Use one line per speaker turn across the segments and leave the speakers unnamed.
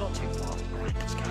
little too far. Right, let's go.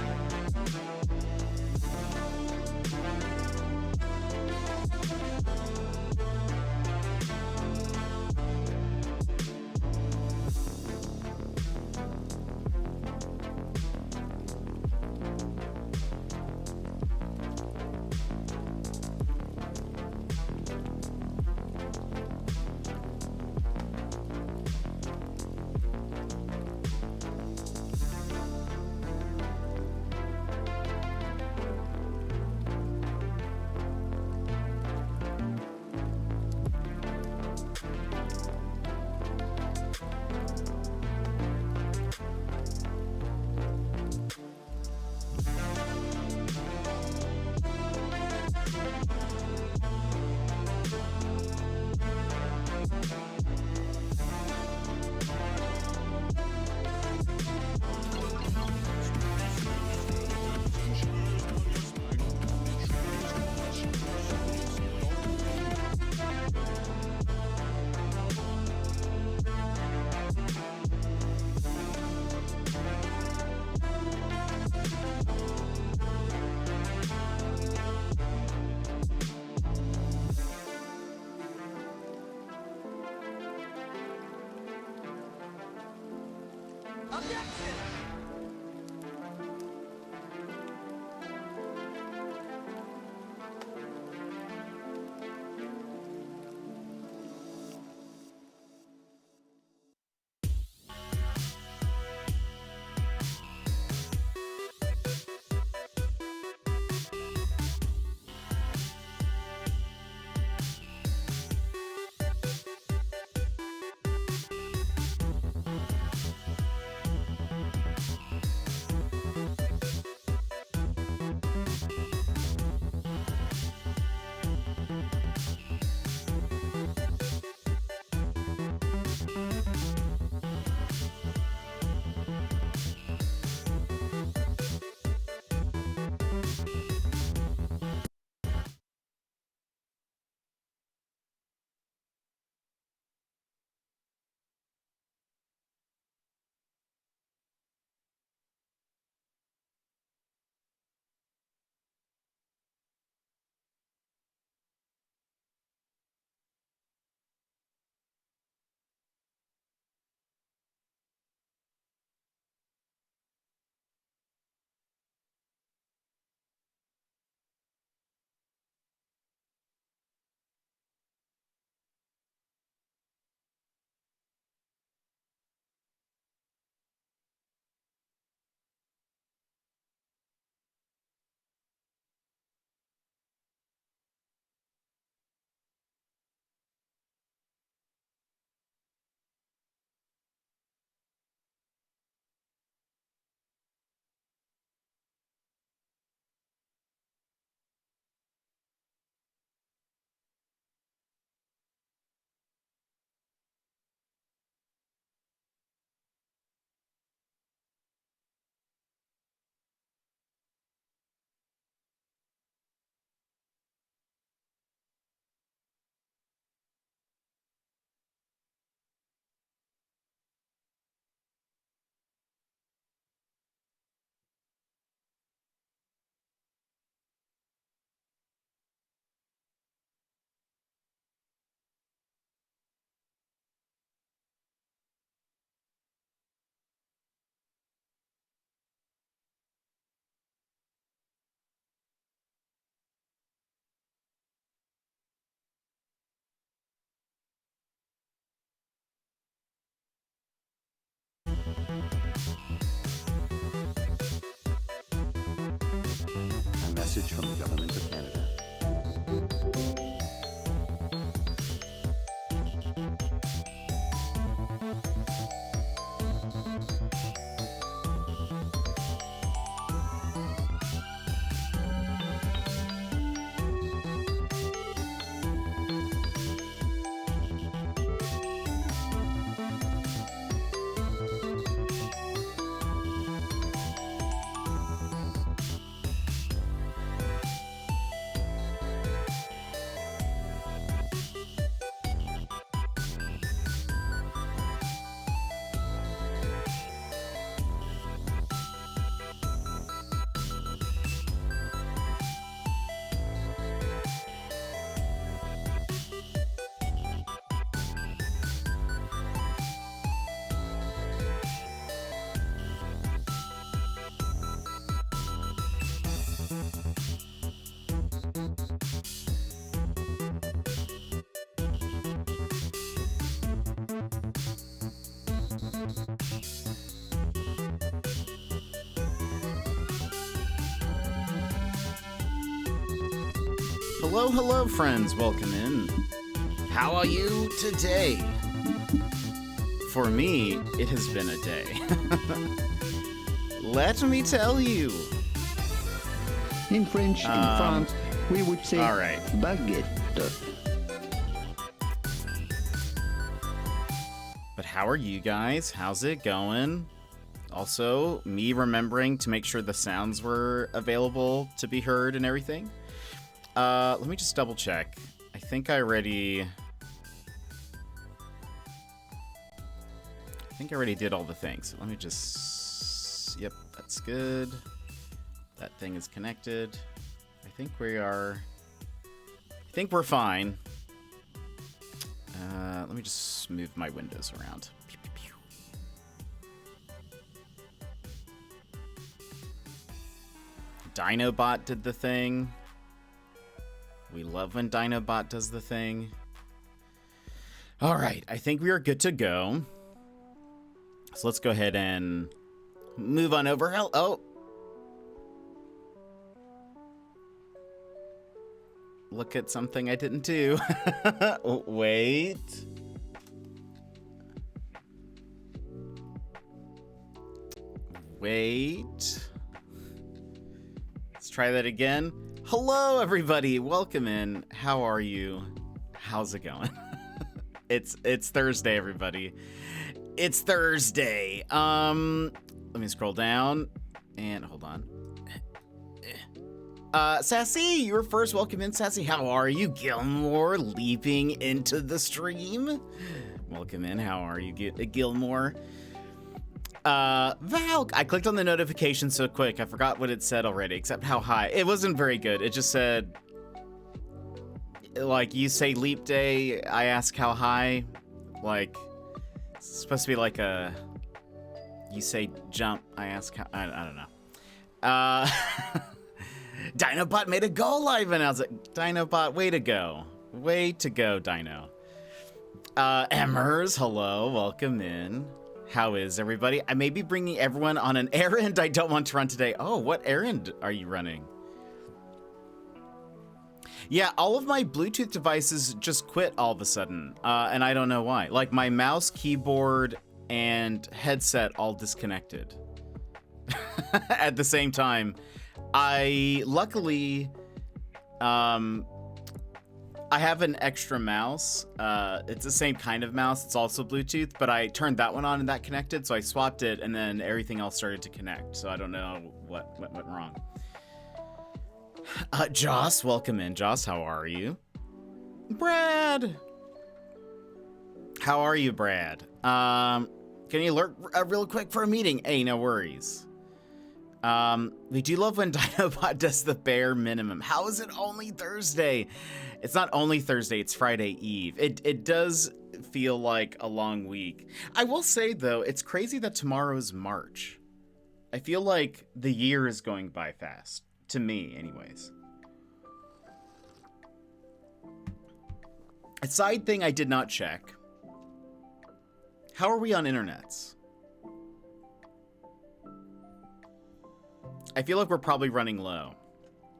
A message from the Government of Canada.
Hello, hello, friends. Welcome in. How are you today? For me, it has been a day. Let me tell you.
In French, in France, we would say
all right.
baguette.
But how are you guys? How's it going? Also, me remembering to make sure the sounds were available to be heard and everything. Let me just double check. I think I already did all the things. Let me just... Yep, that's good. That thing is connected. I think we're fine. Let me just move my windows around. Pew, pew, pew. Dinobot did the thing. We love when Dinobot does the thing. All right, I think we are good to go. So let's go ahead and move on over. Oh. Look at something I didn't do. Wait. Let's try that again. Hello, everybody. Welcome in. How are you? How's it going? It's Thursday, everybody. It's Thursday. Let me scroll down and hold on. Sassy, you were first. Welcome in, Sassy. How are you? Gilmore leaping into the stream. Welcome in. How are you, Gilmore? Val, I clicked on the notification so quick. I forgot what it said already, except how high. It wasn't very good. It just said, like, you say leap day, I ask how high. Like, it's supposed to be like a, you say jump, I ask how, I don't know. Dinobot made a go live and I was like, Dinobot, way to go. Way to go, Dino. Emmers, hello, welcome in. How is everybody? I may be bringing everyone on an errand I don't want to run today. Oh, what errand are you running? Yeah, all of my Bluetooth devices just quit all of a sudden, and I don't know why. Like, my mouse, keyboard, and headset all disconnected at the same time. Luckily, I have an extra mouse. It's the same kind of mouse. It's also Bluetooth, but I turned that one on and that connected, so I swapped it, and then everything else started to connect. So I don't know what went wrong. Joss, welcome in. Joss, how are you? Brad! How are you, Brad? Can you alert real quick for a meeting? Hey, no worries. We do love when Dinobot does the bare minimum. How is it only Thursday? It's not only Thursday, it's Friday Eve. It does feel like a long week. I will say, though, it's crazy that tomorrow is March. I feel like the year is going by fast. To me, anyways. A side thing I did not check. How are we on internets? I feel like we're probably running low.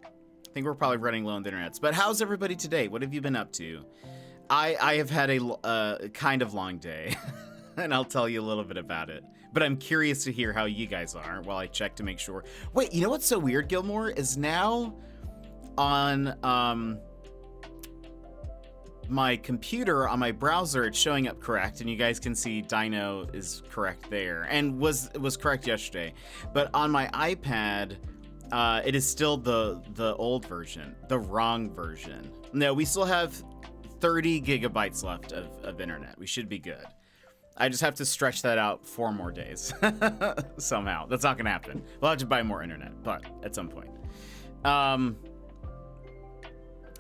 I think we're probably running low on the internets. But how's everybody today? What have you been up to? I have had a kind of long day, and I'll tell you a little bit about it. But I'm curious to hear how you guys are while I check to make sure. Wait, you know what's so weird, Gilmore? Is now on my computer, on my browser, it's showing up correct, and you guys can see Dino is correct there, and was correct yesterday. But on my iPad, it is still the old version, the wrong version. No, we still have 30 gigabytes left of internet. We should be good. I just have to stretch that out 4 more days somehow. That's not gonna happen. We'll have to buy more internet, but at some point.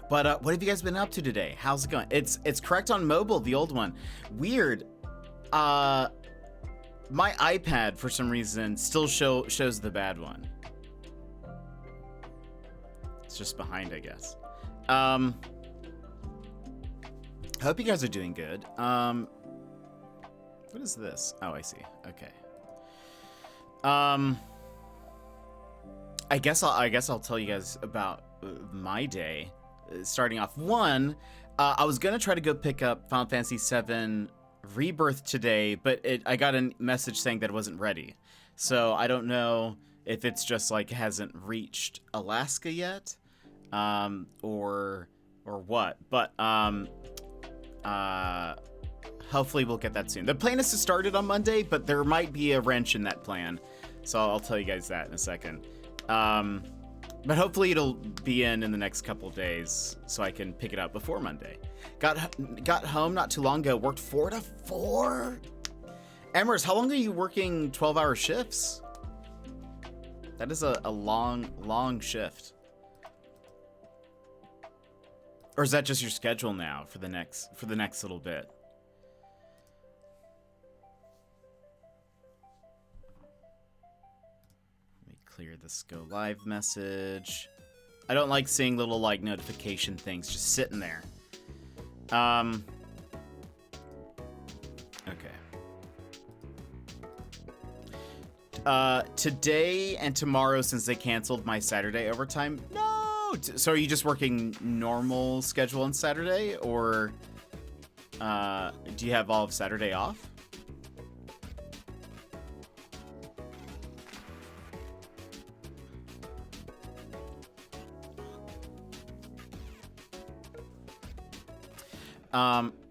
But what have you guys been up to today? How's it going? It's correct on mobile, the old one. Weird. My iPad, for some reason, still shows the bad one. It's just behind, I guess. I hope you guys are doing good. What is this? Oh, I see. Okay. I guess I'll tell you guys about my day. starting off. One, I was gonna try to go pick up Final Fantasy VII Rebirth today, but I got a message saying that it wasn't ready. So I don't know if it's just like hasn't reached Alaska yet, or what. But hopefully we'll get that soon. The plan is to start it on Monday, but there might be a wrench in that plan. So I'll tell you guys that in a second. But hopefully it'll be in the next couple of days so I can pick it up before Monday. Got home not too long ago, worked 4 to 4. Emers, how long are you working 12-hour shifts? That is a long shift. Or is that just your schedule now for the next little bit? Clear this go live message. I don't like seeing little like notification things just sitting there. Okay. Today and tomorrow, since they canceled my Saturday overtime. No. So are you just working normal schedule on Saturday, or do you have all of Saturday off?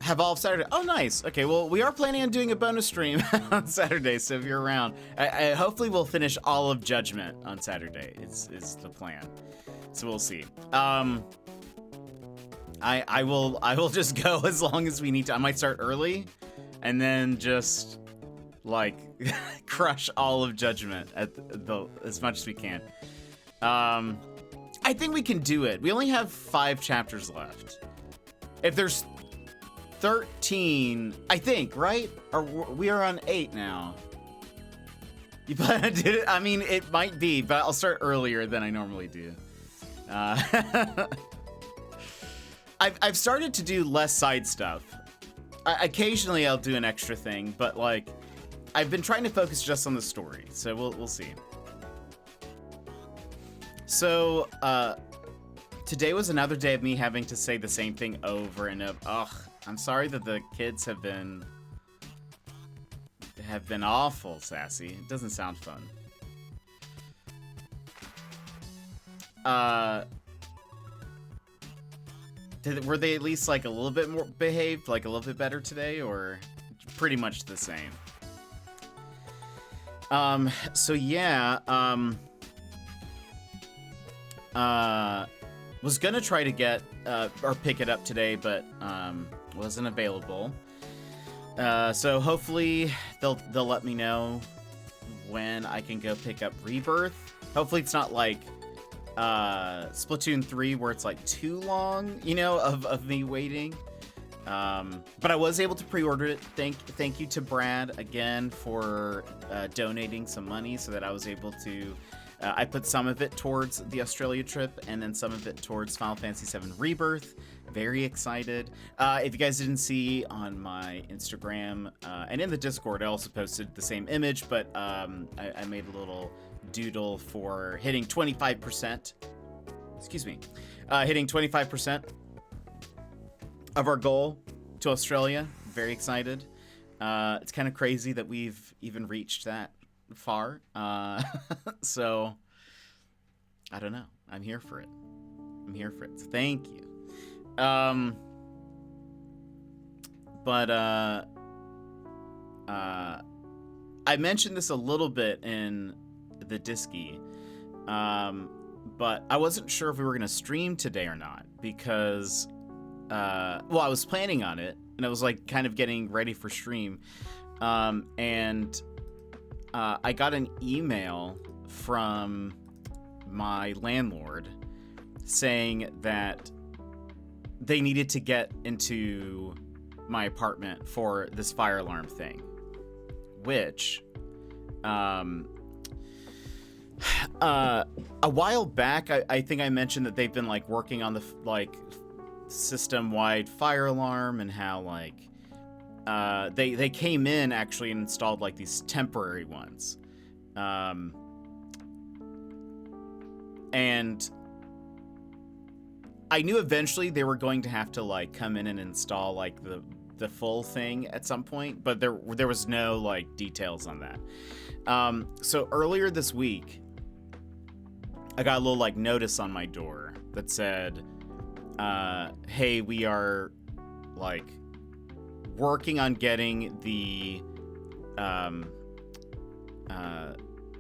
Have all of Saturday. Oh, nice. Okay, well, we are planning on doing a bonus stream on Saturday, so if you're around, I hopefully we'll finish all of Judgment on Saturday. Is the plan. So we'll see. I will just go as long as we need to. I might start early, and then just like crush all of Judgment as much as we can. I think we can do it. We only have 5 chapters left. If there's 13, I think, right? Or we are on 8 now. You plan to do it? I mean, it might be, but I'll start earlier than I normally do. I've started to do less side stuff. Occasionally I'll do an extra thing, but like, I've been trying to focus just on the story, so we'll see. So, today was another day of me having to say the same thing over and over. Ugh, I'm sorry that the kids have been awful, Sassy. It doesn't sound fun. Were they at least like a little bit more behaved, like a little bit better today, or pretty much the same? So yeah, was gonna try to get or pick it up today, but wasn't available. So hopefully they'll let me know when I can go pick up Rebirth. Hopefully it's not like Splatoon 3 where it's like too long, you know, of me waiting. But I was able to pre-order it. Thank you to Brad again for donating some money so that I was able to. I put some of it towards the Australia trip and then some of it towards Final Fantasy VII Rebirth. Very excited. If you guys didn't see on my Instagram and in the Discord, I also posted the same image, but I made a little doodle for hitting 25%. Excuse me. Hitting 25% of our goal to Australia. Very excited. It's kind of crazy that we've even reached that far. So I don't know. I'm here for it. So thank you. But I mentioned this a little bit in the Disky, but I wasn't sure if we were going to stream today or not because, well, I was planning on it, and I was like kind of getting ready for stream, and I got an email from my landlord saying that they needed to get into my apartment for this fire alarm thing, which a while back I think I mentioned that they've been like working on the like system-wide fire alarm, and how like they came in actually and installed like these temporary ones, and I knew eventually they were going to have to like come in and install like the full thing at some point, but there was no like details on that. So earlier this week, I got a little like notice on my door that said, hey, we are like working on getting the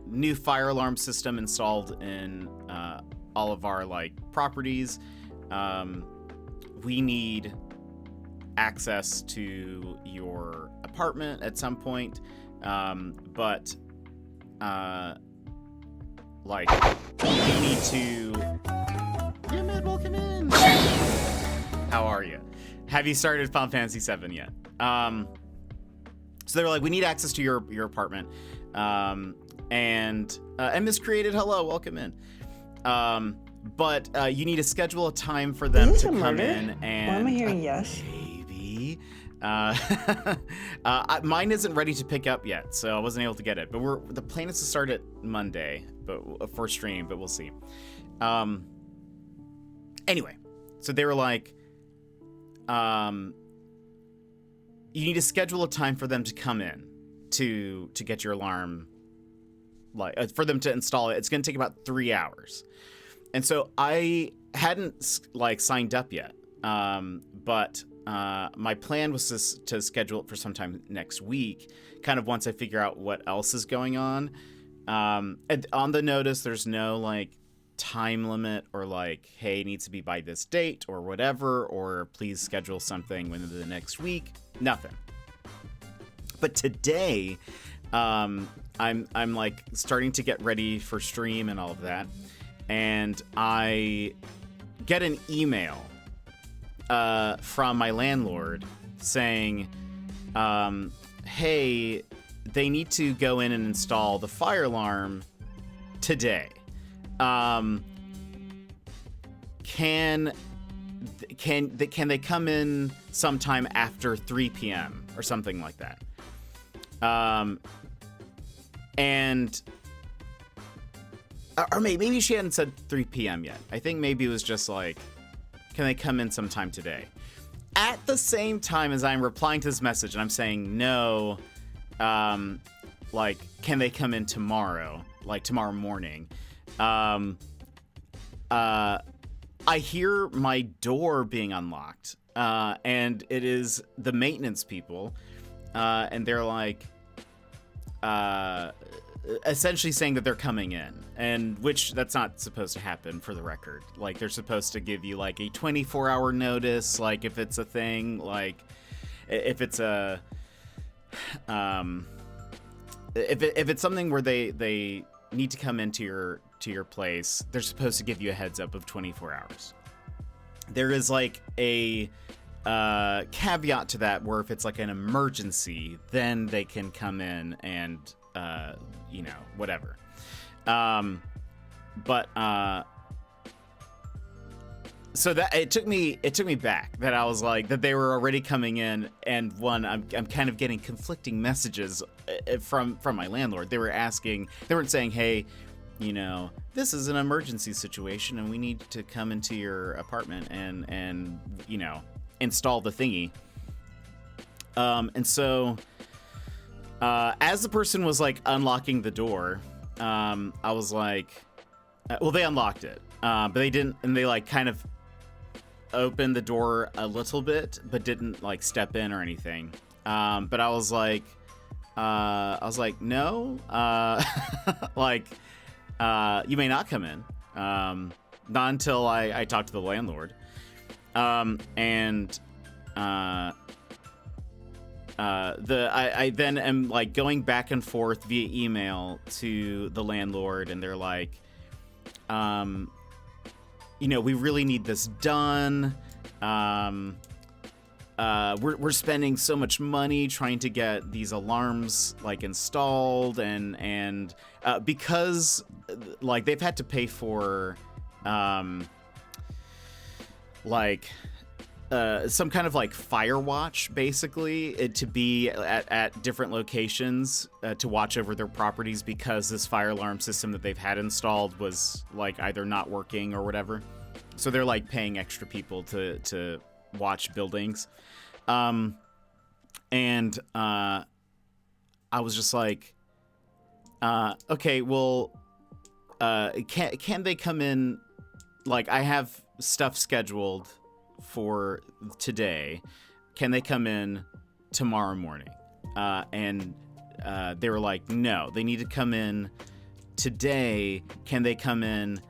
new fire alarm system installed in all of our like properties. We need access to your apartment at some point, but like you need to. Yeah, man, welcome in. How are you? Have you started Final Fantasy VII yet? So they were like, we need access to your apartment, and Miss Created, hello, welcome in. But you need to schedule a time for them to come in and.
Why am I hearing yes?
Maybe. Mine isn't ready to pick up yet, so I wasn't able to get it. But the plan is to start it Monday, but for stream. But we'll see. Anyway, so they were like, you need to schedule a time for them to come in to get your alarm, like for them to install it. It's going to take about 3 hours. And so I hadn't like signed up yet. But my plan was to schedule it for sometime next week, kind of once I figure out what else is going on. And on the notice, there's no like time limit or like, hey, it needs to be by this date or whatever, or please schedule something within the next week. Nothing. But today, I'm like starting to get ready for stream and all of that, and I get an email from my landlord saying, hey, they need to go in and install the fire alarm today. Can they come in sometime after 3 p.m. or something like that? And or maybe she hadn't said 3 p.m. yet. I think maybe it was just like, can they come in sometime today? At the same time as I'm replying to this message and I'm saying no, like, can they come in tomorrow? Like tomorrow morning? I hear my door being unlocked, and it is the maintenance people, and they're like, essentially saying that they're coming in, and which that's not supposed to happen, for the record. Like, they're supposed to give you like a 24-hour notice, like if it's a thing, like if it's a if it's something where they need to come into your place, they're supposed to give you a heads up of 24 hours. There is like a caveat to that where if it's like an emergency, then they can come in and whatever. So that it took me back that I was like that they were already coming in, and one, I'm kind of getting conflicting messages from my landlord. They weren't saying, hey, this is an emergency situation and we need to come into your apartment and install the thingy. And so as the person was like unlocking the door, I was like, well, they unlocked it, but they didn't, and they like kind of opened the door a little bit, but didn't like step in or anything. But I was like, no, like, you may not come in, not until I talk to the landlord. I then am like going back and forth via email to the landlord, and they're like, we really need this done. We're spending so much money trying to get these alarms like installed, and because like they've had to pay for some kind of like fire watch, basically, to be at different locations to watch over their properties, because this fire alarm system that they've had installed was like either not working or whatever. So they're like paying extra people to watch buildings. And I was just like, okay, well, can they come in? Like, I have stuff scheduled for today. Can they come in tomorrow morning? And they were like, no, they need to come in today. Can they come in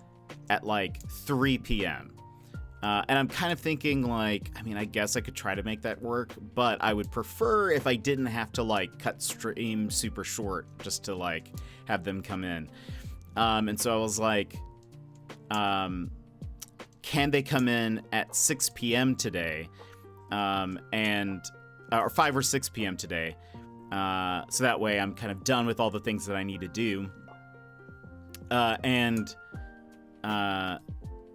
at like 3 p.m.? And I'm kind of thinking like, I mean, I guess I could try to make that work, but I would prefer if I didn't have to like cut stream super short just to like have them come in. And so I was like, can they come in at 6 p.m. today? Or 5 or 6 p.m. today. So that way I'm kind of done with all the things that I need to do. And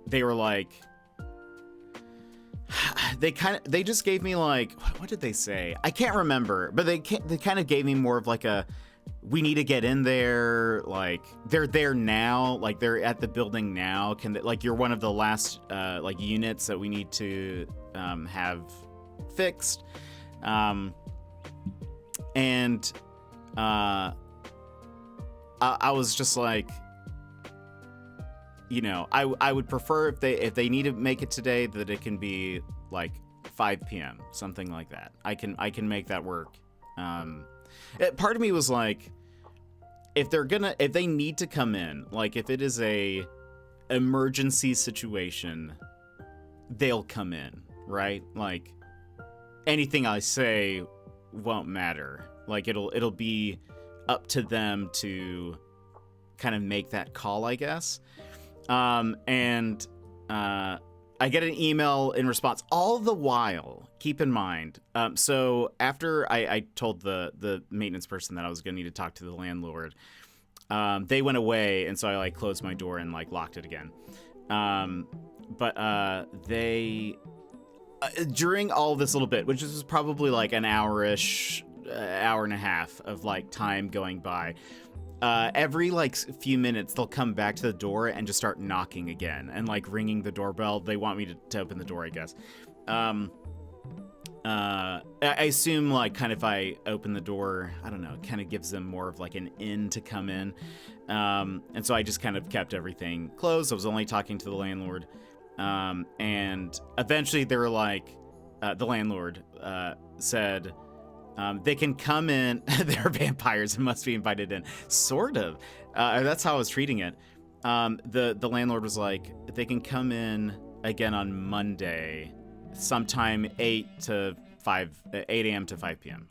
they were like, they just gave me like, what did they say? I can't remember, but they kind of gave me more of like a, we need to get in there. Like they're there now. Like they're at the building now. Can they, like, you're one of the last like units that we need to have fixed. I was just like, you know, I would prefer if they need to make it today that it can be like 5 p.m. something like that. I can make that work. Part of me was like, if they need to come in, like if it is a emergency situation, they'll come in, right? Like anything I say won't matter. Like it'll be up to them to kind of make that call, I guess. I get an email in response. All the while, keep in mind, so after I told the maintenance person that I was going to need to talk to the landlord, they went away, and so I like closed my door and like locked it again. But they during all this little bit, which was probably like an hour-ish, hour and a half of like time going by, every like few minutes they'll come back to the door and just start knocking again and like ringing the doorbell. They want me to open the door, I guess. I assume like kind of if I open the door, I don't know, it kind of gives them more of like an in to come in. And so I just kind of kept everything closed. I was only talking to the landlord. And eventually they were like, the landlord said, they can come in. They're vampires and must be invited in. Sort of. That's how I was treating it. The landlord was like, they can come in again on Monday, sometime 8 a.m. to 5 p.m.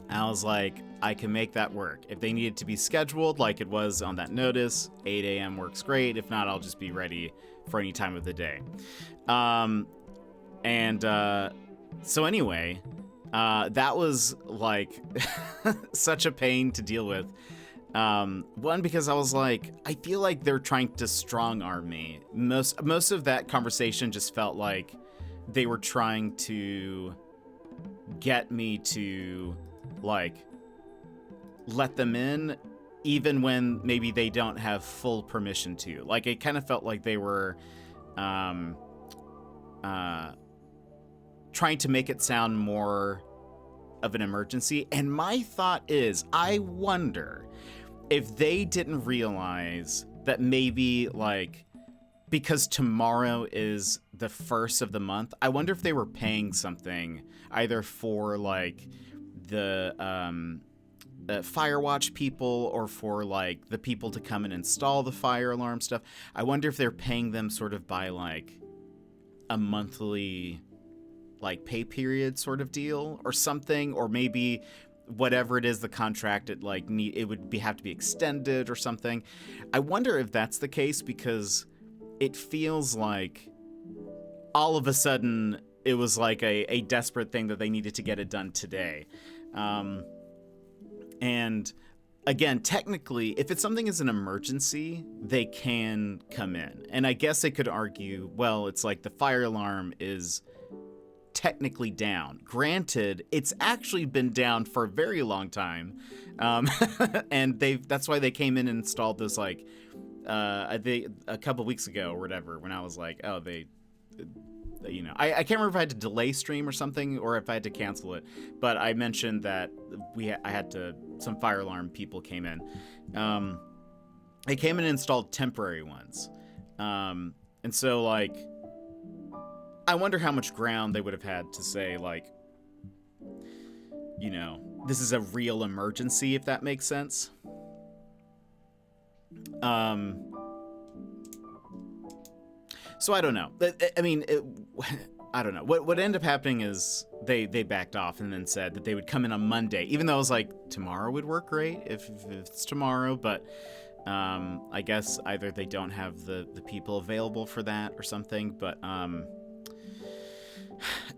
I was like, I can make that work. If they needed to be scheduled like it was on that notice, 8 a.m. works great. If not, I'll just be ready for any time of the day. So anyway, that was like such a pain to deal with. One, because I was like, I feel like they're trying to strong arm me. Most of that conversation just felt like they were trying to get me to like let them in, even when maybe they don't have full permission to. Like it kind of felt like they were trying to make it sound more of an emergency. And my thought is, I wonder if they didn't realize that maybe like, because tomorrow is the first of the month, I wonder if they were paying something either for like the Firewatch people or for like the people to come and install the fire alarm stuff. I wonder if they're paying them sort of by like a monthly like pay period sort of deal or something, or maybe whatever it is, the contract, it like it would have to be extended or something. I wonder if that's the case, because it feels like all of a sudden it was like a desperate thing that they needed to get it done today. And again, technically, if it's something as an emergency, they can come in. And I guess they could argue, well, it's like the fire alarm is technically down. Granted, it's actually been down for a very long time. And that's why they came in and installed those like a couple weeks ago or whatever, when I was like, oh, I can't remember if I had to delay stream or something, or if I had to cancel it, but I mentioned that some fire alarm people came in. They came in and installed temporary ones. And so, like, I wonder how much ground they would have had to say, like, this is a real emergency, if that makes sense. So I don't know. I mean, I don't know. What ended up happening is they backed off and then said that they would come in on Monday, even though I was like, tomorrow would work great if it's tomorrow, but I guess either they don't have the people available for that or something, but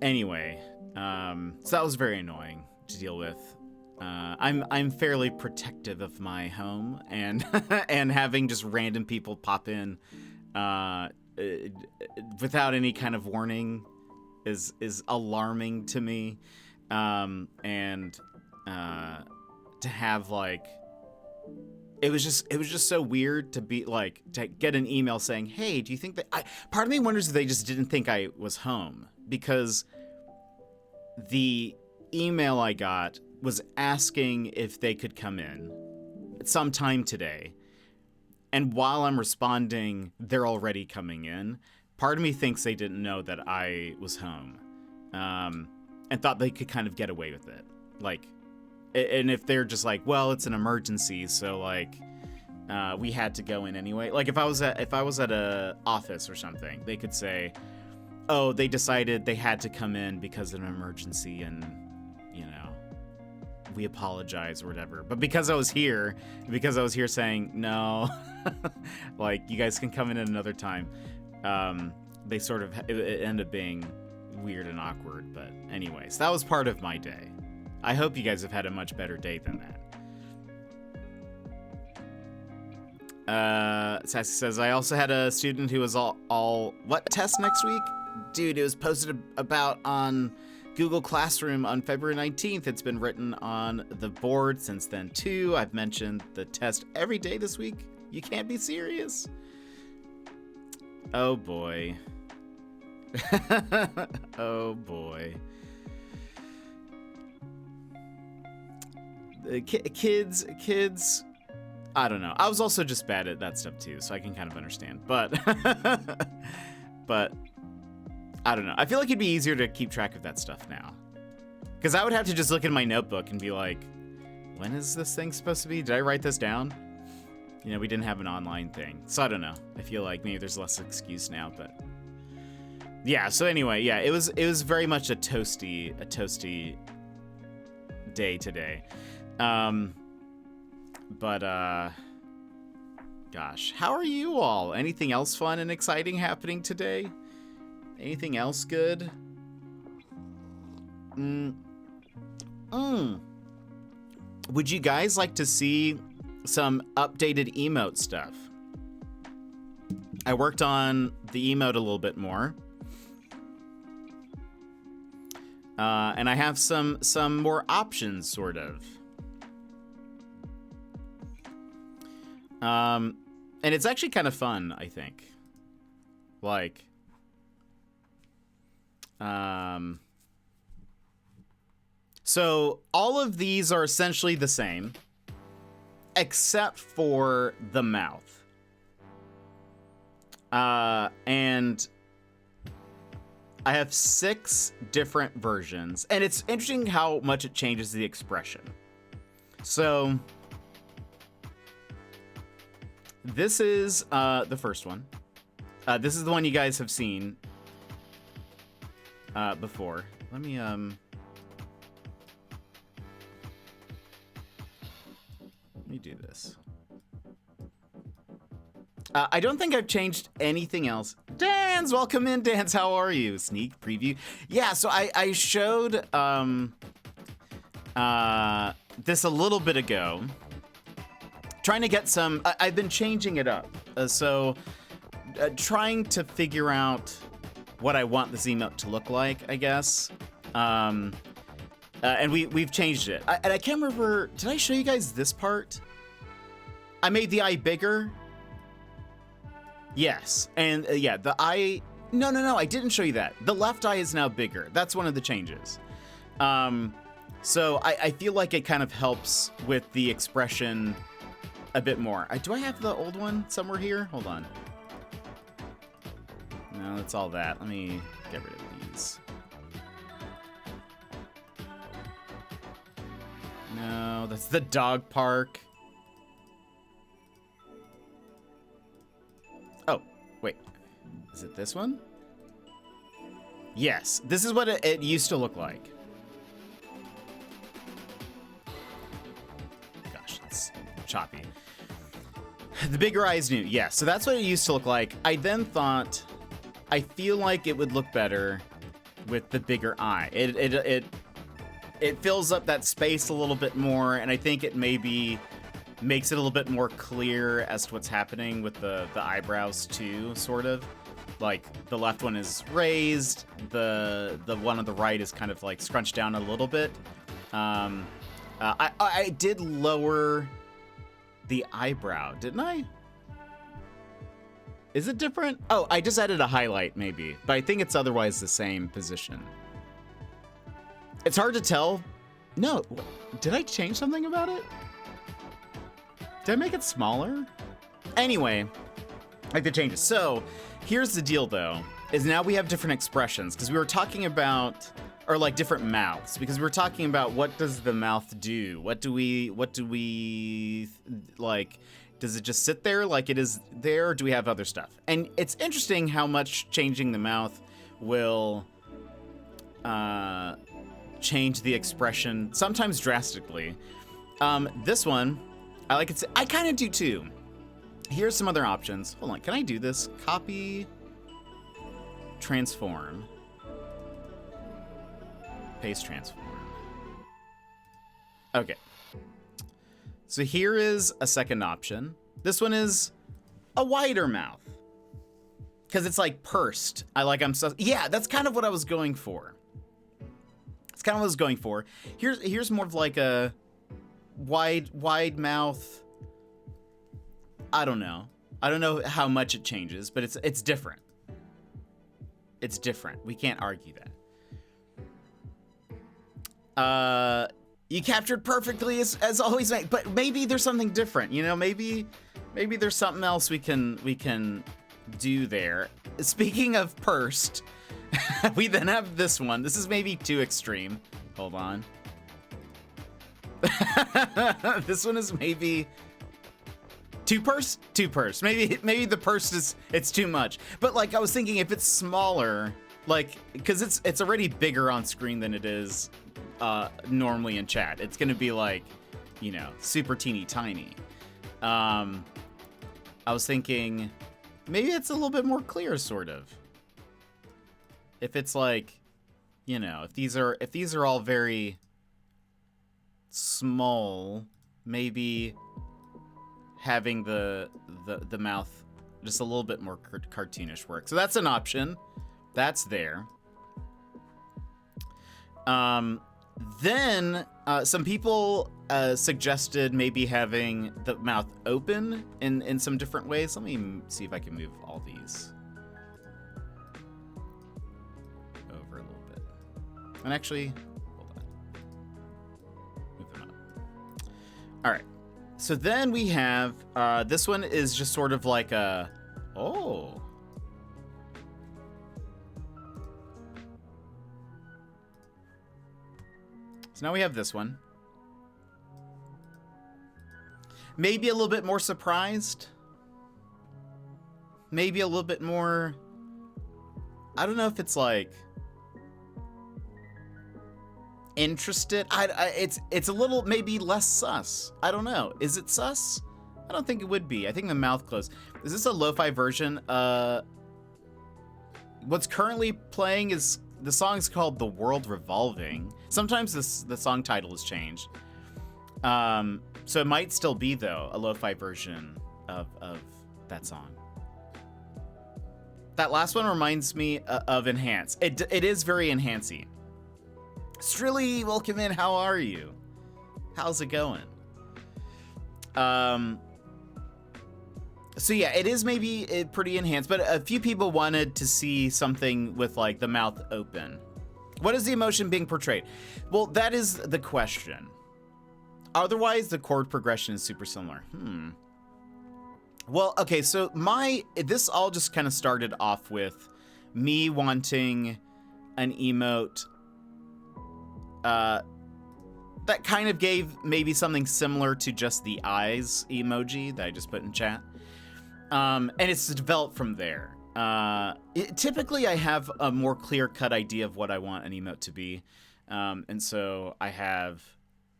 anyway, so that was very annoying to deal with. I'm fairly protective of my home, and and having just random people pop in without any kind of warning is alarming to me. And to have, like, it was just so weird to be like, to get an email saying, hey, do you think that part of me wonders if they just didn't think I was home, because the email I got was asking if they could come in sometime today. And while I'm responding, they're already coming in. Part of me thinks they didn't know that I was home, and thought they could kind of get away with it. Like, and if they're just like, well, it's an emergency, so like, we had to go in anyway. Like, if I was at a office or something, they could say, oh, they decided they had to come in because of an emergency, and we apologize or whatever. But because I was here saying no, like, you guys can come in at another time, they sort of, it ended up being weird and awkward. But anyways, that was part of my day. I hope you guys have had a much better day than that. Sassy says, I also had a student who was all what test next week? Dude, it was posted about on Google Classroom on February 19th. It's been written on the board since then, too. I've mentioned the test every day this week. You can't be serious. Oh, boy. Oh, boy. Kids, I don't know. I was also just bad at that stuff, too, so I can kind of understand. But, but I don't know. I feel like it'd be easier to keep track of that stuff now. Because I would have to just look in my notebook and be like, when is this thing supposed to be? Did I write this down? We didn't have an online thing. So I don't know. I feel like maybe there's less excuse now, but yeah, so anyway, yeah, it was very much a toasty day today. But gosh, how are you all? Anything else fun and exciting happening today? Anything else good? Would you guys like to see some updated emote stuff? I worked on the emote a little bit more. And I have some more options, sort of. And it's actually kind of fun, I think. Like, so all of these are essentially the same, except for the mouth. And I have 6 different versions, and it's interesting how much it changes the expression. So this is the first one. This is the one you guys have seen before. Let me do this. I don't think I've changed anything else. Dan's, welcome in, Dan's. How are you? Sneak preview. Yeah, so I showed this a little bit ago. Trying to get some... I've been changing it up. Trying to figure out what I want this emote to look like, I guess. And we've changed it. And I can't remember... Did I show you guys this part? I made the eye bigger. Yes, and yeah, the eye. No, I didn't show you that. The left eye is now bigger. That's one of the changes. So I feel like it kind of helps with the expression a bit more. Do I have the old one somewhere here? Hold on. No, that's all that. Let me get rid of these. No, that's the dog park. Oh, wait. Is it this one? Yes, this is what it used to look like. Gosh, it's choppy. The bigger eye is new. Yeah, so that's what it used to look like. I then thought, I feel like it would look better with the bigger eye. It fills up that space a little bit more, and I think it maybe makes it a little bit more clear as to what's happening with the eyebrows too, sort of. Like the left one is raised, the one on the right is kind of like scrunched down a little bit. I did lower the eyebrow, didn't I? Is it different? Oh, I just added a highlight maybe, but I think it's otherwise the same position. It's hard to tell. No, did I change something about it? Did I make it smaller? Anyway, like the changes. So here's the deal though, is now we have different expressions because we were talking about, or like different mouths, because we were talking about what does the mouth do? What do we like, does it just sit there like it is there, or do we have other stuff? And it's interesting how much changing the mouth will change the expression, sometimes drastically. This one, I like it. I kind of do too. Here's some other options. Hold on, can I do this? Copy, transform, paste, transform. Okay. So here is a second option. This one is a wider mouth, because it's like pursed. Yeah, that's kind of what I was going for. It's kind of what I was going for. Here's more of like a wide mouth. I don't know how much it changes, but it's different. It's different. We can't argue that. You captured perfectly as always, mate. But maybe there's something different. You know, maybe there's something else we can do there. Speaking of pursed, we then have this one. This is maybe too extreme. Hold on. This one is maybe too pursed. Maybe the pursed it's too much. But like I was thinking, if it's smaller, like because it's already bigger on screen than it is normally in chat. It's gonna be like, you know, super teeny tiny. I was thinking maybe it's a little bit more clear, sort of. If it's like, you know, if these are all very small, maybe having the mouth just a little bit more cartoonish work. So that's an option. That's there. Then some people suggested maybe having the mouth open in some different ways. Let me see if I can move all these over a little bit. And actually, hold on. Move them up. All right. So then we have, this one is just sort of like a, oh. So now we have this one. Maybe a little bit more surprised. Maybe a little bit more, I don't know if it's like interested. It's a little maybe less sus. I don't know. Is it sus? I don't think it would be. I think the mouth closed. Is this a lo-fi version? What's currently playing is the song's called "The World Revolving." Sometimes the song title is changed. So it might still be though a lo-fi version of that song. That last one reminds me of Enhance. It is very enhancey. Strilly, welcome in. How are you? How's it going? So yeah, it is maybe pretty enhanced, but a few people wanted to see something with like the mouth open. What is the emotion being portrayed? Well, that is the question. Otherwise, the chord progression is super similar. Well, okay, so this all just kind of started off with me wanting an emote that kind of gave maybe something similar to just the eyes emoji that I just put in chat. And it's developed from there. Typically, I have a more clear-cut idea of what I want an emote to be. And so I have,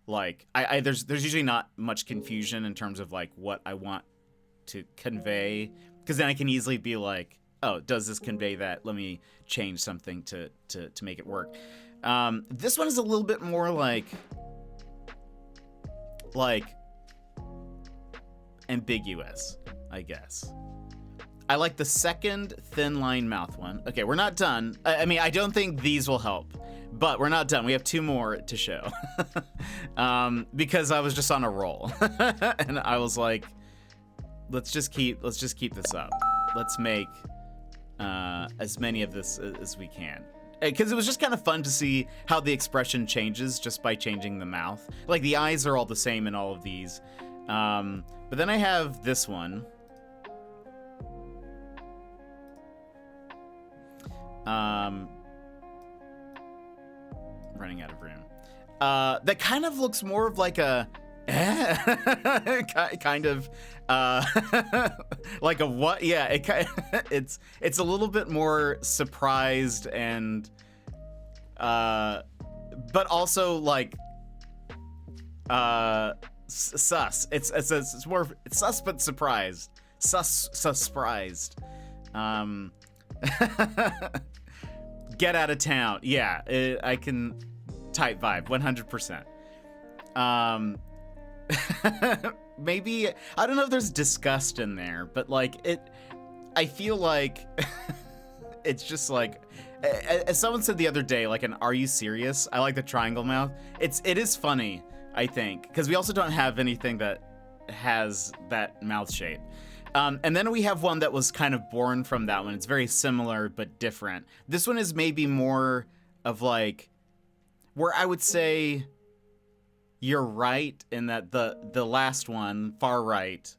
like, there's usually not much confusion in terms of, like, what I want to convey. Because then I can easily be like, oh, does this convey that? Let me change something to make it work. This one is a little bit more like ambiguous, I guess. I like the second thin line mouth one. Okay, we're not done. I mean, I don't think these will help, but we're not done. We have 2 more to show. Because I was just on a roll. And I was like, let's just keep this up. Let's make as many of this as we can. Because it was just kind of fun to see how the expression changes just by changing the mouth. Like, the eyes are all the same in all of these. But then I have this one. Running out of room. That kind of looks more of like a kind of like a what? Yeah, it's a little bit more surprised and but also like sus. It's more it's sus but surprised. Surprised. Get out of town. Yeah, I can type vibe 100%. Maybe I don't know if there's disgust in there, but like I feel like it's just like, as someone said the other day, like an "Are you serious?" I like the triangle mouth. It is funny, I think, because we also don't have anything that has that mouth shape. And then we have one that was kind of born from that one. It's very similar but different. This one is maybe more of like, where I would say you're right in that the last one, far right,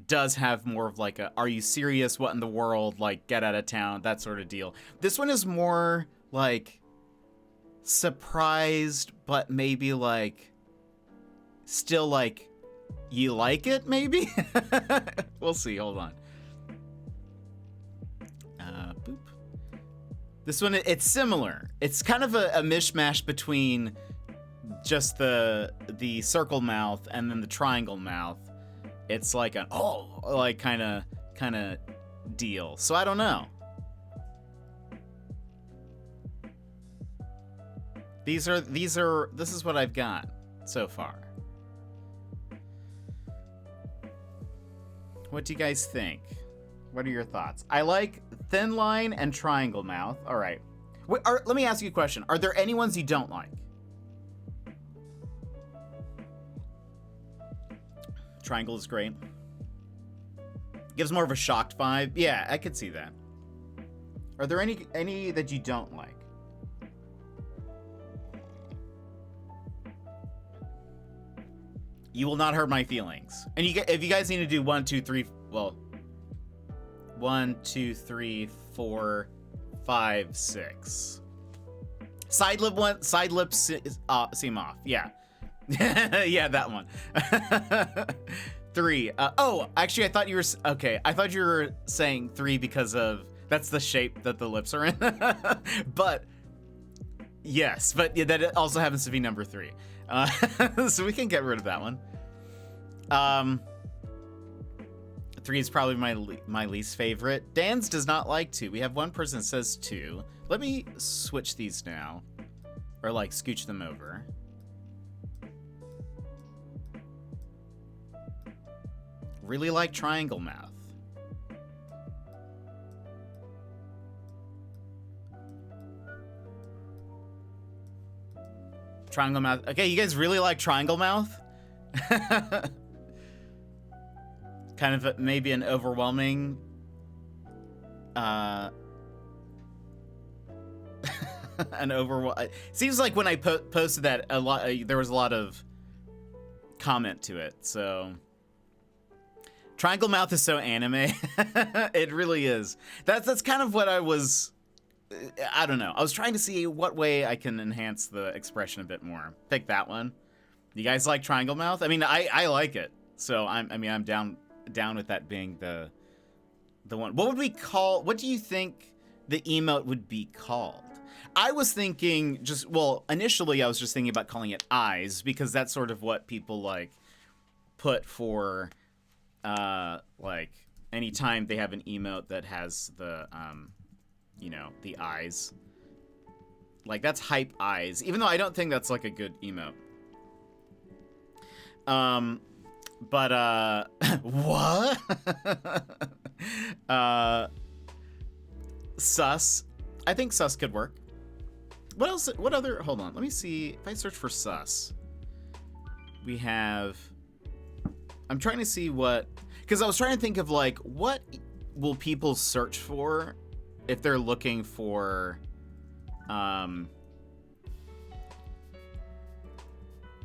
does have more of like a "Are you serious? What in the world?" Like, get out of town, that sort of deal. This one is more like surprised, but maybe like still like, you like it, maybe? We'll see. Hold on. Boop. This one, it's similar. It's kind of a mishmash between just the circle mouth and then the triangle mouth. It's like an like kind of deal. So I don't know. This is what I've got so far. What do you guys think? What are your thoughts? I like thin line and triangle mouth. All right. Let me ask you a question. Are there any ones you don't like? Triangle is great. Gives more of a shocked vibe. Yeah, I could see that. Are there any that you don't like? You will not hurt my feelings. And if you guys need to do 1, 2, 3, well, 1, 2, 3, 4, 5, 6. Side lips seem off. Yeah. Yeah, that one. 3. Oh, actually, I thought you were okay. I thought you were saying 3 because of that's the shape that the lips are in. But yes, but yeah, that also happens to be number 3. So we can get rid of that one. 3 is probably my least favorite. Dan's does not like 2. We have one person that says 2. Let me switch these now, or like scooch them over. Really like triangle mouth. Triangle mouth. Okay, you guys really like triangle mouth? kind of maybe an overwhelming it seems like when I posted that a lot there was a lot of comment to it. So Triangle Mouth is so anime. It really is. That's kind of what I don't know. I was trying to see what way I can enhance the expression a bit more. Pick that one. You guys like Triangle Mouth? I mean, I like it. So I'm down with that being the one. What do you think the emote would be called? I was thinking initially I was just thinking about calling it eyes, because that's sort of what people like put for like anytime they have an emote that has the the eyes. Like, that's hype eyes, even though I don't think that's like a good emote. But what? Sus. I think sus could work. What else? What other? Hold on. Let me see. If I search for sus, we have. I'm trying to see what, because I was trying to think of like what will people search for if they're looking for,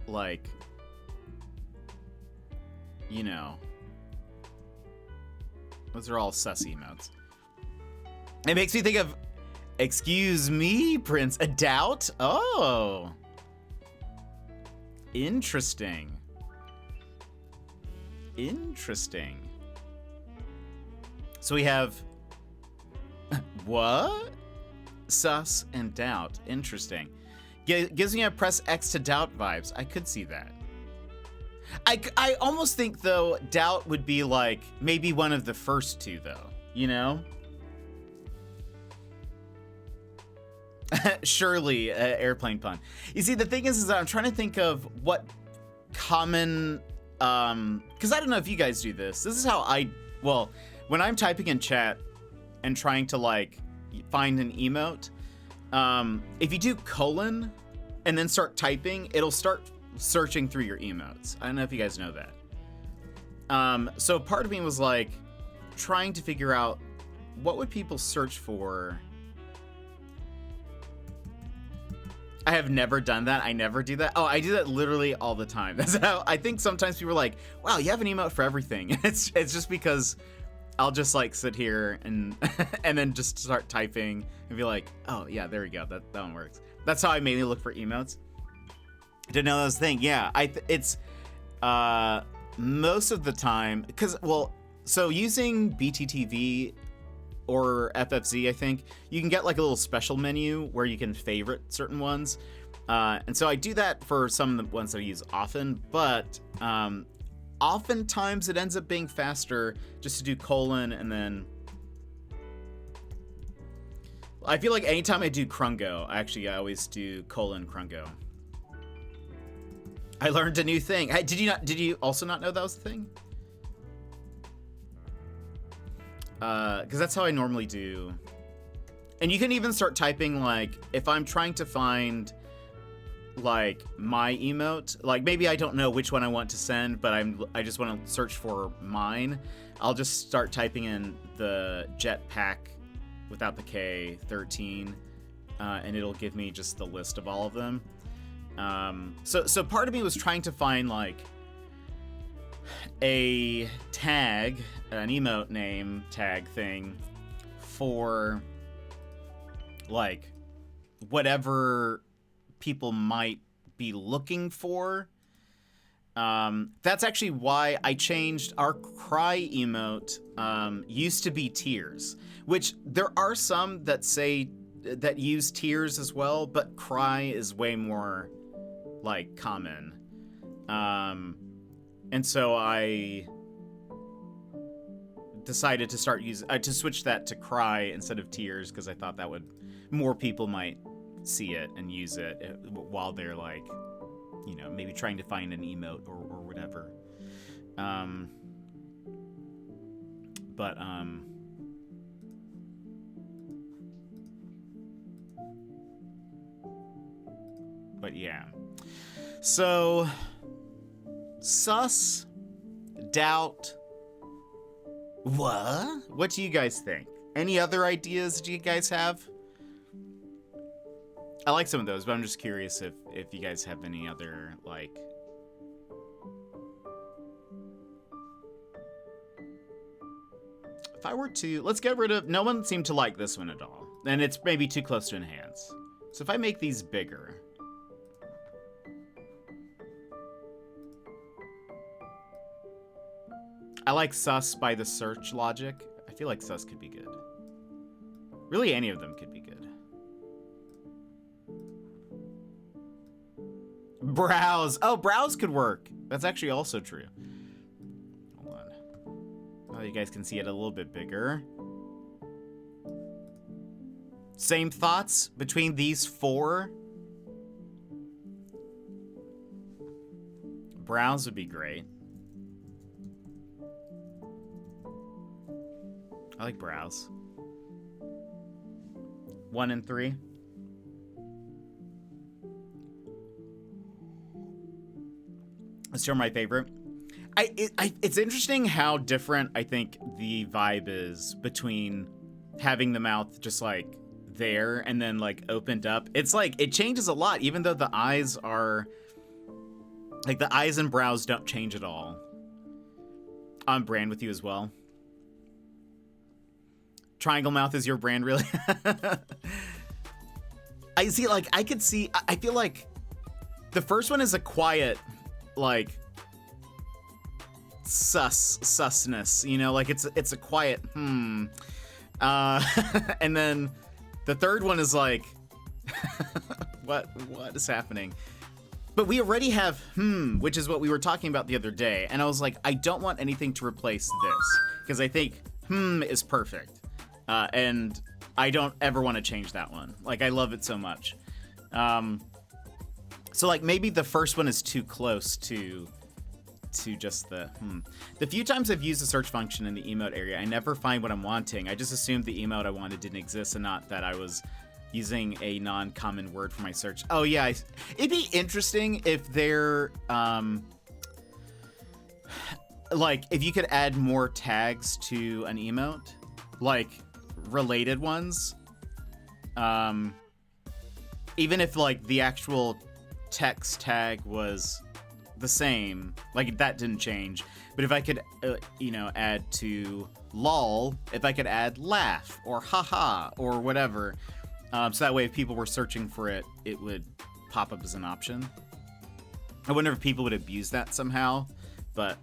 like, those are all sus emotes. It makes me think of, excuse me, Prince, a doubt? Oh. Interesting. Interesting. So we have what? Sus and doubt. Interesting. Gives me a press X to doubt vibes. I could see that. I almost think, though, doubt would be like maybe one of the first two, though. You know? Surely, airplane pun. You see, the thing is that I'm trying to think of what common, because I don't know if you guys do this. This is how when I'm typing in chat and trying to like find an emote, if you do colon and then start typing, it'll start searching through your emotes. I don't know if you guys know that. So part of me was like trying to figure out what would people search for. I have never done that. I never do that. Oh, I do that literally all the time. That's how I think sometimes people are like, wow, you have an emote for everything. It's just because I'll just like sit here and and then just start typing and be like, oh yeah, there we go. That one works. That's how I mainly look for emotes. Didn't know that was a thing. Yeah, it's most of the time, because so using BTTV or FFZ, I think, you can get like a little special menu where you can favorite certain ones. And so I do that for some of the ones that I use often, but oftentimes it ends up being faster just to do colon and then... I feel like anytime I do Krungo, I always do colon Krungo. I learned a new thing. Hey, did you also not know that was the thing? Because that's how I normally do. And you can even start typing, like, if I'm trying to find, like, my emote, like, maybe I don't know which one I want to send, but I just want to search for mine, I'll just start typing in the jetpack without the K 13, and it'll give me just the list of all of them. So part of me was trying to find, like, a tag, an emote name tag thing for, like, whatever people might be looking for. That's actually why I changed our cry emote. Used to be tears, which there are some that use tears as well, but cry is way more like common. And so I decided to to switch that to cry instead of tears, because I thought that would, more people might see it and use it while they're like, you know, maybe trying to find an emote or whatever. But yeah. So sus, doubt, What? What do you guys think? Any other ideas do you guys have? I like some of those, but I'm just curious if you guys have any other, like... If I were to... Let's get rid of... No one seemed to like this one at all. And it's maybe too close to enhance. So if I make these bigger... I like sus by the search logic. I feel like sus could be good. Really, any of them could be good. Browse. Oh, browse could work. That's actually also true. Hold on. Oh, you guys can see it a little bit bigger. Same thoughts between these four? Browse would be great. I like browse. 1 and 3. Let's show my favorite. It's interesting how different I think the vibe is between having the mouth just like there and then like opened up. It's like it changes a lot, even though the eyes are like the eyes and brows don't change at all. On brand with you as well. Triangle mouth is your brand, really? I see, like, I could see, I feel like the first one is a quiet, like, susness, you know, like it's a quiet, and then the third one is like, what is happening? But we already have, which is what we were talking about the other day. And I was like, I don't want anything to replace this because I think, is perfect. And I don't ever want to change that one. Like, I love it so much. So, like, maybe the first one is too close to just the, The few times I've used the search function in the emote area, I never find what I'm wanting. I just assumed the emote I wanted didn't exist and not that I was using a non-common word for my search. Oh, yeah. It'd be interesting if they're, like, if you could add more tags to an emote, like related ones, even if like the actual text tag was the same, like that didn't change, but if I could add to lol, if I could add laugh or haha or whatever, so that way if people were searching for it, it would pop up as an option. I wonder if people would abuse that somehow, but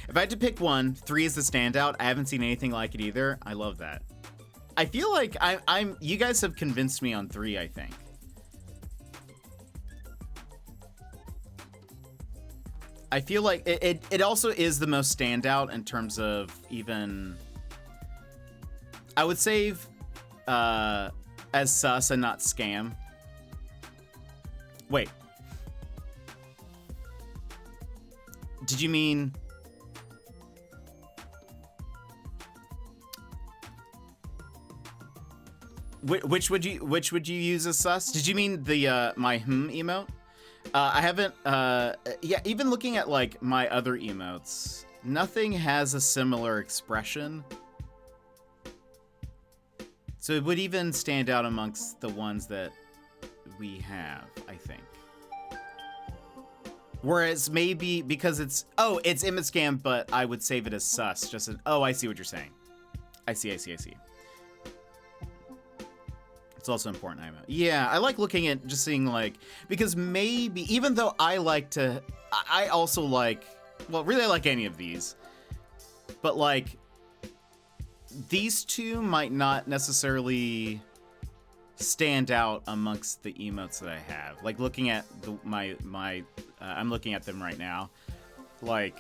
if I had to pick one, 3 is the standout. I haven't seen anything like it either. I love that. I feel like you guys have convinced me on 3, I think. I feel like it also is the most standout in terms of even, I would save as sus and not scam. Wait. Did you mean... Which would you use as sus? Did you mean the my emote? I haven't yeah, even looking at like my other emotes, nothing has a similar expression. So it would even stand out amongst the ones that we have, I think. Whereas maybe because it's image scam, but I would save it as sus, just as, I see what you're saying. I see. It's also important, I know. Yeah, I like looking at just seeing like, because maybe, even though I also like, well, really I like any of these, but like, these two might not necessarily stand out amongst the emotes that I have. Like looking at I'm looking at them right now, like,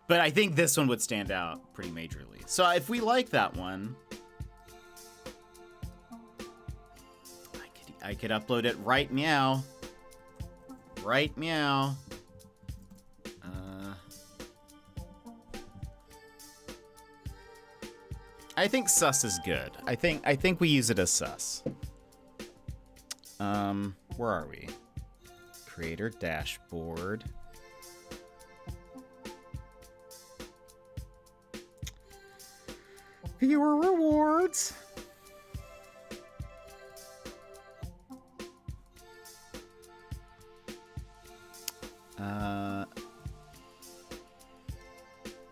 but I think this one would stand out pretty majorly. So if we like that one, I could upload it right meow. Right meow. I think sus is good. I think we use it as sus. Where are we? Creator dashboard. Viewer rewards.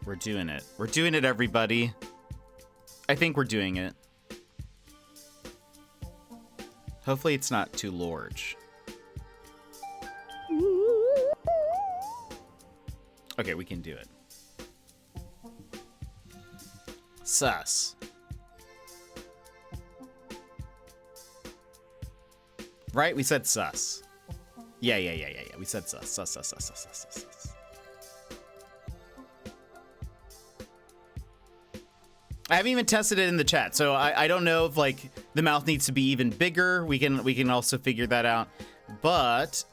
We're doing it. We're doing it, everybody. I think we're doing it. Hopefully it's not too large. Okay, we can do it. Sus. Right? We said sus. Yeah. We said sus. Sus. I haven't even tested it in the chat, so I don't know if like the mouth needs to be even bigger. We can also figure that out. But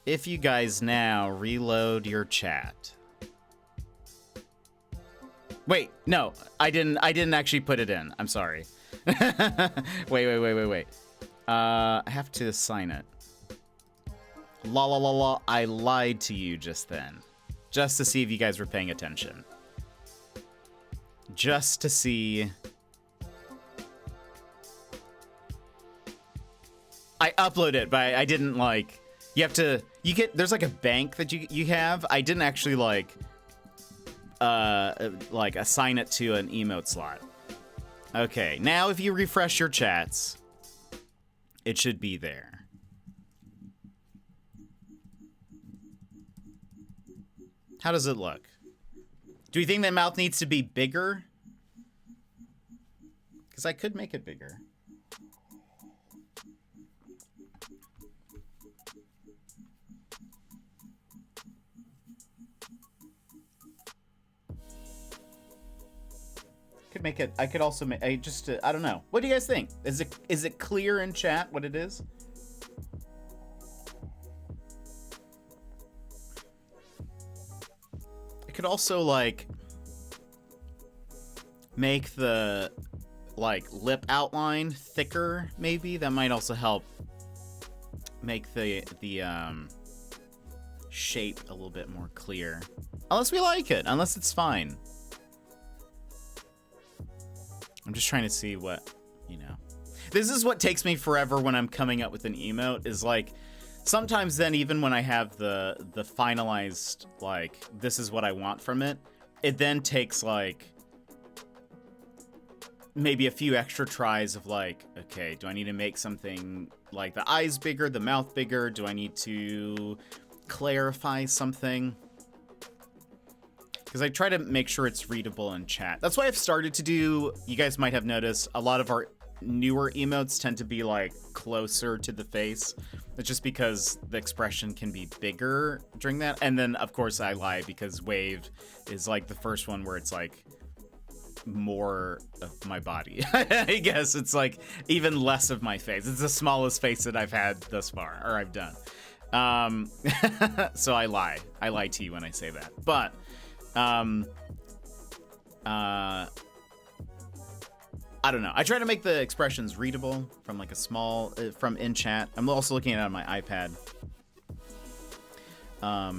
if you guys now reload your chat. Wait, no, I didn't actually put it in. I'm sorry. Wait. I have to assign it. La. I lied to you just then. Just to see if you guys were paying attention. Just to see. I upload it, but I didn't like. There's like a bank that you have. I didn't actually like assign it to an emote slot. Okay, now if you refresh your chats, it should be there. How does it look? Do you think that mouth needs to be bigger? Because I could make it bigger. Could make it. I could also make. I don't know. What do you guys think? Is it clear in chat what it is? I could also like make the like lip outline thicker. Maybe that might also help make the shape a little bit more clear. Unless we like it. Unless it's fine. I'm just trying to see what, you know. This is what takes me forever when I'm coming up with an emote, is like, sometimes then even when I have the finalized, like, this is what I want from it, it then takes like maybe a few extra tries of like, okay, do I need to make something like the eyes bigger, the mouth bigger? Do I need to clarify something? Because I try to make sure it's readable in chat. That's why I've started to do, you guys might have noticed, a lot of our newer emotes tend to be like closer to the face. It's just because the expression can be bigger during that. And then of course I lie because Wave is like the first one where it's like more of my body. I guess it's like even less of my face. It's the smallest face that I've had thus far, or I've done. So I lie. I lie to you when I say that. But I don't know. I try to make the expressions readable from like a small, from in chat. I'm also looking at it on my iPad. I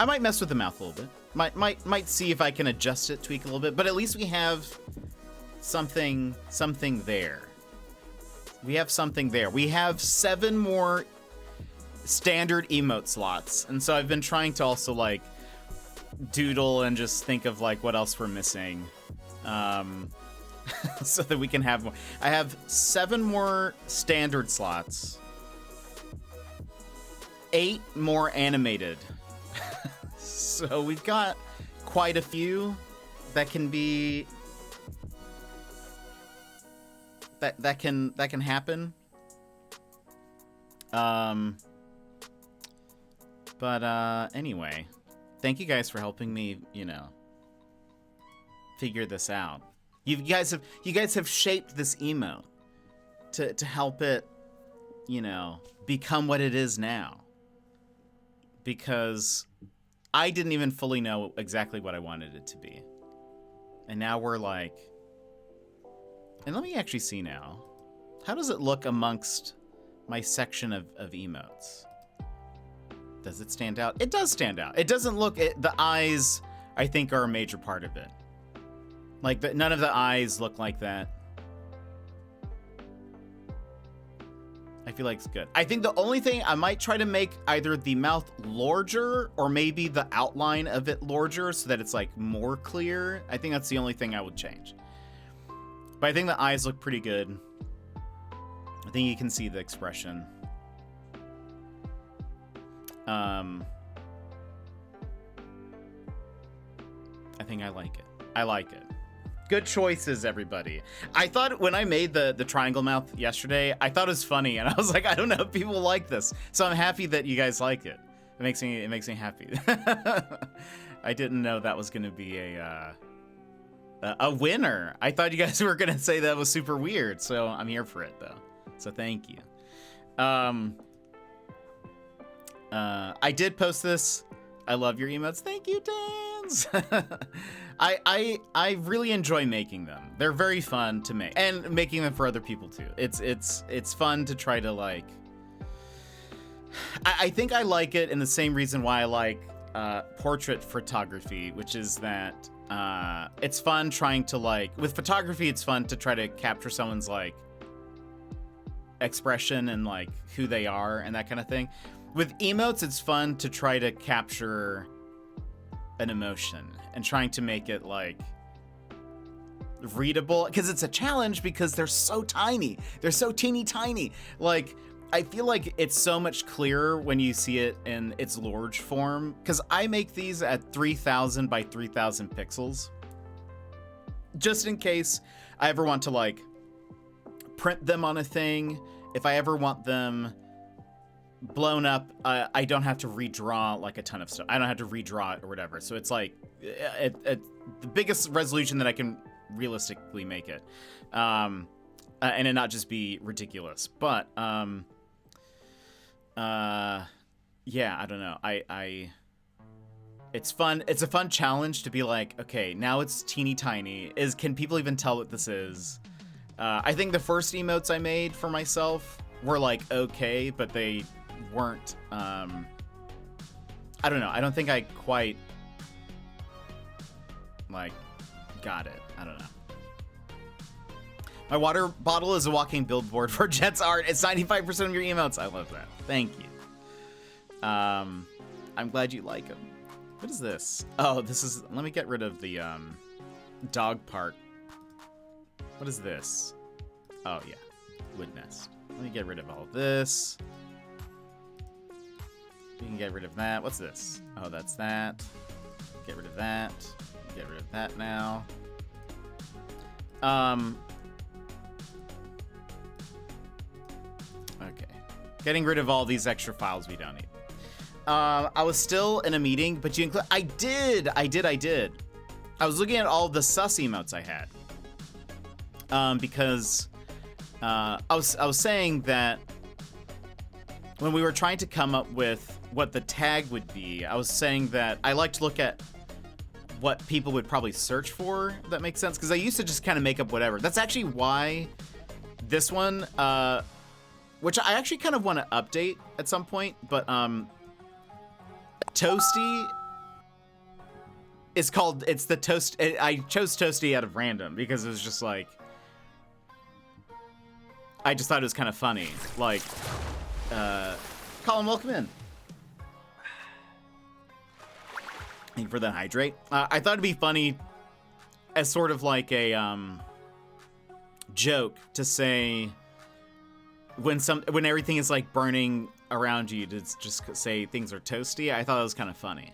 might mess with the mouth a little bit. Might see if I can adjust it, tweak a little bit, but at least we have something there. We have something there. We have 7 more standard emote slots. And so I've been trying to also like doodle and just think of like what else we're missing, so that we can have more. I have 7 more standard slots, 8 more animated. So we've got quite a few that can be that can happen. But anyway, thank you guys for helping me, you know, figure this out. You guys have shaped this emote to help it, you know, become what it is now. Because I didn't even fully know exactly what I wanted it to be. And now we're like, and let me actually see now. How does it look amongst my section of emotes? Does it stand out? It does stand out. It doesn't look, the eyes I think are a major part of it. Like, none of the eyes look like that. I feel like it's good. I think the only thing I might try to make either the mouth larger or maybe the outline of it larger so that it's like more clear. I think that's the only thing I would change. But I think the eyes look pretty good. I think you can see the expression. I think I like it. I like it. Good choices, everybody. I thought when I made the triangle mouth yesterday, I thought it was funny, and I was like, I don't know if people like this. So I'm happy that you guys like it. It makes me happy. I didn't know that was gonna be a winner. I thought you guys were gonna say that was super weird, so I'm here for it though. So thank you. I did post this. I love your emotes. Thank you, Dans. I really enjoy making them. They're very fun to make, and making them for other people too. It's fun to try to like. I think I like it in the same reason why I like portrait photography, which is that it's fun trying to like with photography. It's fun to try to capture someone's like expression and like who they are and that kind of thing. With emotes, it's fun to try to capture an emotion and trying to make it like readable, because it's a challenge because they're so tiny. They're so teeny tiny. Like, I feel like it's so much clearer when you see it in its large form, because I make these at 3000 by 3000 pixels just in case I ever want to like print them on a thing. If I ever want them blown up, I don't have to redraw like a ton of stuff. I don't have to redraw it or whatever. So it's like the biggest resolution that I can realistically make it, and it not just be ridiculous. But yeah, I don't know. It's fun. It's a fun challenge to be like, okay, now it's teeny tiny. Can people even tell what this is? I think the first emotes I made for myself were like okay, but they weren't I don't know. I don't think I quite like got it. I don't know. My water bottle is a walking billboard for Jet's art. It's 95% of your emotes. I love that. Thank you. I'm glad you like them. What is this? Oh, this is, let me get rid of the dog part. What is this? Oh yeah, wood nest. Let me get rid of all of this. We can get rid of that. What's this? Oh, that's that. Get rid of that. Get rid of that now. Okay. Getting rid of all these extra files we don't need. I was still in a meeting, but you include. I did. I was looking at all the sus emotes I had. Because I was saying that when we were trying to come up with what the tag would be, I was saying that I like to look at what people would probably search for. If that makes sense, because I used to just kind of make up whatever. That's actually why this one, which I actually kind of want to update at some point, but Toasty is called, it's the toast. I chose Toasty out of random because it was just like, I just thought it was kind of funny. Like, Colin, welcome in. Thank you for that hydrate. I thought it'd be funny as sort of like a joke to say when everything is like burning around you to just say things are toasty. I thought it was kind of funny.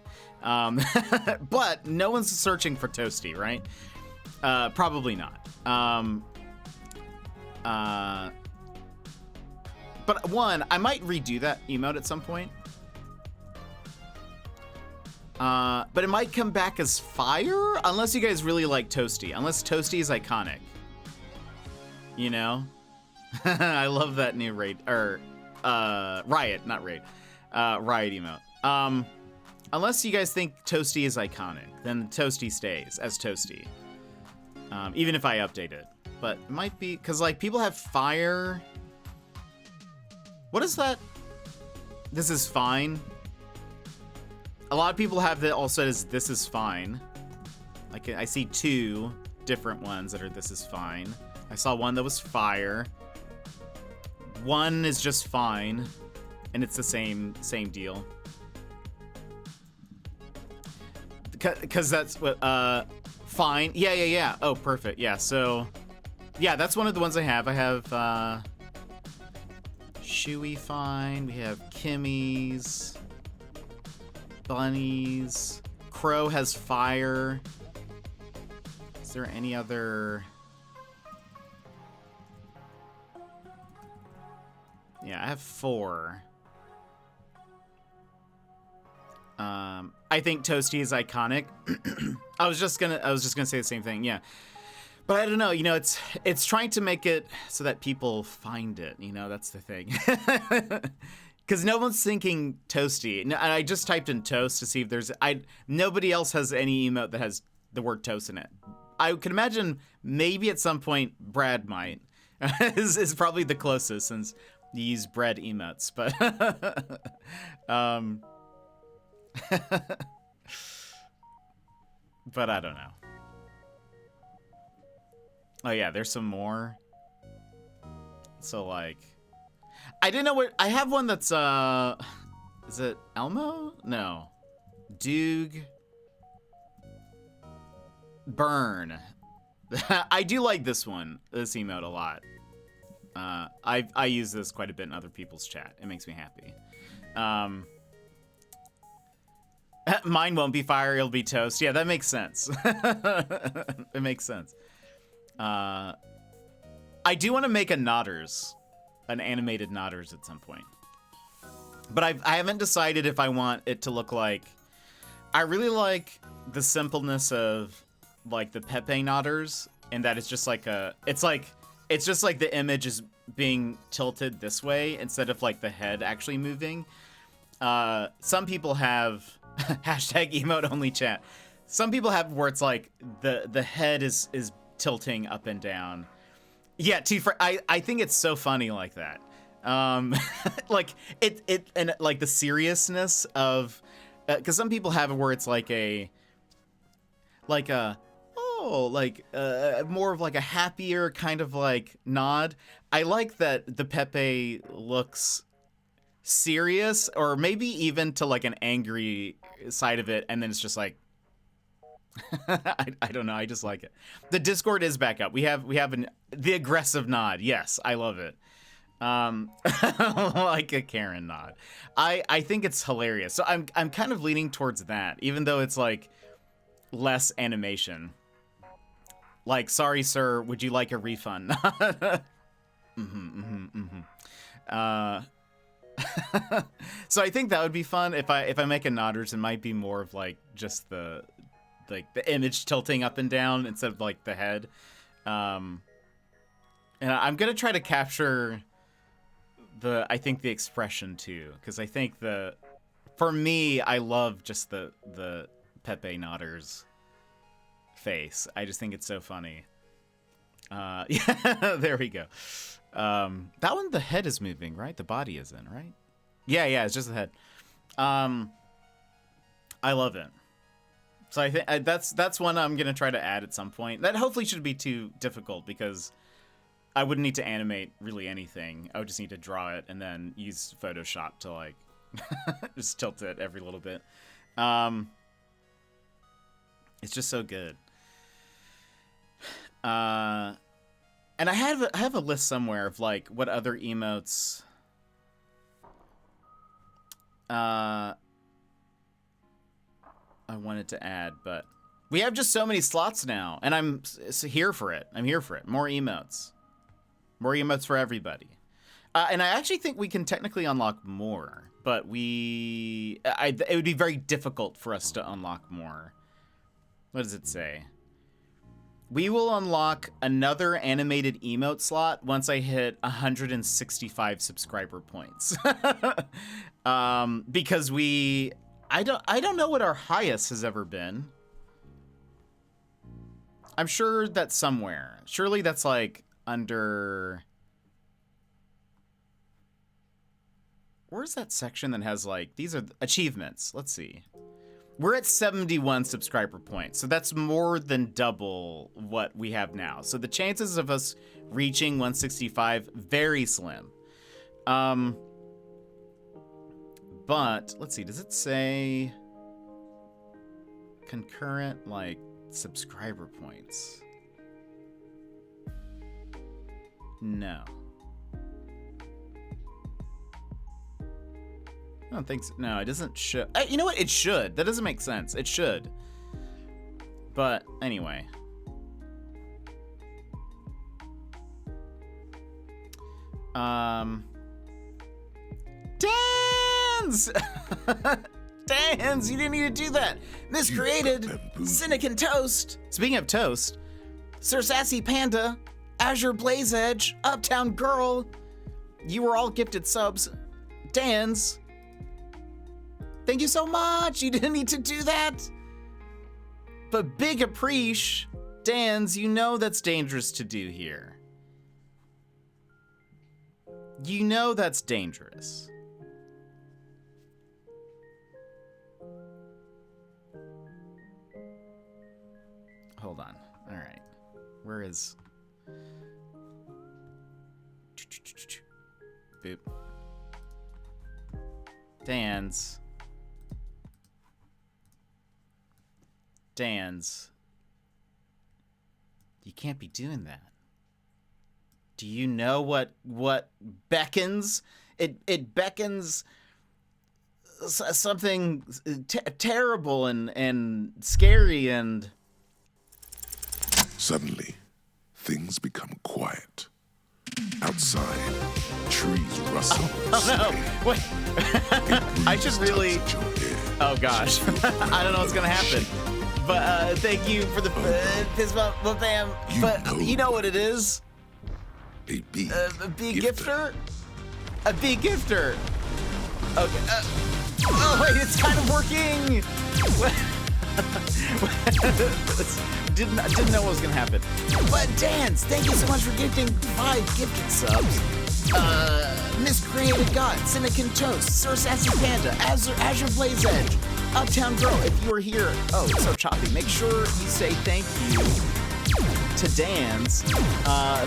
But no one's searching for toasty, right? Probably not. But one, I might redo that emote at some point. But it might come back as fire, unless you guys really like Toasty. Unless Toasty is iconic. You know? I love that new raid, or, Riot, not raid. Riot emote. Unless you guys think Toasty is iconic, then Toasty stays as Toasty. Even if I update it. But it might be, because, like, people have fire. What is that? This is fine. A lot of people have that also as this is fine. I see 2 different ones that are this is fine. I saw one that was fire. One is just fine, and it's the same deal. Because that's what fine. Yeah. Oh, perfect. Yeah. So, yeah, that's one of the ones I have. I have Shui fine. We have Kimmy's, Bunnies. Crow has fire. Is there any other? Yeah, I have 4. I think Toasty is iconic. I was just gonna say the same thing. Yeah, but I don't know. You know, it's trying to make it so that people find it. You know, that's the thing. Because no one's thinking Toasty. And I just typed in toast to see if there's. Nobody else has any emote that has the word toast in it. I could imagine maybe at some point Brad might. is probably the closest since you use bread emotes, but but I don't know. Oh yeah, there's some more. So like, I didn't know what I have one that's is it Elmo? No, Doog. Burn. I do like this emote a lot. I use this quite a bit in other people's chat. It makes me happy. Mine won't be fire, it'll be toast. Yeah, that makes sense. It makes sense. I do want to make an animated Nodders at some point. But I haven't decided if I want it to look like. I really like the simpleness of like the Pepe Nodders, and that it's just like it's just like the image is being tilted this way instead of like the head actually moving. Some people have hashtag emote only chat. Some people have where it's like the head is tilting up and down. Yeah, I think it's so funny like that. Like it and like the seriousness of because some people have it where it's like more of like a happier kind of like nod. I like that the Pepe looks serious, or maybe even to like an angry side of it, and then it's just like I don't know. I just like it. The Discord is back up. We have the aggressive nod. Yes, I love it. Like a Karen nod. I think it's hilarious. So I'm kind of leaning towards that, even though it's like less animation. Like, sorry, sir, would you like a refund? So I think that would be fun if I make a Nodders. It might be more of like just the image tilting up and down instead of like the head. And I'm gonna try to capture I think the expression too, because I think for me, I love just the Pepe Nodders face. I just think it's so funny. Yeah, there we go. That one, the head is moving, right? The body isn't, right? Yeah, it's just the head. I love it. So I think that's one I'm gonna try to add at some point. That hopefully shouldn't be too difficult because I wouldn't need to animate really anything. I would just need to draw it and then use Photoshop to like just tilt it every little bit. It's just so good. And I have a list somewhere of like what other emotes I wanted to add, but we have just so many slots now, and I'm here for it. I'm here for it. More emotes for everybody. And I actually think we can technically unlock more, but it would be very difficult for us to unlock more. What does it say? We will unlock another animated emote slot once I hit 165 subscriber points. Because I don't know what our highest has ever been. I'm sure that's somewhere. Surely that's like under. Where's that section that has like these are achievements? Let's see. we're at 71 subscriber points, so that's more than double what we have now. So the chances of us reaching 165, very slim. But let's see, does it say concurrent like subscriber points? No. I don't think so. No, it doesn't show. You know what? It should. That doesn't make sense. It should. But anyway. Dans! Dans, you didn't need to do that. Miscreated. Cynic and Toast. Speaking of toast, Sir Sassy Panda, Azure Blaze Edge, Uptown Girl. You were all gifted subs. Dans. Thank you so much. You didn't need to do that. But big appreciation. Dans, you know that's dangerous to do here. You know that's dangerous. Hold on. All right. Where is... Boop. Dans. You can't be doing that. Do you know what beckons? It beckons something terrible and scary and...
Suddenly, things become quiet. Outside, trees rustle.
Oh no! Wait. I should really... Oh gosh. I don't know what's gonna happen. But thank you for the fist bump, bam. But you know what it is?
A big
gifter? A big gifter. Okay. Oh wait, it's kind of working. Didn't know what was gonna happen. But Dans, thank you so much for gifting 5 gifted subs. Miscreated God, Cynic and Toast, Sir Sassy Panda, Azure Blaze Edge, Uptown Girl. If you are here, oh, it's so choppy. Make sure you say thank you to Dans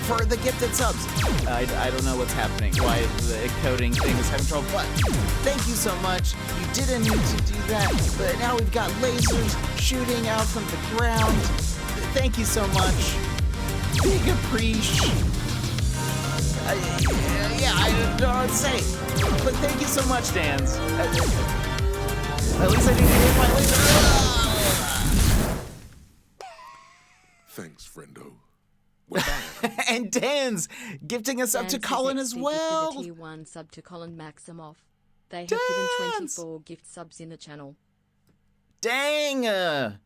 for the gifted subs. I don't know what's happening, why the coding thing is having trouble, but thank you so much. You didn't need to do that, but now we've got lasers shooting out from the ground. Thank you so much. Big appreciation. Yeah, I don't know what to say, but thank you so much, Dans. At least I didn't hit my laser.
Thanks, friendo. We're back.
And Dan's gifting us up to Colin as well.
Tier 1 sub to Colin Maximoff. They have given 24 gift subs in the channel.
Dang!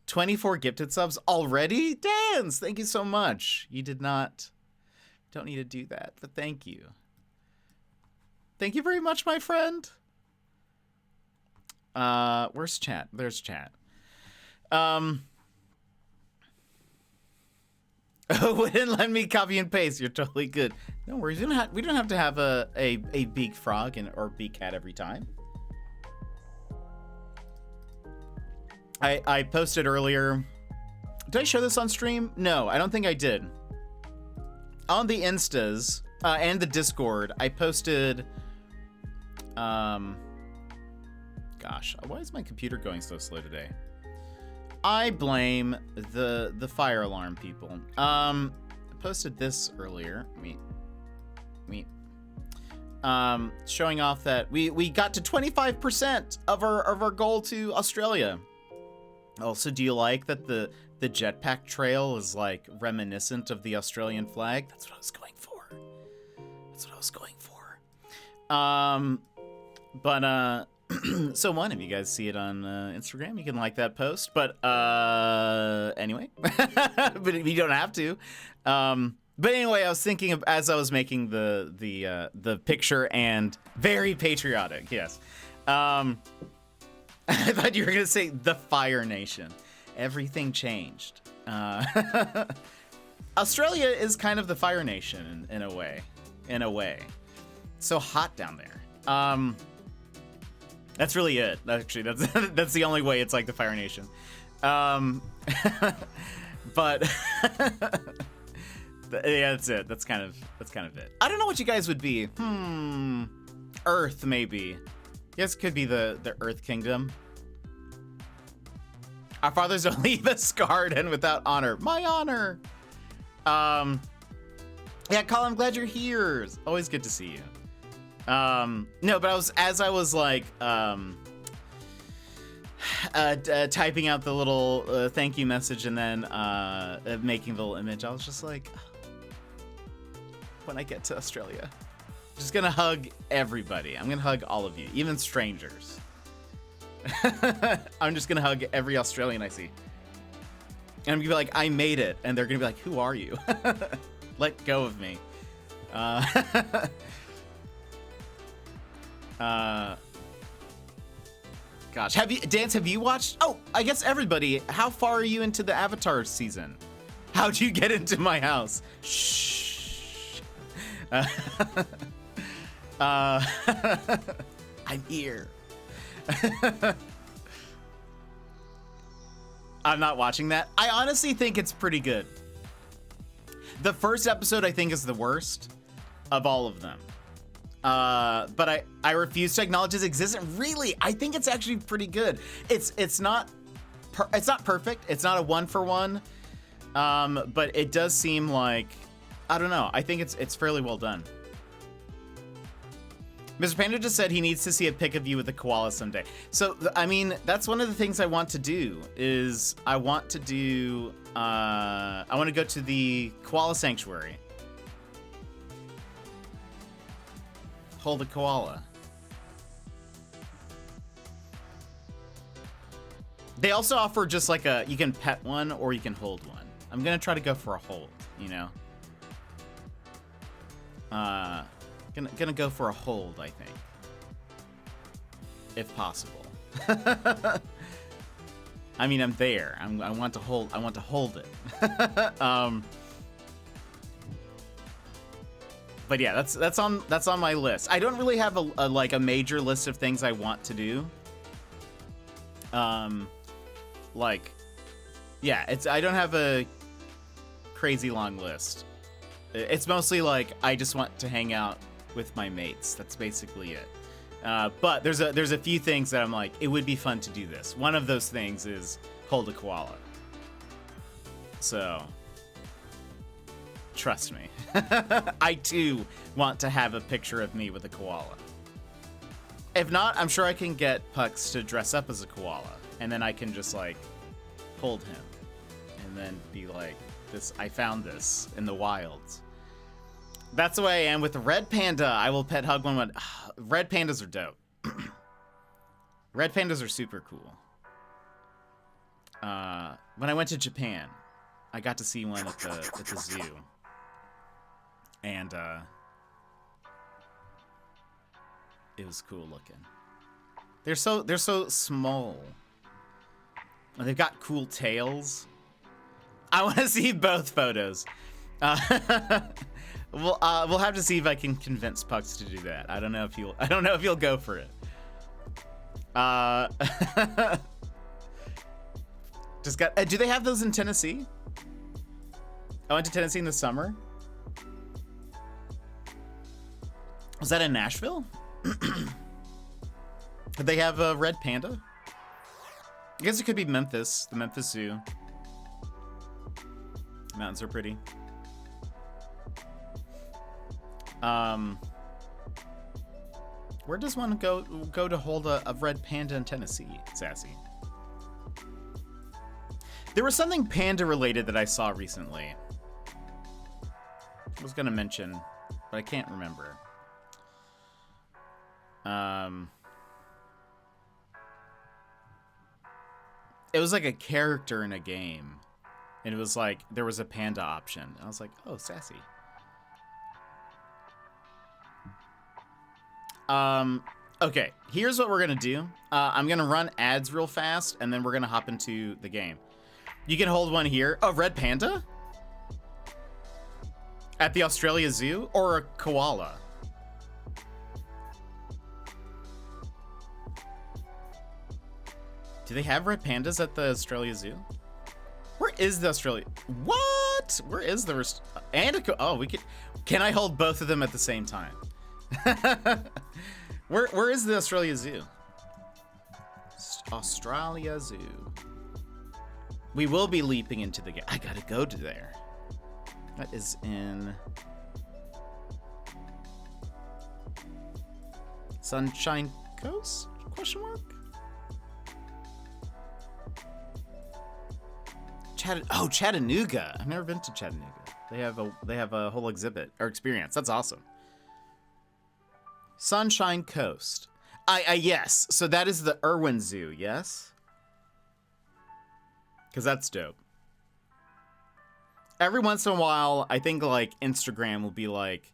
24 gifted subs already? Dans, thank you so much. You don't need to do that, but thank you. Thank you very much, my friend. Where's chat? There's chat. Oh, it didn't let me copy and paste. You're totally good. No worries. We don't have to have a big frog or big cat every time. I posted earlier. Did I show this on stream? No, I don't think I did. On the Instas and the Discord, I posted. Gosh, why is my computer going so slow today? I blame the fire alarm people. I posted this earlier. Showing off that we got to 25% of our goal to Australia. Also, do you like that the jetpack trail is like reminiscent of the Australian flag? That's what I was going for. So one, if you guys see it on Instagram, you can like that post. But anyway, but you don't have to. But anyway, I was thinking of, as I was making the picture, and very patriotic. Yes. I thought you were gonna say the Fire Nation. Everything changed. Australia is kind of the Fire Nation in a way. It's so hot down there. That's really it. Actually, that's the only way it's like the Fire Nation. But yeah, that's it. That's kind of it. I don't know what you guys would be. Earth maybe. Yes, could be the Earth Kingdom. Our fathers don't leave us scarred and without honor. My honor. Yeah, Colin, I'm glad you're here. It's always good to see you. No, but I was like typing out the little thank you message and then making the little image, I was just like, when I get to Australia, I'm just gonna hug everybody. I'm gonna hug all of you, even strangers. I'm just gonna hug every Australian I see. And I'm gonna be like, I made it. And they're gonna be like, who are you? Let go of me. Gosh, have you watched? Oh, I guess everybody. How far are you into the Avatar season? How'd you get into my house? Shh. I'm here. I'm not watching that. I honestly think it's pretty good. The first episode, I think, is the worst of all of them. But I refuse to acknowledge its existence. Really, I think it's actually pretty good. It's not perfect. It's not a 1-for-1. But it does seem like, I don't know. I think it's fairly well done. Mr. Panda just said he needs to see a pic of you with a koala someday. So, I mean, that's one of the things I want to do is I want to go to the koala sanctuary. Hold a koala. They also offer just like you can pet one or you can hold one. I'm gonna try to go for a hold, you know? Gonna go for a hold, I think. If possible. I mean, I'm there. I want to hold it. But yeah, that's on my list. I don't really have a major list of things I want to do. Like, yeah, I don't have a crazy long list. It's mostly like I just want to hang out with my mates. That's basically it. But there's a few things that I'm like, it would be fun to do this. One of those things is hold a koala. So, trust me. I too want to have a picture of me with a koala. If not, I'm sure I can get Pucks to dress up as a koala, and then I can just like hold him, and then be like, I found this in the wilds. That's the way I am with the red panda. I will pet hug one. Red pandas are dope. Red pandas are super cool. When I went to Japan, I got to see one at the zoo. And it was cool looking. They're so small. And they've got cool tails. I want to see both photos. We'll have to see if I can convince Pucks to do that. I don't know if he'll go for it. Do they have those in Tennessee? I went to Tennessee in the summer. Was that in Nashville? Did they have a red panda? I guess it could be Memphis, the Memphis Zoo. Mountains are pretty. Where does one go to hold a red panda in Tennessee, Sassy? There was something panda related that I saw recently. I was gonna mention, but I can't remember. It was like a character in a game, and it was like there was a panda option. I was like, oh, sassy. Okay, here's what we're gonna do. I'm gonna run ads real fast, and then we're gonna hop into the game. You can hold one here. A red panda? At the Australia Zoo? Or a koala? Do they have red pandas at the Australia Zoo? Where is the Australia? What? Where is the oh, we could. Can I hold both of them at the same time? Where is the Australia Zoo? Australia Zoo. We will be leaping into the game. I gotta go to there. That is in Sunshine Coast? Question mark? Chattanooga. I've never been to Chattanooga. They have a whole exhibit or experience. That's awesome. Sunshine Coast. Yes. So that is the Irwin Zoo, yes? Because that's dope. Every once in a while, I think like Instagram will be like,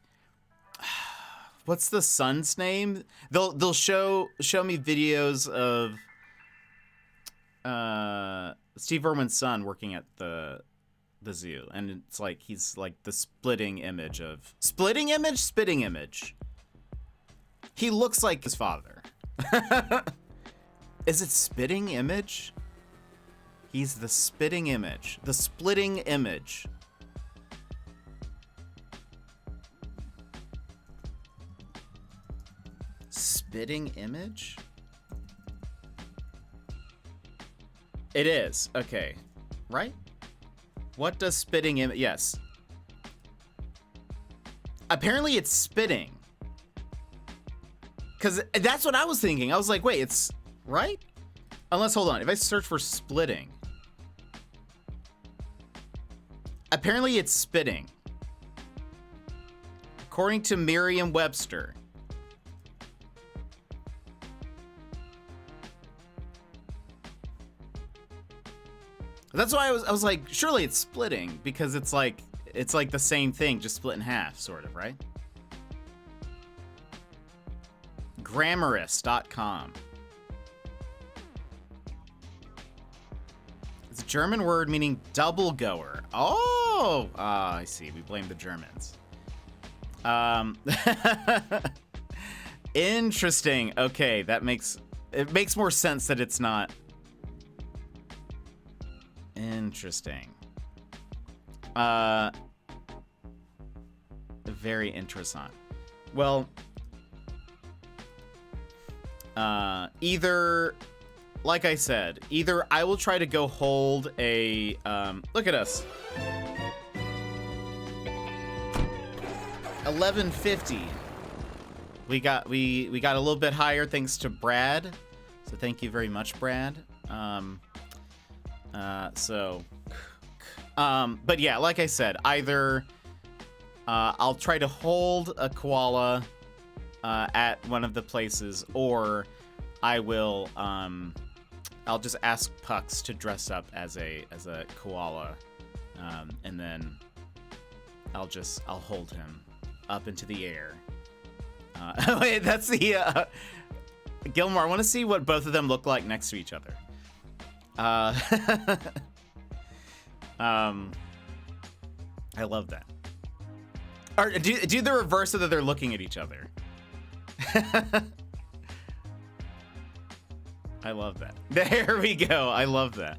what's the son's name? They'll show me videos of Steve Irwin's son working at the zoo, and it's like he's like the spitting image. He looks like his father. Is it spitting image? He's the spitting image. The splitting image. Spitting image? It is. Okay. Right? What does spitting image? Yes. Apparently it's spitting. Because that's what I was thinking. I was like, wait, it's right? Unless, hold on. If I search for splitting. Apparently it's spitting. According to Merriam-Webster. That's why I was like, surely it's splitting, because it's like the same thing, just split in half, sort of, right? Grammarist.com. It's a German word meaning double goer. Oh, I see. We blame the Germans. Interesting. Okay, it makes more sense that it's not. Interesting. Very interesting. Well, either, like I said, either I will try to go hold a, look at us. 1150. We got a little bit higher thanks to Brad. So thank you very much, Brad. But yeah, like I said, either I'll try to hold a koala at one of the places, or I will I'll just ask Pucks to dress up as a koala, and then I'll hold him up into the air. Wait, that's the Gilmore. I want to see what both of them look like next to each other. I love that. Or do the reverse so that they're looking at each other. I love that. There we go. I love that.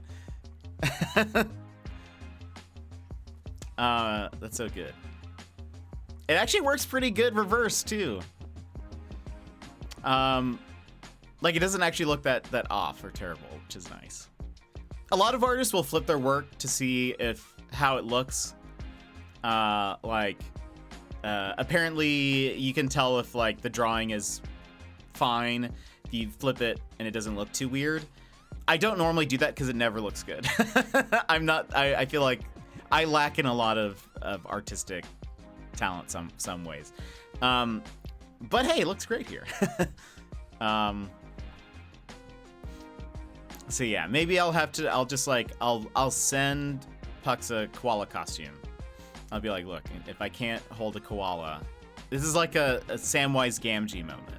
That's so good. It actually works pretty good reverse too. Like it doesn't actually look that off or terrible, which is nice. A lot of artists will flip their work to see how it looks. Apparently you can tell if like the drawing is fine if you flip it and it doesn't look too weird. I don't normally do that because it never looks good. I feel like I lack in a lot of artistic talent some ways. But hey, it looks great here. So yeah, maybe I'll send Pucks a koala costume. I'll be like, look, if I can't hold a koala, this is like a Samwise Gamgee moment.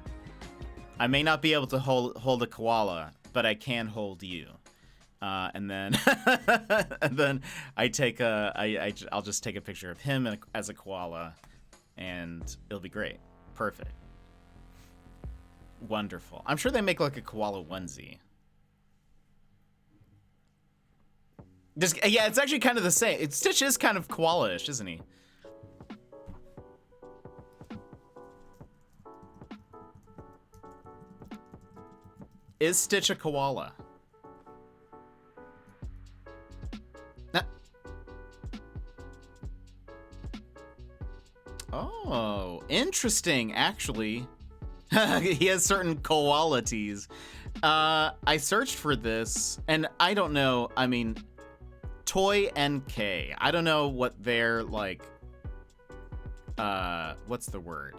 I may not be able to hold a koala, but I can hold you. And then and then I'll just take a picture of him as a koala, and it'll be great. Perfect. Wonderful. I'm sure they make like a koala onesie. Just yeah, it's actually kind of the same. Stitch is kind of koala-ish, isn't he? Is Stitch a koala? Oh, interesting, actually. He has certain qualities. I searched for this, and I don't know, I mean, Toy NK. I don't know what their, like, what's the word?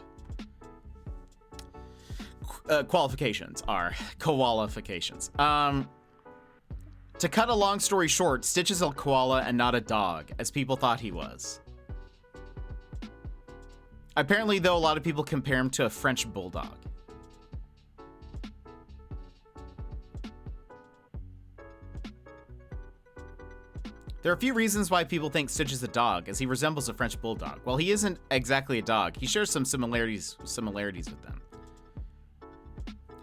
Qualifications are. Koalifications. To cut a long story short, Stitch is a koala and not a dog, as people thought he was. Apparently, though, a lot of people compare him to a French bulldog. There are a few reasons why people think Stitch is a dog, as he resembles a French bulldog. While he isn't exactly a dog, he shares some similarities with them.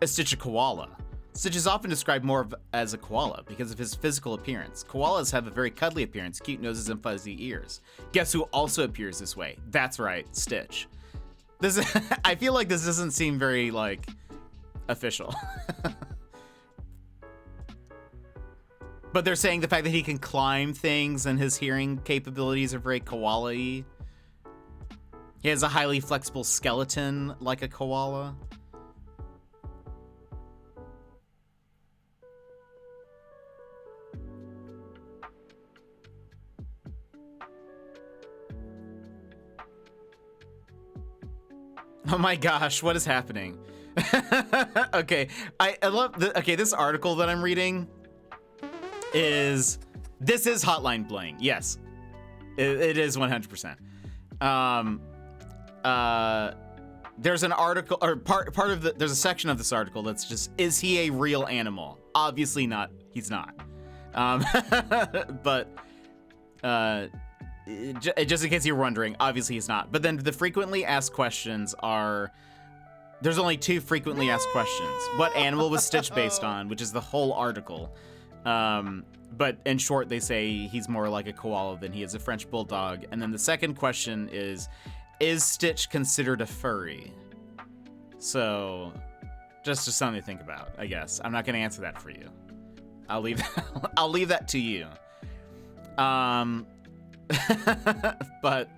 Is Stitch a koala? Stitch is often described more as a koala because of his physical appearance. Koalas have a very cuddly appearance, cute noses, and fuzzy ears. Guess who also appears this way? That's right, Stitch. I feel like this doesn't seem very, like, official. But they're saying the fact that he can climb things and his hearing capabilities are very koala-y. He has a highly flexible skeleton like a koala. Oh my gosh, what is happening? Okay, I love okay, this article that I'm reading is Hotline Bling. Yes, it is 100%. There's an article, or part of there's a section of this article that's just, is he a real animal? Obviously not, he's not. But just in case you're wondering, obviously he's not. But then the frequently asked questions are, there's only 2 frequently asked questions. What animal was Stitch based on, which is the whole article. But in short, they say he's more like a koala than he is a French bulldog. And then the second question is Stitch considered a furry? So just something to think about, I guess. I'm not going to answer that for you. I'll leave that to you. But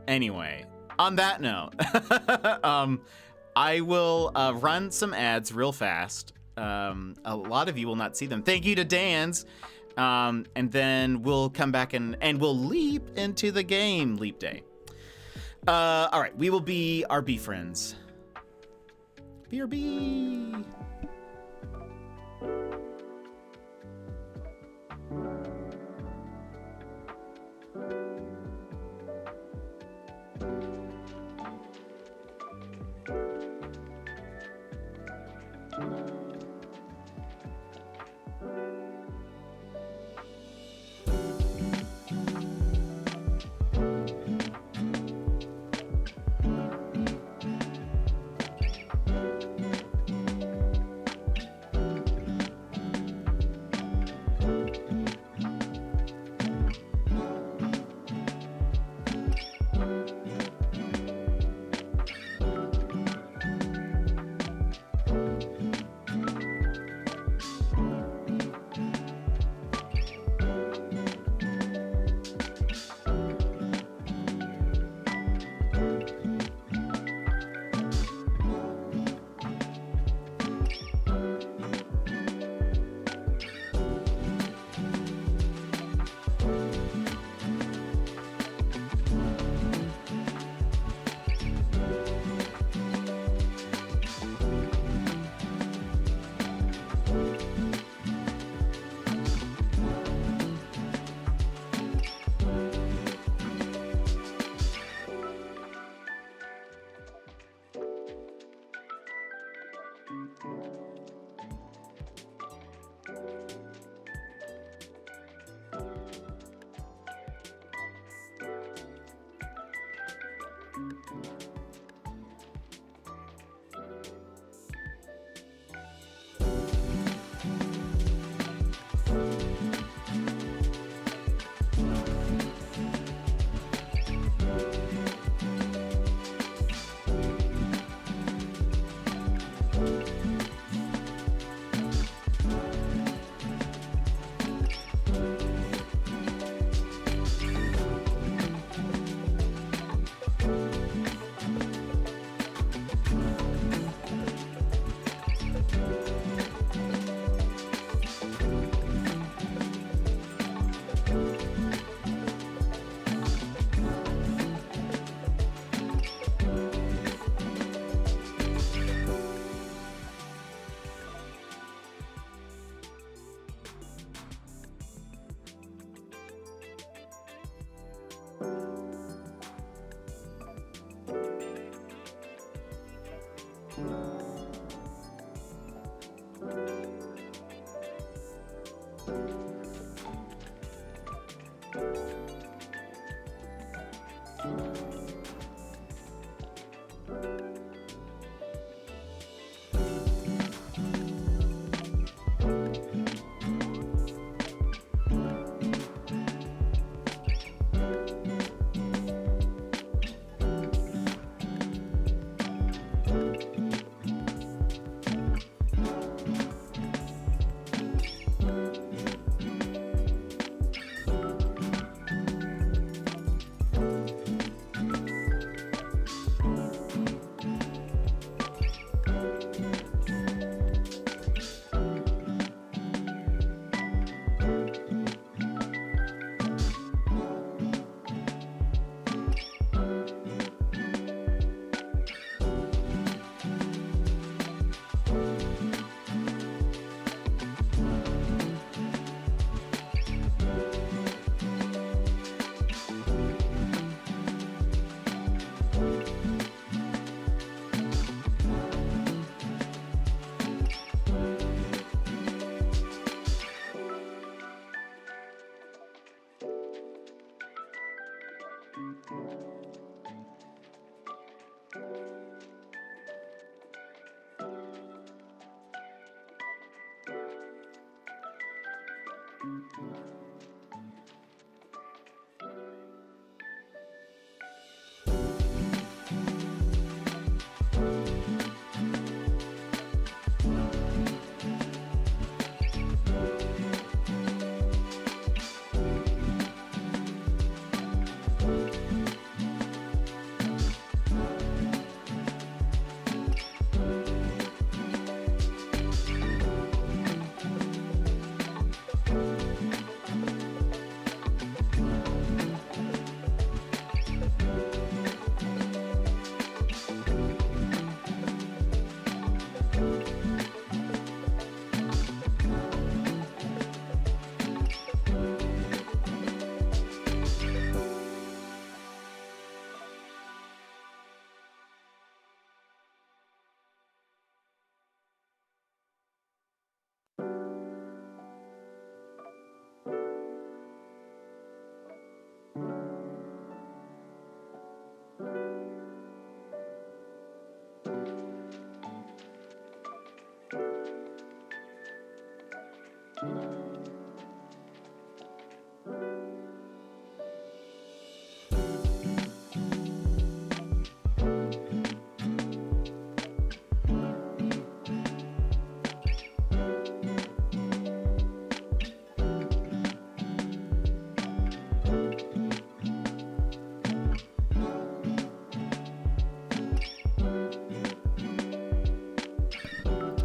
anyway, on that note, I will run some ads real fast. A lot of you will not see them. Thank you to Dan's. And then we'll come back and we'll leap into the game. Leap day. All right, we will be RB friends. BRB.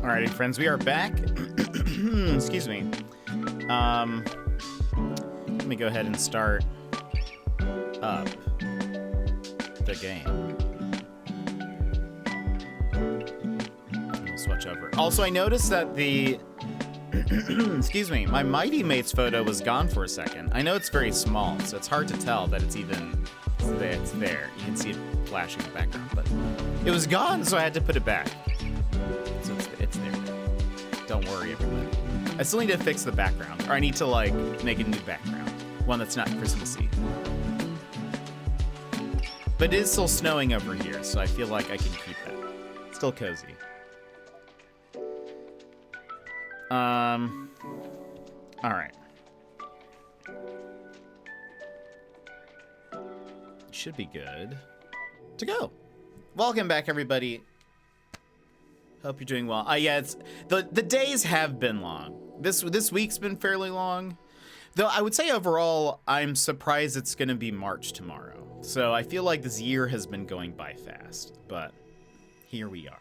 Alrighty, friends, we are back. Excuse me. Let me go ahead and start up the game. We'll switch over. Also, I noticed that the excuse me, my Mighty Mates photo was gone for a second. I know it's very small, so it's hard to tell that it's even it's there. You can see it flashing in the background, but it was gone, so I had to put it back. So it's there. Don't worry, everybody. I still need to fix the background, or I need to like make a new background, one that's not Christmassy. But it is still snowing over here, so I feel like I can keep that. Still cozy. All right. Should be good to go. Welcome back, everybody. Hope you're doing well. Yeah, it's the days have been long. This week's been fairly long, though. I would say overall, I'm surprised it's gonna be March tomorrow. So I feel like this year has been going by fast, but here we are.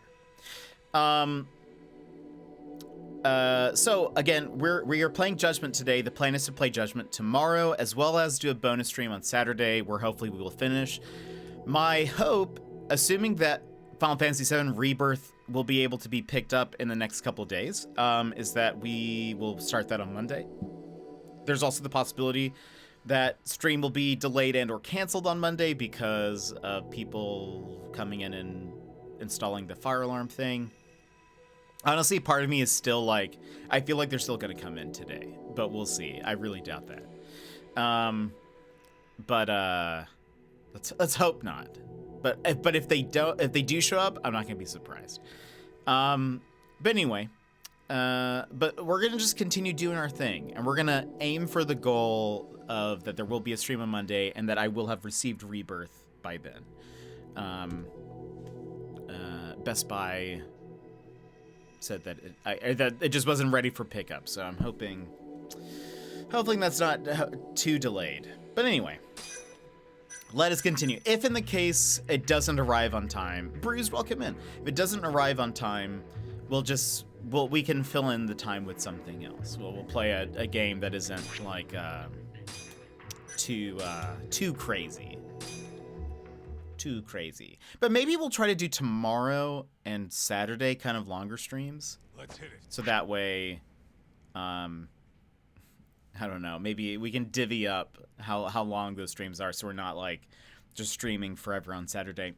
So again, we are playing Judgment today. The plan is to play Judgment tomorrow, as well as do a bonus stream on Saturday, where hopefully we will finish. My hope, assuming that Final Fantasy VII Rebirth will be able to be picked up in the next couple of days, is that we will start that on Monday. There's also the possibility that stream will be delayed and or canceled on Monday because of people coming in and installing the fire alarm thing. Honestly, part of me is still like, I feel like they're still going to come in today, but we'll see. I really doubt that. Let's hope not. But if they do show up, I'm not going to be surprised. But anyway, but we're going to just continue doing our thing, and we're going to aim for the goal of that there will be a stream on Monday and that I will have received Rebirth by then. Best Buy said that it just wasn't ready for pickup, so I'm hoping that's not too delayed. But anyway, let us continue. If in the case it doesn't arrive on time, Bruised, welcome in. If it doesn't arrive on time, we can fill in the time with something else. We'll play a game that isn't like too crazy. Too crazy. But maybe we'll try to do tomorrow and Saturday kind of longer streams.
Let's hit it.
So that way, I don't know, maybe we can divvy up how long those streams are so we're not like just streaming forever on Saturday.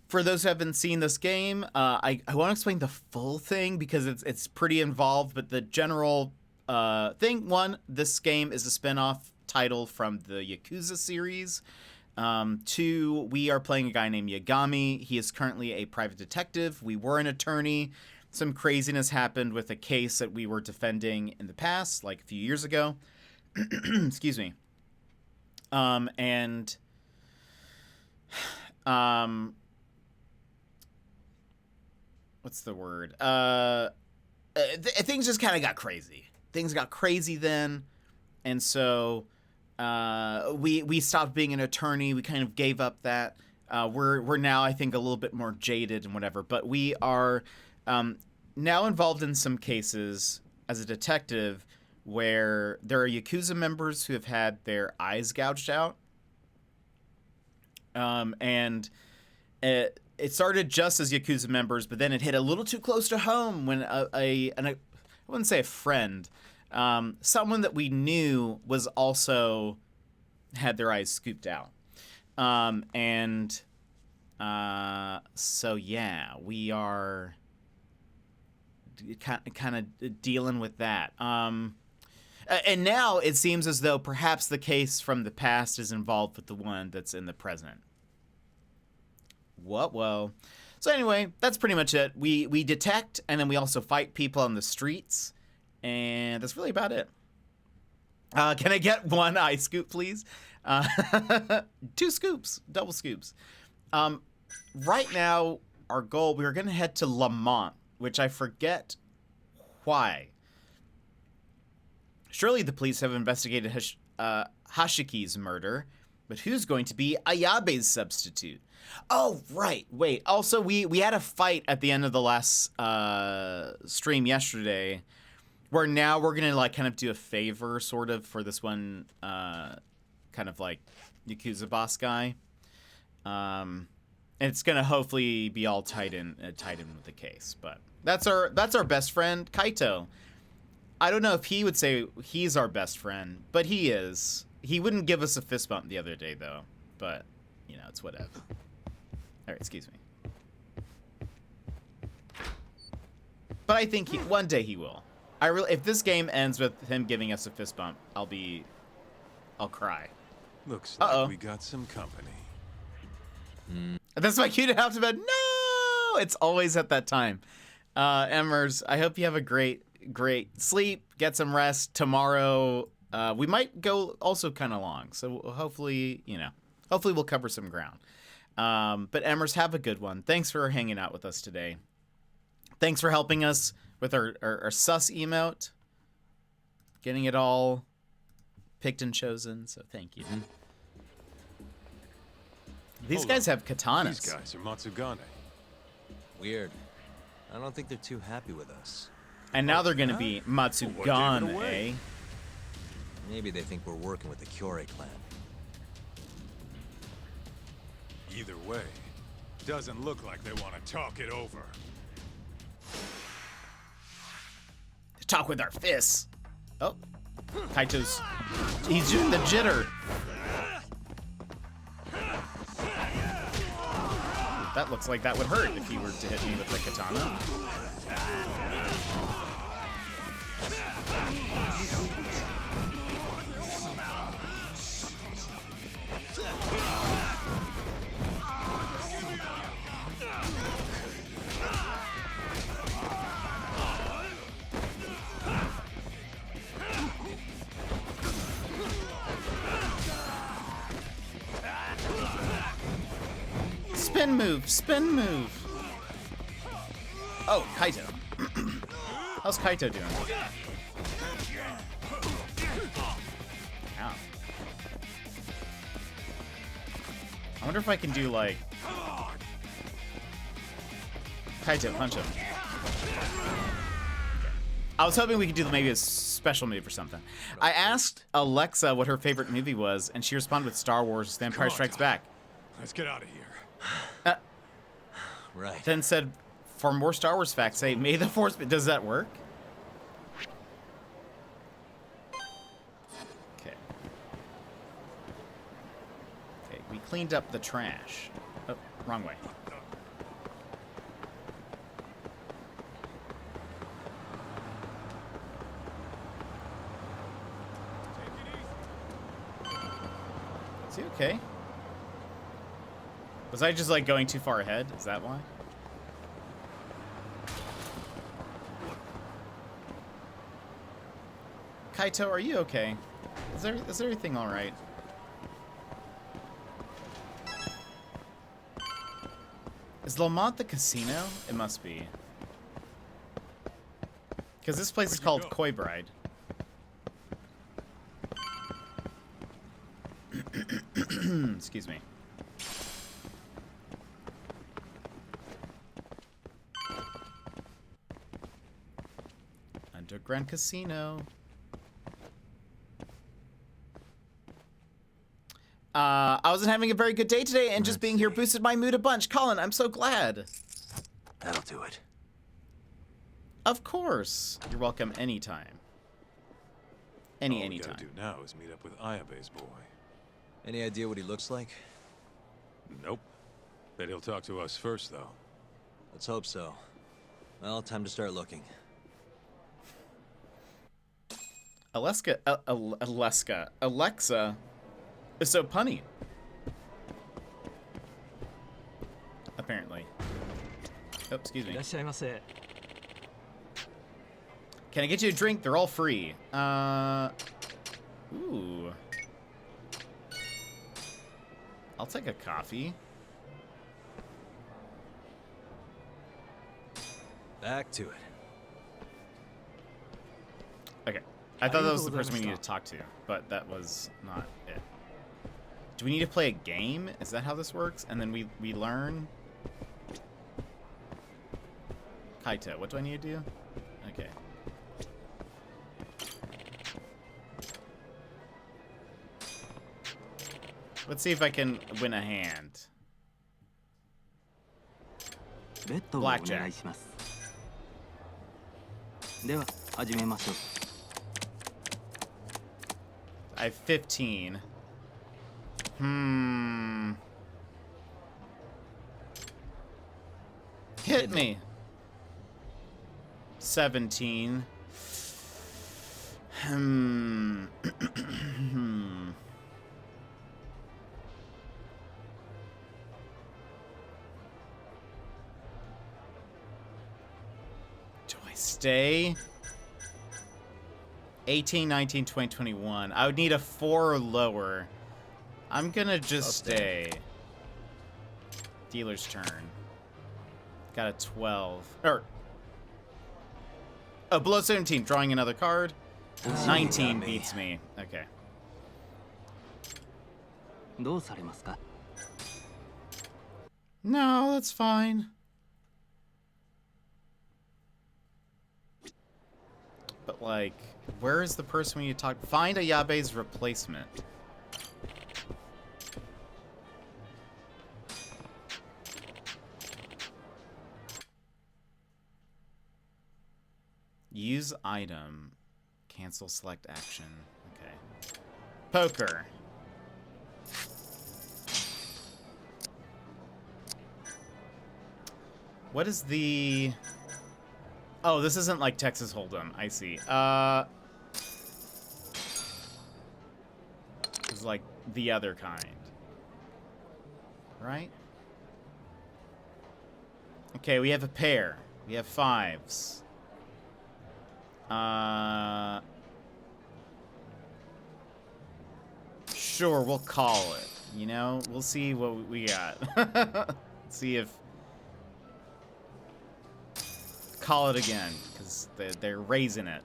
For those who haven't seen this game, I won't explain the full thing because it's pretty involved, but the general thing, one, this game is a spin-off title from the Yakuza series. Two, we are playing a guy named Yagami. He is currently a private detective. We were an attorney. Some craziness happened with a case that we were defending in the past, like a few years ago. Excuse me. What's the word? Things just kind of got crazy. Things got crazy then, and so we stopped being an attorney. We kind of gave up that. We're now, I think, a little bit more jaded and whatever. But we are now involved in some cases as a detective where there are Yakuza members who have had their eyes gouged out. And it started just as Yakuza members, but then it hit a little too close to home when I wouldn't say a friend, someone that we knew was also had their eyes scooped out. So yeah, we are kind of dealing with that. And now it seems as though perhaps the case from the past is involved with the one that's in the present. Whoa. So anyway, that's pretty much it. We detect, and then we also fight people on the streets, and that's really about it. Can I get one eye scoop, please? 2 scoops, double scoops. Right now, our goal, we are going to head to Lamont, which I forget why. Surely the police have investigated Hashiki's murder, but who's going to be Ayabe's substitute? Oh, right. Wait. Also, we had a fight at the end of the last stream yesterday where now we're going to like kind of do a favor sort of for this one kind of like Yakuza boss guy. And it's going to hopefully be all tied in with the case. But that's our best friend, Kaito. I don't know if he would say he's our best friend, but he is. He wouldn't give us a fist bump the other day, though. But, you know, it's whatever. All right, excuse me. But I think one day he will. If this game ends with him giving us a fist bump, I'll cry.
Looks like we got some company.
That's my cue to have to bed. No! It's always at that time. Emmers, I hope you have a great sleep. Get some rest. Tomorrow, we might go also kind of long. So hopefully we'll cover some ground. But Emmers, have a good one. Thanks for hanging out with us today. Thanks for helping us with our sus emote. Getting it all picked and chosen. So thank you. These guys have katanas.
These guys are Matsugane.
Weird. I don't think they're too happy with us.
And now they're going to be Matsugane, eh?
Maybe they think we're working with the Kyorei clan.
Either way, doesn't look like they want to talk it over.
Talk with our fists. Oh, Kaito's. He's doing the jitter. That looks like that would hurt if you were to hit me with the katana. Spin move, spin move. Oh, Kaito. How's Kaito doing? Ow. I wonder if I can do like Kaito, punch him. I was hoping we could do maybe a special move or something. I asked Alexa what her favorite movie was, and she responded with Star Wars: The Empire Strikes Back.
Let's get out of here.
Right.
Then said, for more Star Wars facts, say, may the Force be... Does that work? Okay. Okay, we cleaned up the trash. Oh, wrong way. Is he okay? Was I just, like, going too far ahead? Is that why? Kaito, are you okay? Is everything all right? Is Lamont the casino? It must be. Because this place is called Koi Bride. Excuse me. Underground Casino. I wasn't having a very good day today, and just being here boosted my mood a bunch. Colin, I'm so glad.
That'll do it.
Of course. You're welcome anytime.
All we
Anytime.
gotta do now is meet up with Ayabe's boy.
Any idea what he looks like?
Nope. Bet he'll talk to us first, though.
Let's hope so. Well, time to start looking.
Alexa is so punny. Apparently. Oh, excuse me. Can I get you a drink? They're all free. Ooh. I'll take a coffee.
Back to it.
Okay. I thought that was the person we needed to talk to, but that was not it. Do we need to play a game? Is that how this works? And then we learn? Kaito, what do I need to do? Okay. Let's see if I can win a hand. Blackjack. I have 15. Hit me. 17. Do I stay? 18, 19, 20, 21. I would need a 4 or lower. I'm gonna just stay. Dealer's turn. Got a 12. Oh, below 17. Drawing another card. 19 beats me. Okay. No, that's fine. But, like, where is the person we need to talk? Find Ayabe's replacement. Use item. Cancel select action. Okay. Poker. What is the... Oh, this isn't like Texas Hold'em. I see. It's like the other kind. Right? Okay, we have a pair. We have 5s. Sure, we'll call it. You know, we'll see what we got. See if... Call it again, because they're raising it.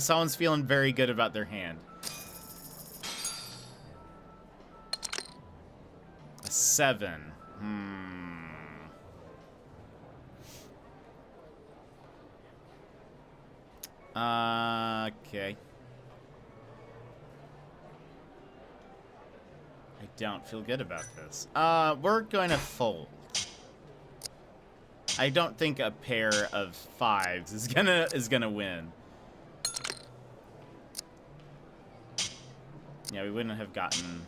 Someone's feeling very good about their hand. A 7. Okay. I don't feel good about this. We're going to fold. I don't think a pair of 5s is gonna win. Yeah, we wouldn't have gotten...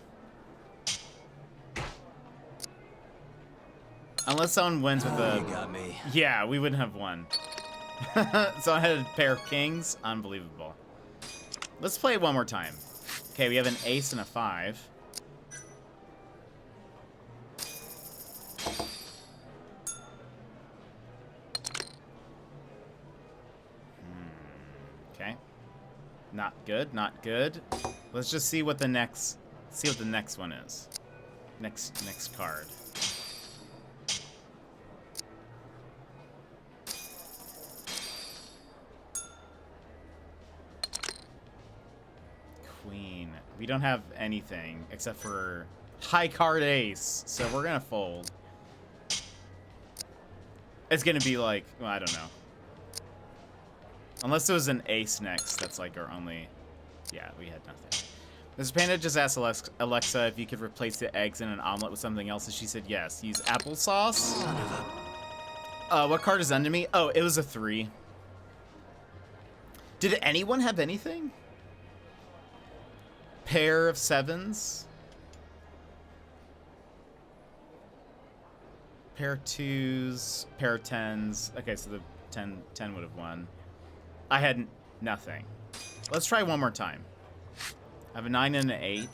Unless someone wins with a...
You got me.
Yeah, we wouldn't have won. So I had a pair of kings. Unbelievable. Let's play it one more time. Okay, we have an ace and a 5. Okay. Not good, not good. Let's just see what the next one is. Next card. Queen. We don't have anything except for high card ace, so we're gonna fold. It's gonna be like, well, I don't know. Unless there was an ace next, that's like our only... Yeah, we had nothing. Mr. Panda just asked Alexa if you could replace the eggs in an omelet with something else, and she said yes. Use applesauce. What card is under me? Oh, it was a 3. Did anyone have anything? Pair of 7s? Pair of 2s, pair of 10s. Okay, so the 10 would have won. I had nothing. Let's try one more time. I have a 9 and an 8.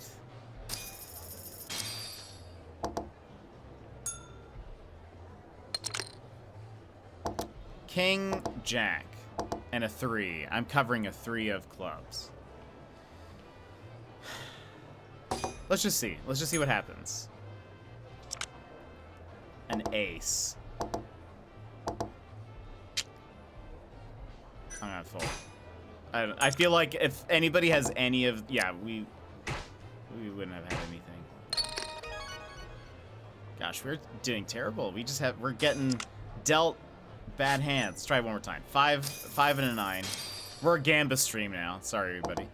King, Jack, and a 3. I'm covering a 3 of clubs. Let's just see. Let's just see what happens. An ace. I'm gonna fold. I feel like if anybody has any of... Yeah, we wouldn't have had anything. Gosh, we're doing terrible. We're getting dealt bad hands. Let's try one more time. 5 and a 9. We're a Gamba stream now. Sorry, everybody.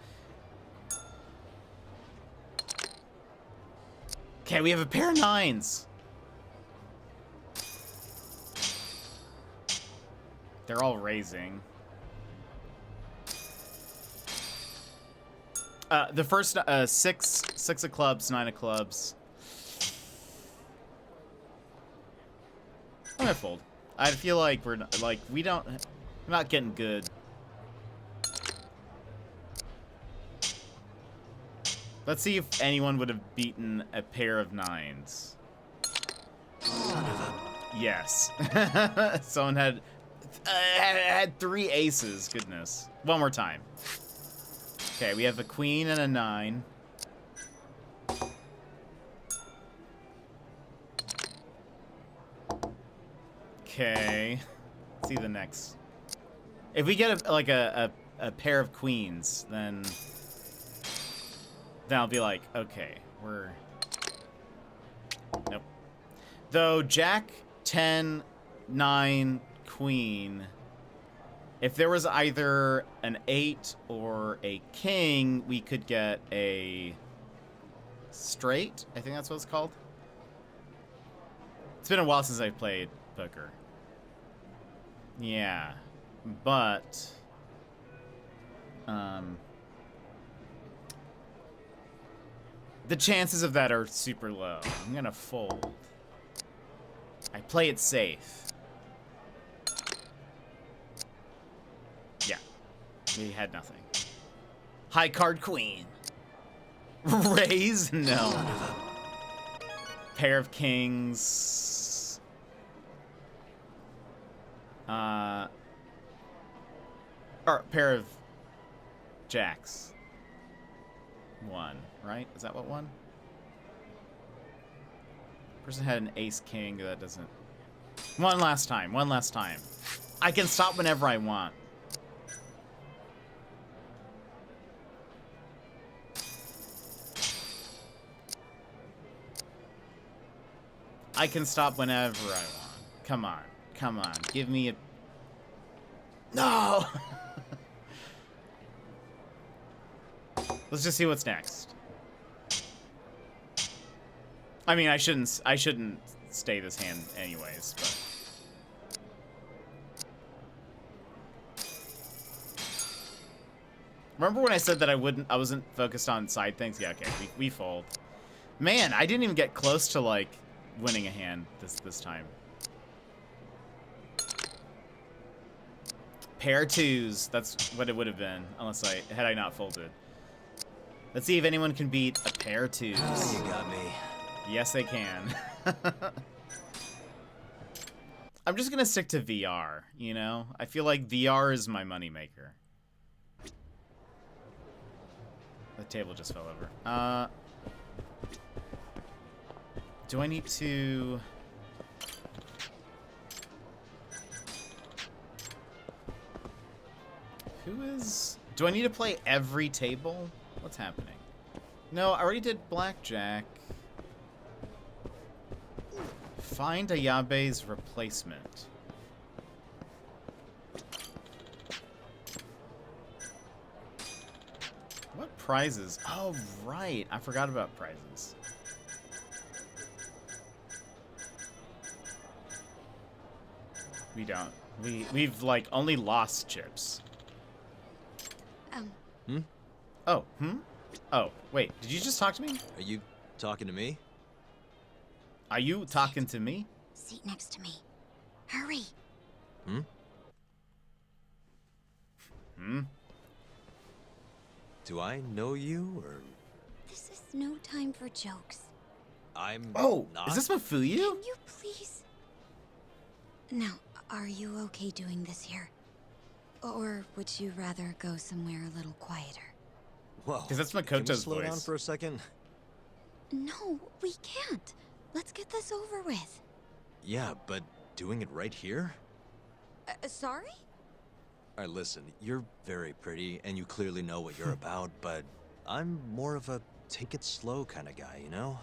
Okay, we have a pair of 9s. They're all raising. The first 6 of clubs, 9 of clubs. I'm gonna fold. I feel like we're not getting good. Let's see if anyone would have beaten a pair of 9s. Yes. Someone had 3 aces. Goodness. One more time. Okay, we have a queen and a 9. Okay. Let's see the next. If we get a pair of queens, then I'll be like, okay, we're... Nope. Though Jack, 10, 9, Queen... If there was either an 8 or a king, we could get a straight. I think that's what it's called. It's been a while since I played poker. Yeah. But... the chances of that are super low. I'm gonna fold. I play it safe. We had nothing. High card queen. Raise? No. Pair of kings. Or pair of jacks. One, right? Is that what one? Person had an ace king. That doesn't. One last time. One last time. I can stop whenever I want. I can stop whenever I want. Come on. Come on. Give me a... No! Let's just see what's next. I mean, I shouldn't stay this hand anyways, but... Remember when I said that I wasn't focused on side things? Yeah, okay, we fold. Man, I didn't even get close to, like, winning a hand this time. Pair twos. That's what it would have been, unless had I not folded. Let's see if anyone can beat a pair twos.
Oh, you got me.
Yes, they can. I'm just gonna stick to VR, you know? I feel like VR is my moneymaker. The table just fell over. Do I need to... Who is... Do I need to play every table? What's happening? No, I already did blackjack. Find Ayabe's replacement. What prizes? Oh, right. I forgot about prizes. We don't. We've like only lost chips. Oh, Oh, wait. Did you just talk to me?
Are you talking to me?
Are you talking to me?
Seat next to me. Hurry.
Do I know you, or...
This is no time for jokes.
I'm not...
Is this Mafuyu?
Can you please? Now, are you okay doing this here? Or would you rather go somewhere a little quieter?
Whoa.
'Cause that's
Can we
Makoto's
slow down
voice.
for a second?
No, we can't. Let's get this over with.
Yeah, but doing it right here?
Sorry?
Alright, listen, you're very pretty, and you clearly know what you're about, but I'm more of a take it slow kind of guy, you know?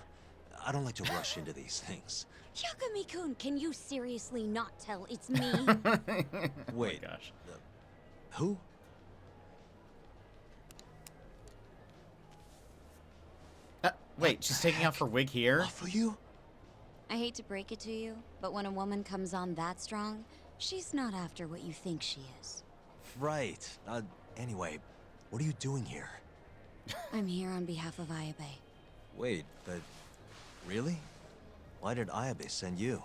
I don't like to rush into these things.
Hyakami-kun, can you seriously not tell it's me?
Wait,
Oh my gosh.
Who?
Wait, she's taking off her wig here?
For you?
I hate to break it to you, but when a woman comes on that strong, she's not after what you think she is.
Right. Anyway, what are you doing here?
I'm here on behalf of Ayabe.
Wait, but... Really? Why did Ayabe send you?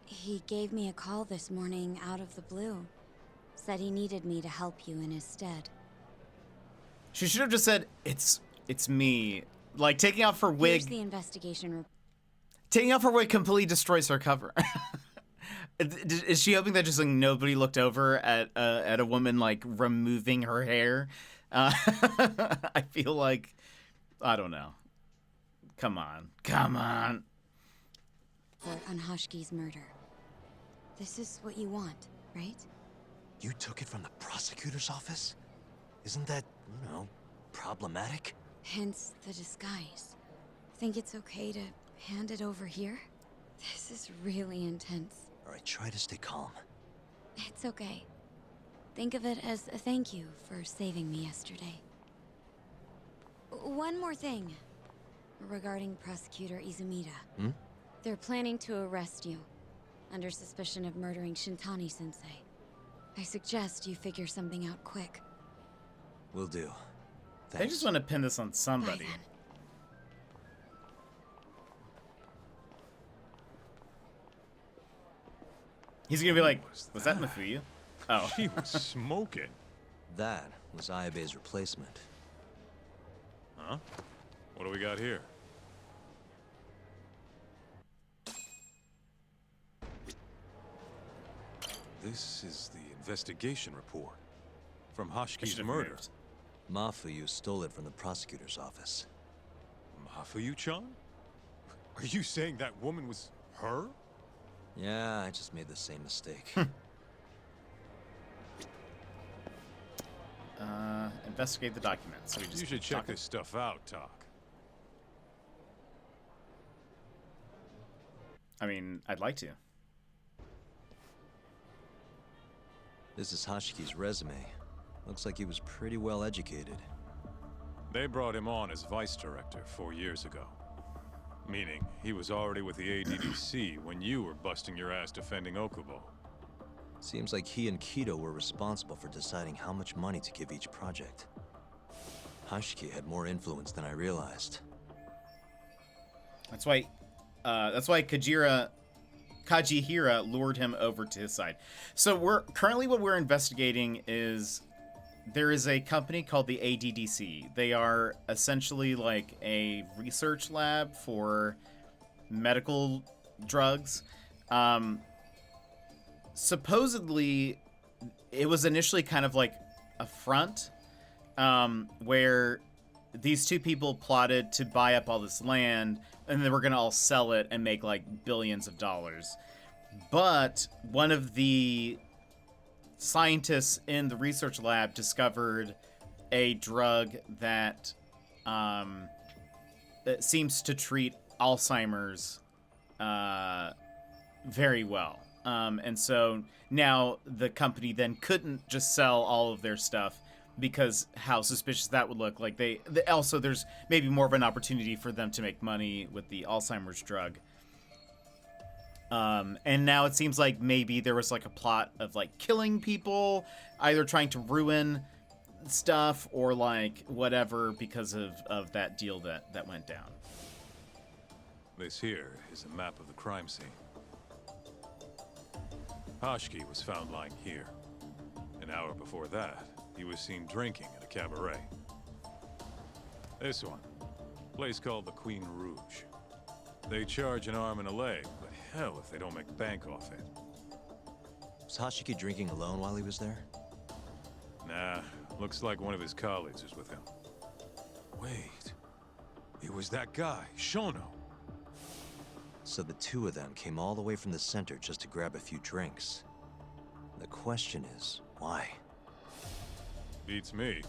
He gave me a call this morning out of the blue. Said he needed me to help you in his stead.
She should have just said, it's me. Like, taking off her
Here's
wig...
the investigation report.
Taking off her wig completely destroys her cover. Is she hoping that just like nobody looked over at a woman like removing her hair? I feel like, I don't know. Come on, come on.
On Hoshki's murder. This is what you want, right?
You took it from the prosecutor's office? Isn't that, you know, problematic?
Hence the disguise. Think it's okay to hand it over here? This is really intense.
Alright, try to stay calm.
It's okay. Think of it as a thank you for saving me yesterday. One more thing. Regarding Prosecutor Izumida. They're planning to arrest you. Under suspicion of murdering Shintani-sensei. I suggest you figure something out quick.
Will do.
I
Thanks.
just want to pin this on
Bye
somebody.
then.
He's gonna be like, was that Mafuyu? Oh.
She was smoking.
That was Ayabe's replacement.
Huh? What do we got here? This is the investigation report from Hashki's murder.
Mafuyu stole it from the prosecutor's office.
Mafuyu-chan? Are you saying that woman was her?
Yeah, I just made the same mistake.
Investigate the documents. So we just
You should check
talk-
this stuff out, Talk.
I mean, I'd like to.
This is Hashiki's resume. Looks like he was pretty well educated.
They brought him on as vice director 4 years ago. Meaning, he was already with the ADDC when you were busting your ass defending Okubo.
Seems like he and Kaito were responsible for deciding how much money to give each project. Hashiki had more influence than I realized.
That's why Kajihira lured him over to his side. So what we're investigating is there is a company called the ADDC. They are essentially like a research lab for medical drugs. Supposedly, it was initially kind of like a front where these two people plotted to buy up all this land, and they were going to all sell it and make like billions of dollars. But one of the scientists in the research lab discovered a drug that seems to treat Alzheimer's very well. And so now the company then couldn't just sell all of their stuff because how suspicious that would look. Like they also, there's maybe more of an opportunity for them to make money with the Alzheimer's drug. And now it seems like maybe there was like a plot of like killing people, either trying to ruin stuff or like whatever because of that deal that went down.
This here is a map of the crime scene. Hashki was found lying here. An hour before that, he was seen drinking at a cabaret. This one, place called the Queen Rouge. They charge an arm and a leg, but hell if they don't make bank off it.
Was Hashiki drinking alone while he was there?
Nah, looks like one of his colleagues was with him. Wait, it was that guy, Shono.
So the two of them came all the way from the center just to grab a few drinks. The question is, why?
Beats me.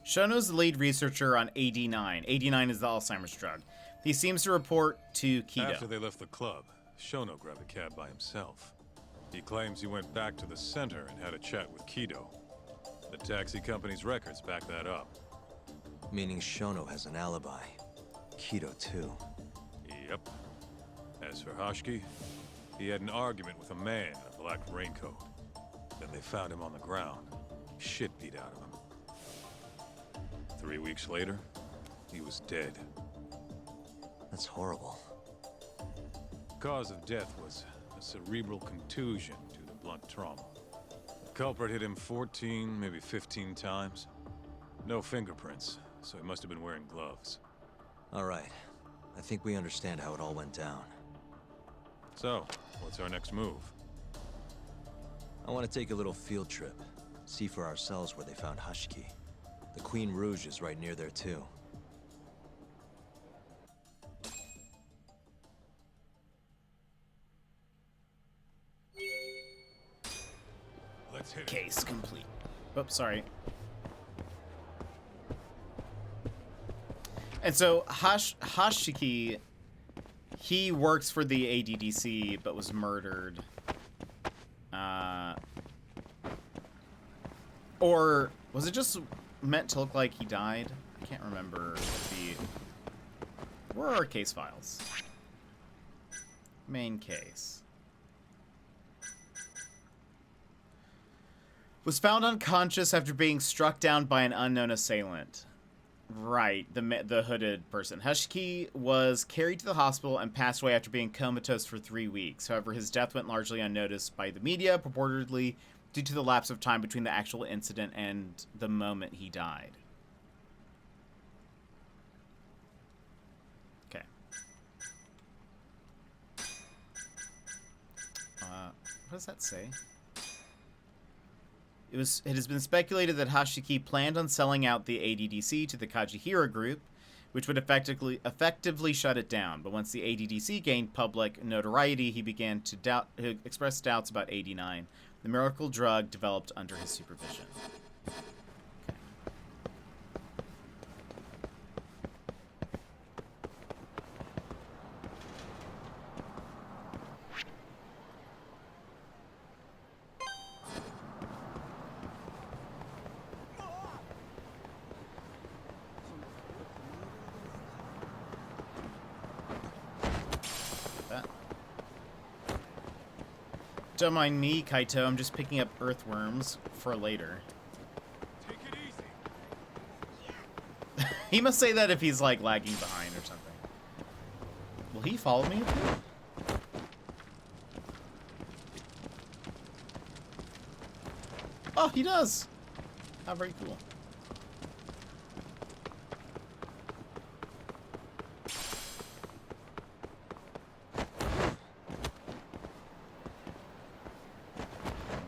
Shono's the lead researcher on AD9. AD9 is the Alzheimer's drug. He seems to report to Kaito.
After they left the club, Shono grabbed a cab by himself. He claims he went back to the center and had a chat with Kaito. The taxi company's records back that up.
Meaning Shono has an alibi. Kaito too.
Yep. As for Hashki, he had an argument with a man in a black raincoat. Then they found him on the ground, shit beat out of him. 3 weeks later, he was dead.
That's horrible.
Cause of death was a cerebral contusion due to blunt trauma. The culprit hit him 14, maybe 15 times. No fingerprints, so he must have been wearing gloves.
All right. I think we understand how it all went down.
So, what's our next move?
I want to take a little field trip. See for ourselves where they found Hashiki. The Queen Rouge is right near there too.
Let's hit it.
Case complete. Oops, sorry. And so Hashiki, he works for the ADDC but was murdered. Or was it just meant to look like he died? I can't remember where are our case files? Main case. Was found unconscious after being struck down by an unknown assailant. Right, the hooded person. Hushki was carried to the hospital and passed away after being comatose for 3 weeks. However, his death went largely unnoticed by the media, purportedly due to the lapse of time between the actual incident and the moment he died. Okay. What does that say? It has been speculated that Hashiki planned on selling out the ADDC to the Kajihira group, which would effectively shut it down. But once the ADDC gained public notoriety, he began to express doubts about 89, the miracle drug developed under his supervision. Don't mind me, Kaito. I'm just picking up earthworms for later.
Take it easy.
He must say that if he's, like, lagging behind or something. Will he follow me up here? Oh, he does! How very cool.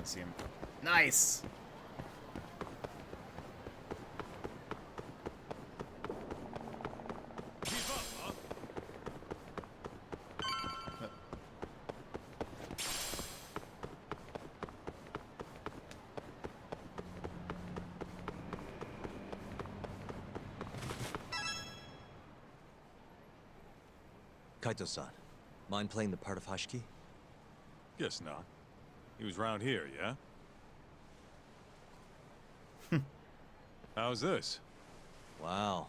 See him. Nice.
Keep up, huh?
Kaito-san, mind playing the part of Hashiki?
Guess not. He was round here, yeah? How's this?
Wow,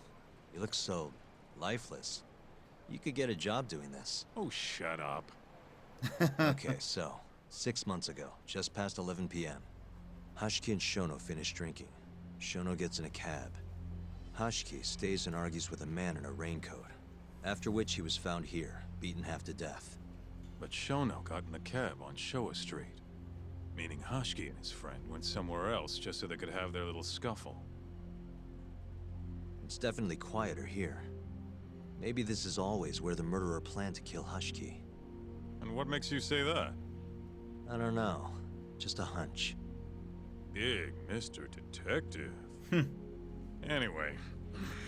you look so lifeless. You could get a job doing this.
Oh, shut up.
Okay, so, 6 months ago, just past 11 p.m., Hashiki and Shono finish drinking. Shono gets in a cab. Hashiki stays and argues with a man in a raincoat, after which he was found here, beaten half to death.
But Shono got in the cab on Showa Street. Meaning Hashiki and his friend went somewhere else just so they could have their little scuffle.
It's definitely quieter here. Maybe this is always where the murderer planned to kill Hashiki.
And what makes you say that?
I don't know. Just a hunch.
Big Mr. Detective. Anyway,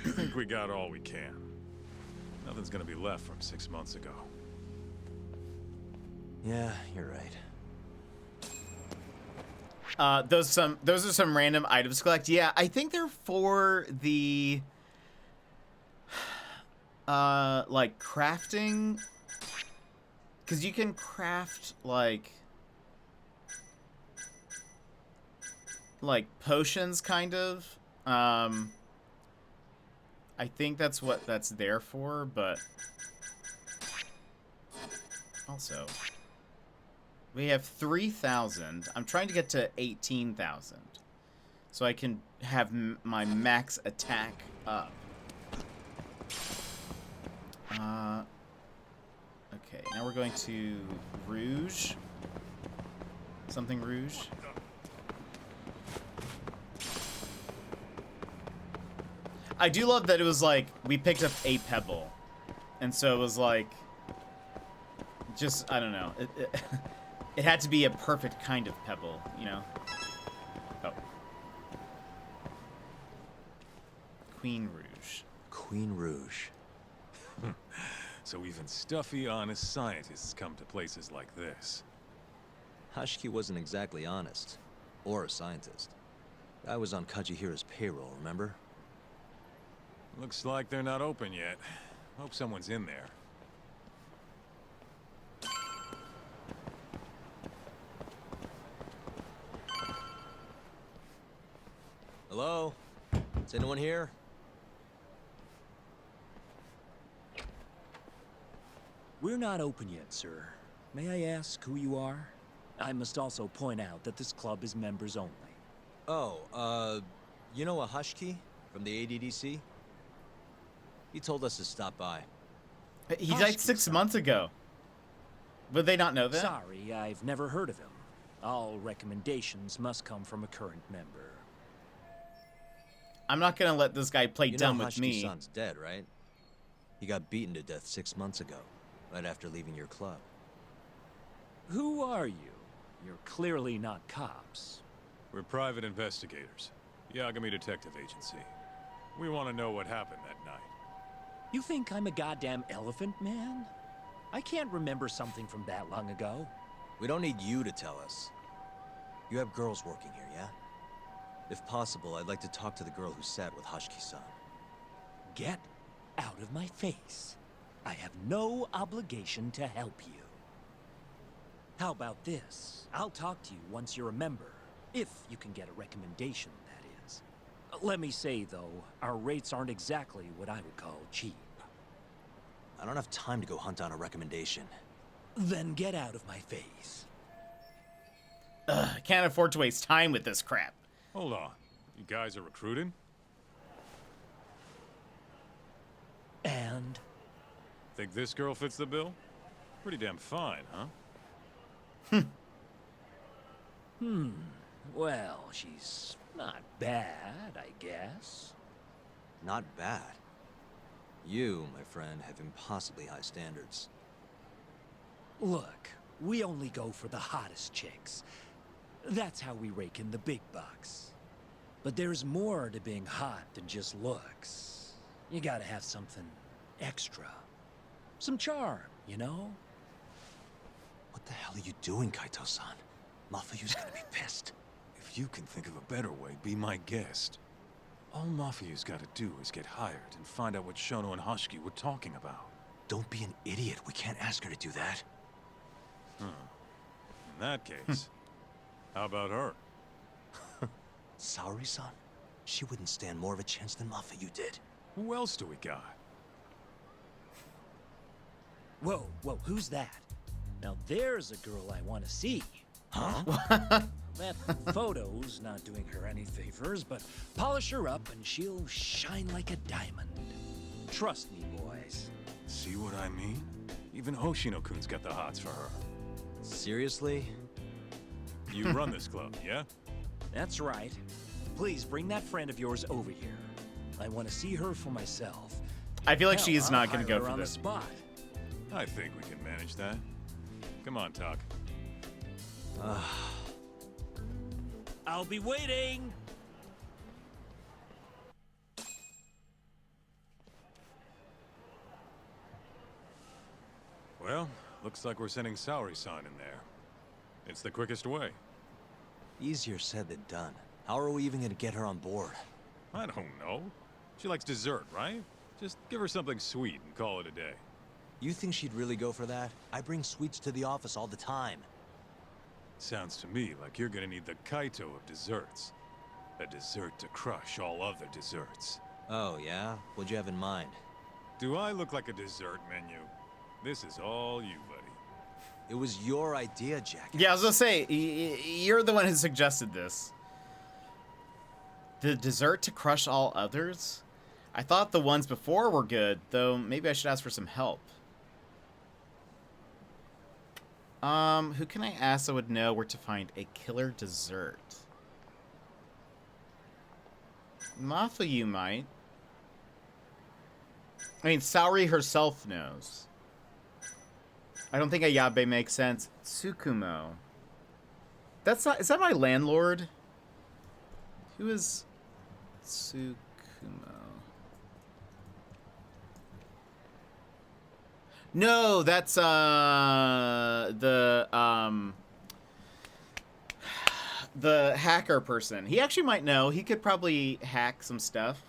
I think we got all we can. Nothing's gonna be left from 6 months ago.
Yeah, you're right.
Those are some random items to collect. Yeah, I think they're for the like crafting, because you can craft like potions, kind of. I think that's what that's there for, but also we have 3,000. I'm trying to get to 18,000 so I can have my max attack up. Okay, now we're going to Rouge. Something Rouge. I do love that it was like, we picked up a pebble. And so it was like, just, I don't know. It had to be a perfect kind of pebble, you know? Oh. Queen Rouge.
Queen Rouge.
So even stuffy, honest scientists come to places like this.
Hashiki wasn't exactly honest. Or a scientist. I was on Kajihira's payroll, remember?
Looks like they're not open yet. Hope someone's in there.
Hello? Is anyone here?
We're not open yet, sir. May I ask who you are? I must also point out that this club is members only.
Oh, you know a Hashiki from the ADDC? He told us to stop by.
He died 6 months ago. Would they not know that?
Sorry, I've never heard of him. All recommendations must come from a current member.
I'm not gonna let this guy play
You
dumb
know
with me.
Hashiki-san's dead, right? He got beaten to death 6 months ago, right after leaving your club.
Who are you? You're clearly not cops.
We're private investigators. Yagami Detective Agency. We want to know what happened that night.
You think I'm a goddamn elephant man? I can't remember something from that long ago.
We don't need you to tell us. You have girls working here, yeah? If possible, I'd like to talk to the girl who sat with Hashiki-san.
Get out of my face. I have no obligation to help you. How about this? I'll talk to you once you're a member. If you can get a recommendation, that is. Let me say, though, our rates aren't exactly what I would call cheap.
I don't have time to go hunt down a recommendation.
Then get out of my face.
I can't afford to waste time with this crap.
Hold on. You guys are recruiting?
And?
Think this girl fits the bill? Pretty damn fine, huh?
Well, she's not bad, I guess.
Not bad. You, my friend, have impossibly high standards.
Look, we only go for the hottest chicks. That's how we rake in the big bucks. But there's more to being hot than just looks. You gotta have something extra. Some charm, you know?
What the hell are you doing, Kaito-san? Mafuyu's gonna be pissed.
If you can think of a better way, be my guest. All Mafuyu's gotta do is get hired and find out what Shono and Hashiki were talking about.
Don't be an idiot. We can't ask her to do that.
In that case, how about her?
Saori-san? She wouldn't stand more of a chance than Mafuyu did.
Who else do we got?
Whoa, who's that? Now there's a girl I want to see.
Huh?
That photo's not doing her any favors, but polish her up and she'll shine like a diamond. Trust me, boys.
See what I mean? Even Hoshino-kun's got the hots for her.
Seriously?
You run this club, yeah?
That's right. Please bring that friend of yours over here. I want to see her for myself.
I feel like
Hell,
she's
I'll
not gonna
hire
go
her
for
on
this.
the spot.
I think we can manage that. Come on, Talk.
I'll be waiting.
Well, looks like we're sending Saori-san in there. It's the quickest way.
Easier said than done. How are we even gonna get her on board?
I don't know. She likes dessert, right? Just give her something sweet and call it a day.
You think she'd really go for that? I bring sweets to the office all the time.
Sounds to me like you're gonna need the Kaito of desserts. A dessert to crush all other desserts.
Oh, yeah? What'd you have in mind?
Do I look like a dessert menu? This is all you, buddy.
It was your idea, Jack.
Yeah, I was gonna say, you're the one who suggested this. The dessert to crush all others? I thought the ones before were good, though maybe I should ask for some help. Who can I ask that would know where to find a killer dessert? Mafuyu might. I mean, Saori herself knows. I don't think Ayabe makes sense. Tsukumo. That's not... Is that my landlord? Who is... Tsukumo? No, that's, the hacker person. He actually might know. He could probably hack some stuff.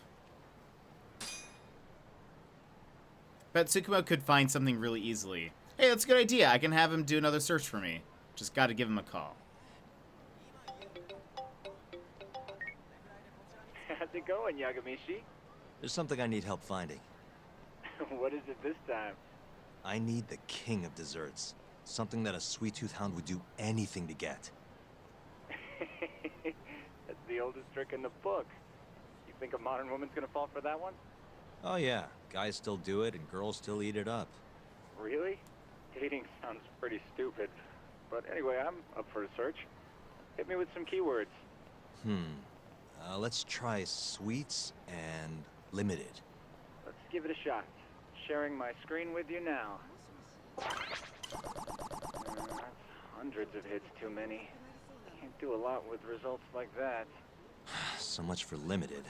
Bet Tsukumo could find something really easily. Hey, that's a good idea. I can have him do another search for me. Just gotta give him a call.
How's it going, Yagamishi?
There's something I need help finding.
What is it this time?
I need the king of desserts. Something that a sweet-tooth hound would do anything to get.
That's the oldest trick in the book. You think a modern woman's gonna fall for that one?
Oh yeah, Guys still do it, and girls still eat it up.
Really? Dating sounds pretty stupid. But anyway, I'm up for a search. Hit me with some keywords.
Let's try sweets and limited.
Let's give it a shot. Sharing my screen with you now. That's hundreds of hits too many. Can't do a lot with results like that.
So much for limited.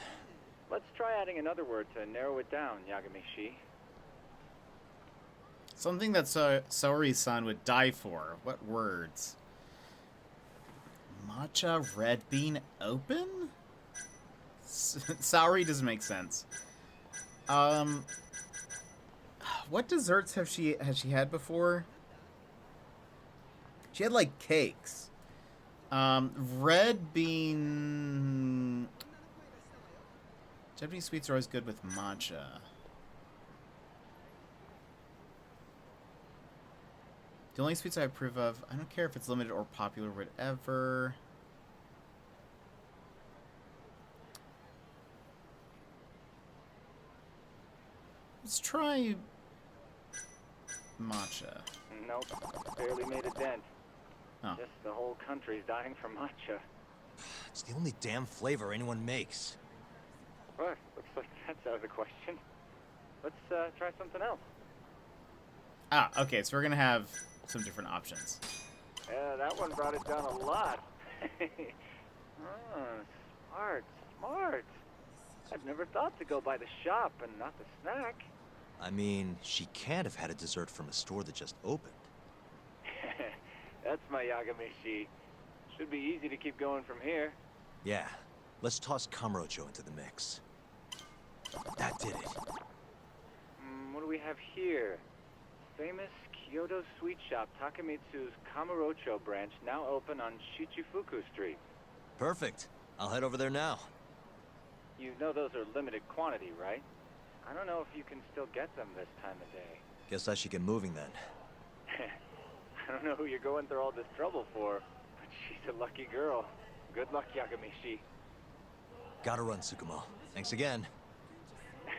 Let's try adding another word to narrow it down, Yagami-shi.
Something that Saori-san would die for. What words? Matcha red bean open? Saori doesn't make sense. What desserts has she had before? She had like cakes. Red bean. Japanese sweets are always good with matcha. The only sweets I approve of, I don't care if it's limited or popular, whatever. Let's try matcha.
Nope, barely made a dent.
Oh.
Just the whole country's dying for matcha.
It's the only damn flavor anyone makes.
What? Looks like that's out of the question. Let's try something else.
Ah, okay, so we're gonna have some different options.
Yeah, that one brought it down a lot. Smart, smart. I've never thought to go by the shop and not the snack.
I mean, she can't have had a dessert from a store that just opened.
That's my Yagami-shi. Should be easy to keep going from here.
Yeah, let's toss Kamurocho into the mix. That did it.
What do we have here? Famous Kyoto sweet shop Takemitsu's Kamurocho branch now open on Shichifuku Street.
Perfect. I'll head over there now.
You know those are limited quantity, right? I don't know if you can still get them this time of day.
Guess I should get moving then.
I don't know who you're going through all this trouble for, but she's a lucky girl. Good luck, Yagami-shi.
Gotta run, Tsukumo. Thanks again.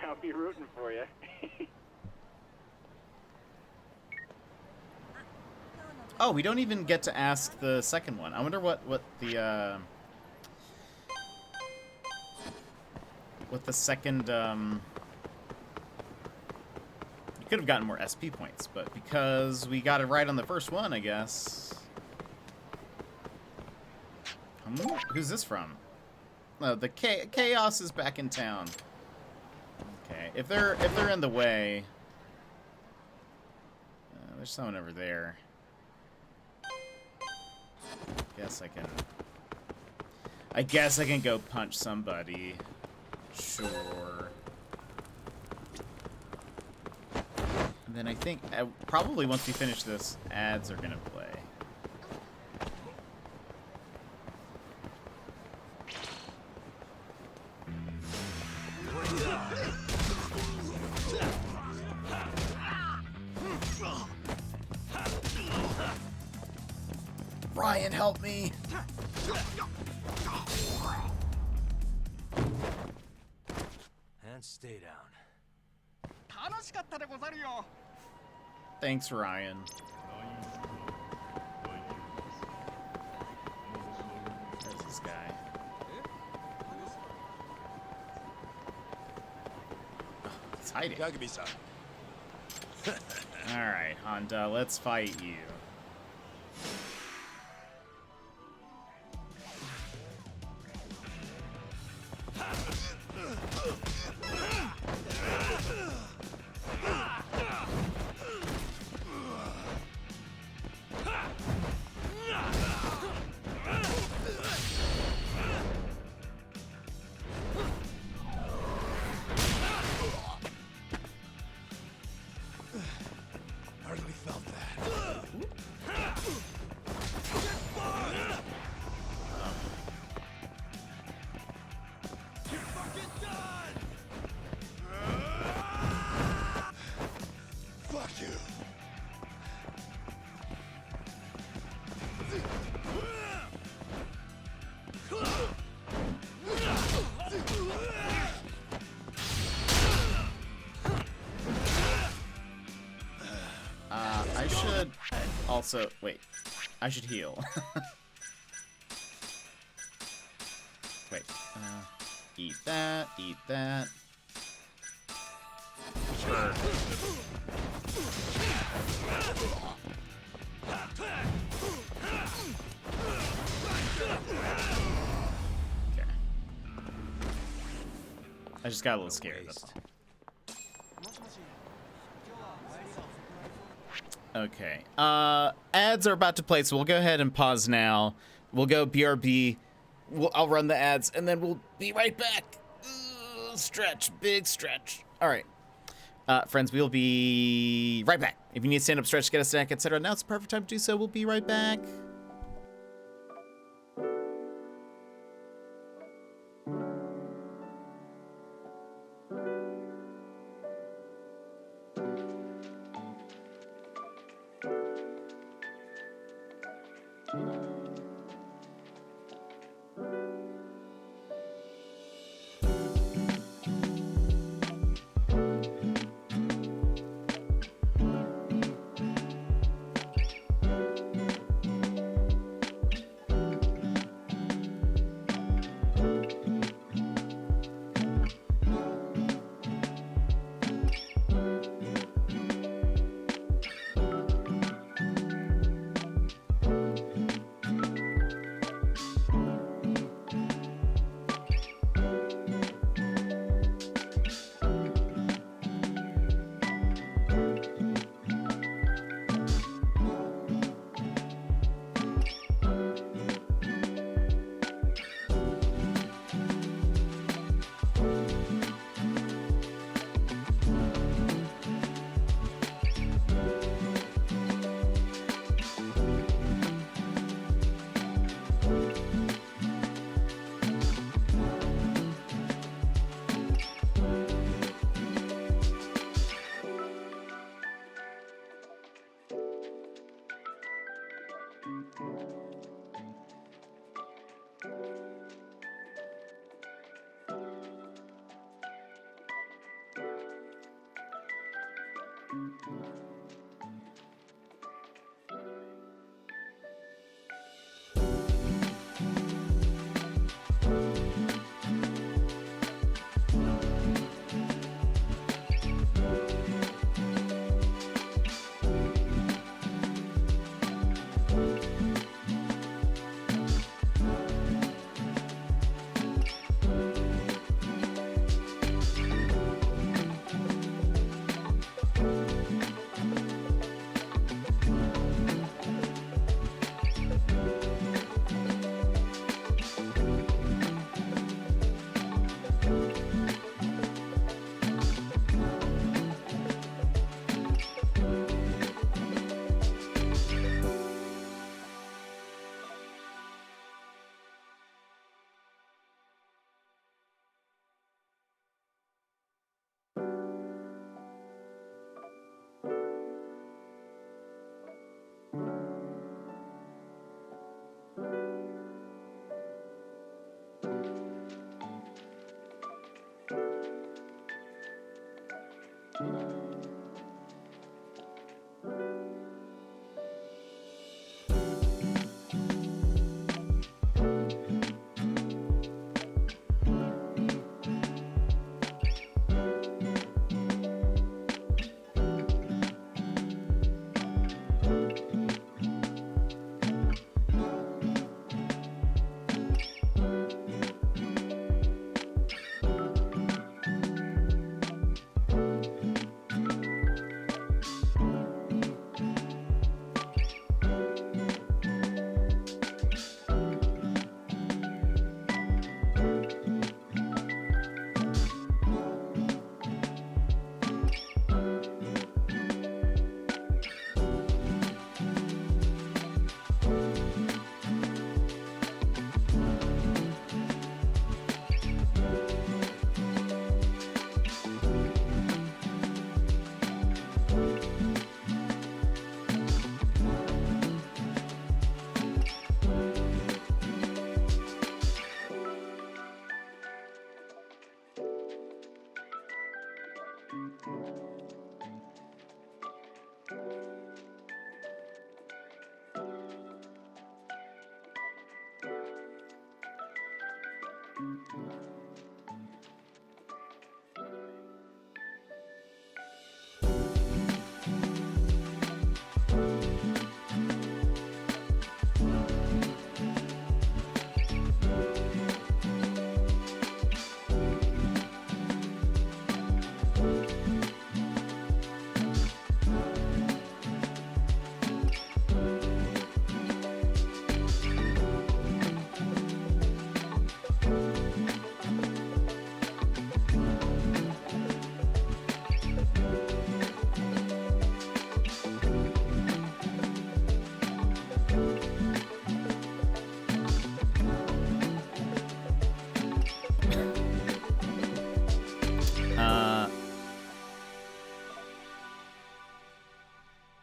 I'll be rooting for you.
Oh, we don't even get to ask the second one. I wonder what the second you could have gotten more SP points, but because we got it right on the first one, I guess. Who's this from? Oh, the Chaos is back in town. Okay, if they're in the way, there's someone over there. I guess I can go punch somebody. Sure. And then I think probably once we finish this, ads are gonna play. Ryan, help me!
And stay down.
Thanks, Ryan. There's this guy. Oh, he's hiding. Alright, Honda, let's fight you.
Hardly felt that.
should also... Wait. I should heal. Wait. Eat that. Eat that. Okay. I just got a little scared, that's all. Okay. Ads are about to play, so we'll go ahead and pause now. We'll go BRB. I'll run the ads, and then we'll be right back. Stretch. Big stretch. All right. Friends, we'll be right back. If you need a stand-up stretch, get a snack, etc., now it's the perfect time to do so. We'll be right back.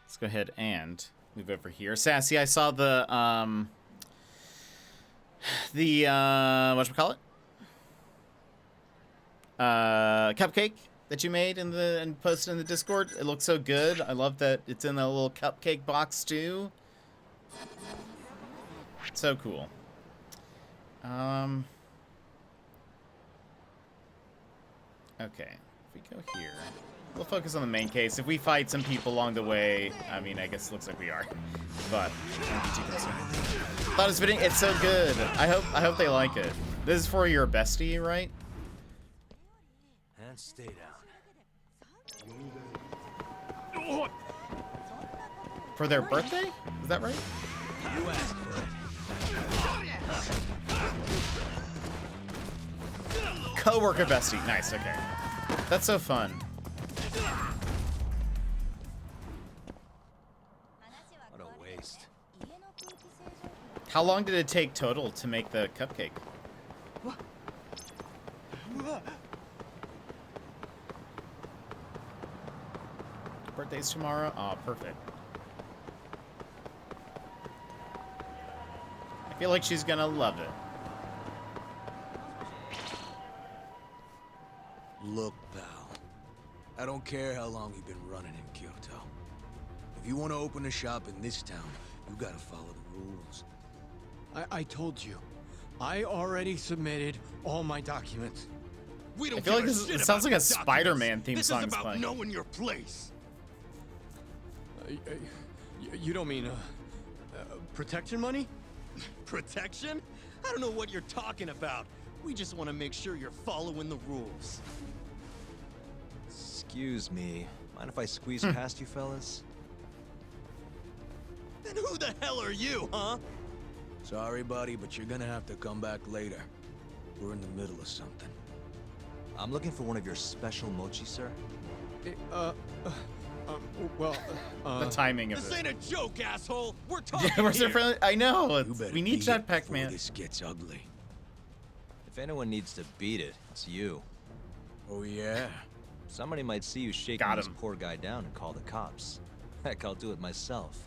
Let's go ahead and move over here. Sassy, I saw the whatchamacallit? Cupcake that you made and posted in the Discord. It looks so good. I love that it's in a little cupcake box too. So cool. Okay, if we go here, we'll focus on the main case. If we fight some people along the way, I mean, I guess it looks like we are, but don't be too concerned. Thought it was fitting. It's so good. I hope they like it. This is for your bestie, right?
And stay down.
For their birthday? Is that right?
You asked for it.
Coworker bestie. Nice. Okay. That's so fun.
What a waste.
How long did it take total to make the cupcake? Birthday's tomorrow? Oh, perfect. I feel like she's gonna love it.
Look, pal. I don't care how long you've been running in Kyoto. If you want to open a shop in this town, you gotta follow the rules.
I told you. I already submitted all my documents.
We don't
I feel like
give a
this
shit
it sounds
about
like a
the documents.
Spider-Man theme
This
song
is
is
about
playing.
knowing your place.
You don't mean, protection money?
Protection? I don't know what you're talking about. We just want to make sure you're following the rules.
Excuse me. Mind if I squeeze past you fellas?
Then who the hell are you, huh? Sorry, buddy, but you're gonna have to come back later. We're in the middle of something.
I'm looking for one of your special mochi, sir.
The timing of
This
it.
ain't a joke, asshole. We're talking
Yeah, we're so
here.
friendly. I know.
You better
We need
beat it
Jetpack
before
Man.
This gets ugly.
If anyone needs to beat it, it's you.
Oh yeah.
Somebody might see you shaking
Got
this
him.
poor guy down and call the cops. Heck, I'll do it myself.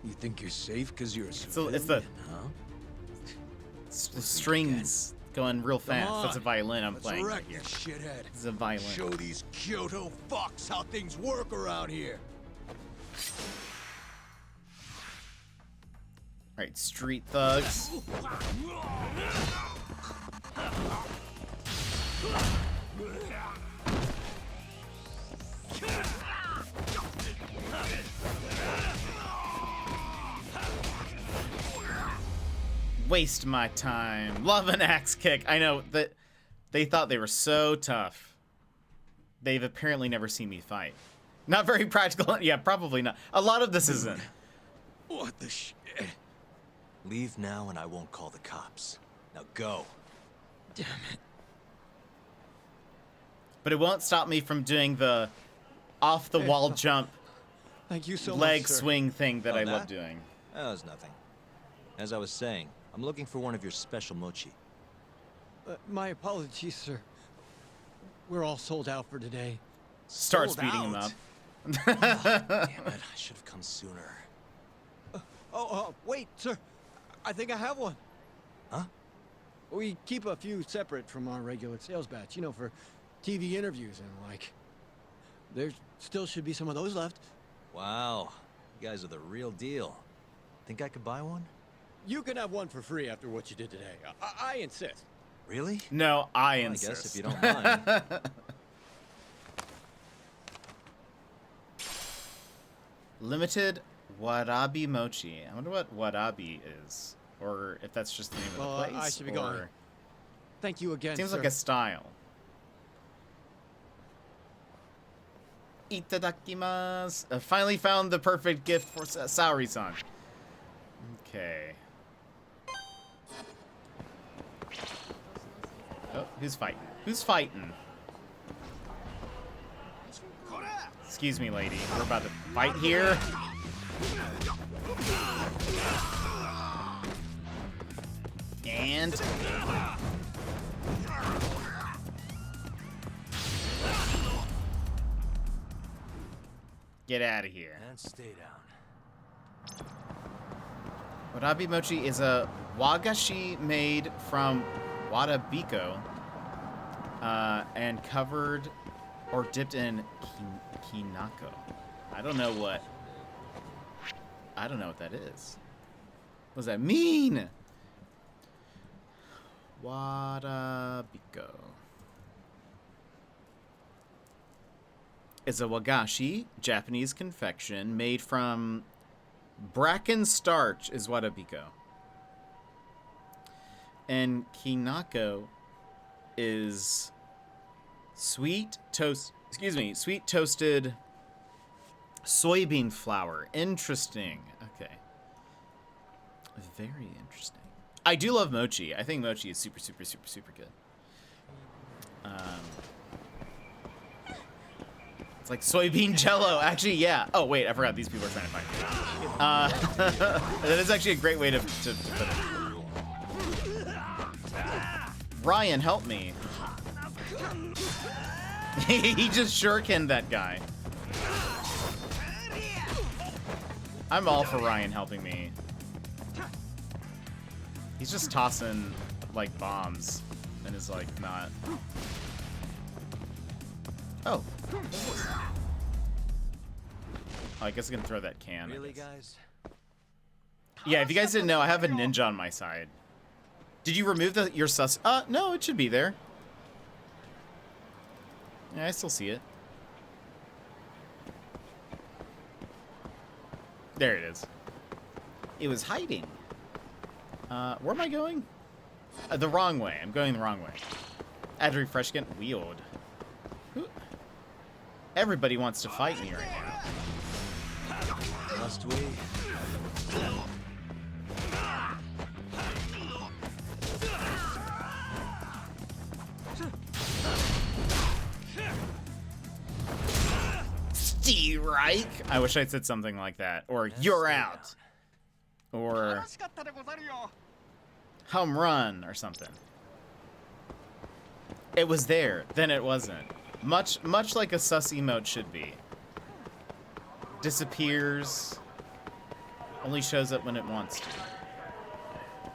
You think you're safe because you're a
So
civilian,
it's the
huh?
the strings going real fast.
Come
That's a
on.
violin I'm
Let's
playing
wreck
right here.
this shithead.
This is a violin.
Show these Kyoto fucks how things work around here.
Alright, street thugs. Waste my time. Love an axe kick. I know that they thought they were so tough. They've apparently never seen me fight. Not very practical. Yeah, probably not. A lot of this isn't.
What the shit?
Leave now and I won't call the cops. Now go.
Damn it.
But it won't stop me from doing the off-the-wall jump
Thank you so
leg
much, sir.
swing thing that
Oh,
I love
that?
doing.
That was nothing. As I was saying, I'm looking for one of your special mochi.
My apologies, sir. We're all sold out for today.
Starts
Sold
beating him up.
out? Damn it, I should have come sooner.
Wait, sir. I think I have one.
Huh?
We keep a few separate from our regular sales batch, you know, for TV interviews and like. There still should be some of those left.
Wow, you guys are the real deal. Think I could buy one?
You can have one for free after what you did today. I insist.
Really?
No, I
Well,
insist.
I guess if you don't mind.
Limited Warabi Mochi. I wonder what Warabi is. Or if that's just the name of the place.
I should be going. Thank you again,
Seems
sir.
like a style. Itadakimasu. I finally found the perfect gift for Saori-san. Okay. Oh, who's fighting? Who's fighting? Excuse me, lady. We're about to fight here. And... get out of here.
And stay down.
Warabi mochi is a wagashi made from warabiko and covered or dipped in kinako. I don't know what that is. What does that mean? Warabiko is a wagashi, Japanese confection made from bracken starch is warabiko. And kinako is sweet toasted soybean flour. Interesting. Okay. Very interesting. I do love mochi. I think mochi is super, super, super, super good. It's like soybean jello. Actually, yeah. Oh, wait. I forgot these people are trying to fight me. That is actually a great way to put it. Ryan, help me. He just shurikened that guy. I'm all for Ryan helping me. He's just tossing, like, bombs. And is, like, not... Oh. I guess I can throw that can.
Really, guys?
Yeah, if you guys didn't know, I have a ninja on my side. Did you remove your sus... no, it should be there. Yeah, I still see it. There it is. It was hiding. Where am I going? The wrong way. I'm going the wrong way. Add refresh again. Weird. Everybody wants to fight me right now.
Must we?
Strike! I wish I'd said something like that. Or you're out. Or home run or something. It was there, then it wasn't. Much like a sus emote should be. Disappears. Only shows up when it wants to.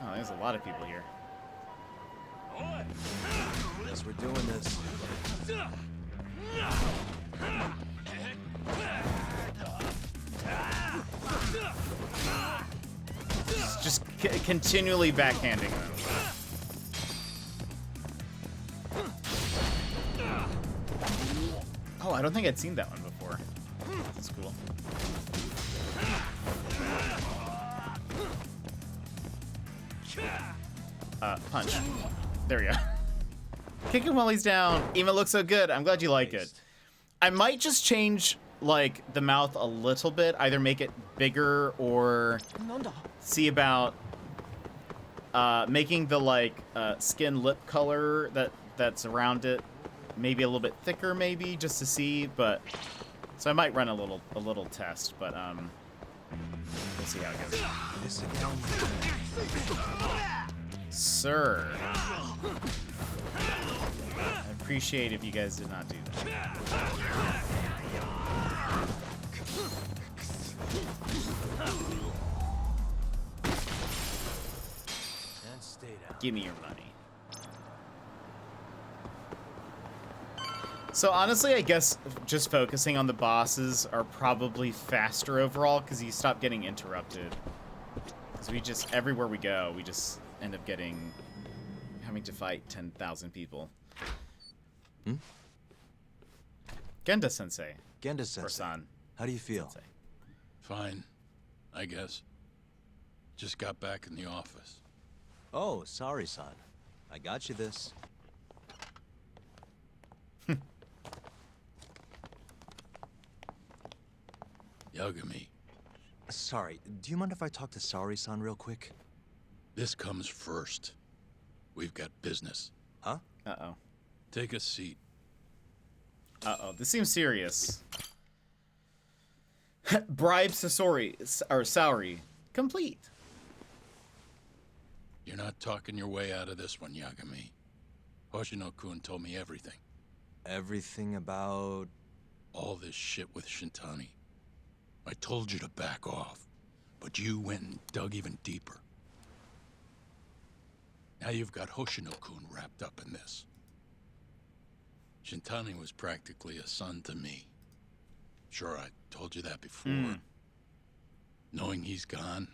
Oh, there's a lot of people here.
Guess we're doing this.
Just continually backhanding them. Oh, I don't think I'd seen that one before. That's cool. Punch. There we go. Kick him while he's down. Ema looks so good. I'm glad you like it. I might just change, like, the mouth a little bit. Either make it bigger or see about making the, like, skin lip color that's around it maybe a little bit thicker, maybe, just to see. But so I might run a little test, but we'll see how it goes. Sir, I appreciate if you guys did not do that.
And stay down.
Give me your money. So honestly, I guess just focusing on the bosses are probably faster overall because you stop getting interrupted. Because we just, everywhere we go, we just end up having to fight 10,000 people.
Hmm?
Genda-sensei.
Genda-sensei.
Or san.
How do you feel?
Sensei.
Fine, I guess. Just got back in the office.
Oh, sorry, son. I got you this.
Yagami.
Sorry, do you mind if I talk to Sari-san real quick?
This comes first. We've got business.
Huh?
Uh-oh.
Take a seat.
Uh-oh, this seems serious. Bribe salary complete.
You're not talking your way out of this one, Yagami. Hoshino-kun told me everything.
Everything about...
all this shit with Shintani. I told you to back off, but you went and dug even deeper. Now you've got Hoshino-kun wrapped up in this. Shintani was practically a son to me. Sure, I told you that before. Knowing he's gone,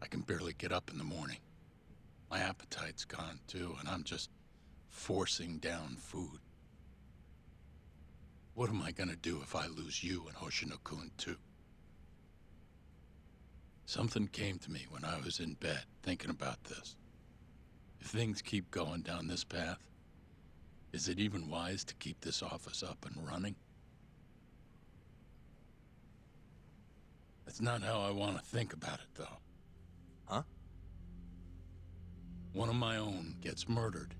I can barely get up in the morning. My appetite's gone too, and I'm just forcing down food. What am I gonna do if I lose you and Hoshino-kun too? Something came to me when I was in bed thinking about this. If things keep going down this path, is it even wise to keep this office up and running? That's not how I want to think about it, though.
Huh?
One of my own gets murdered,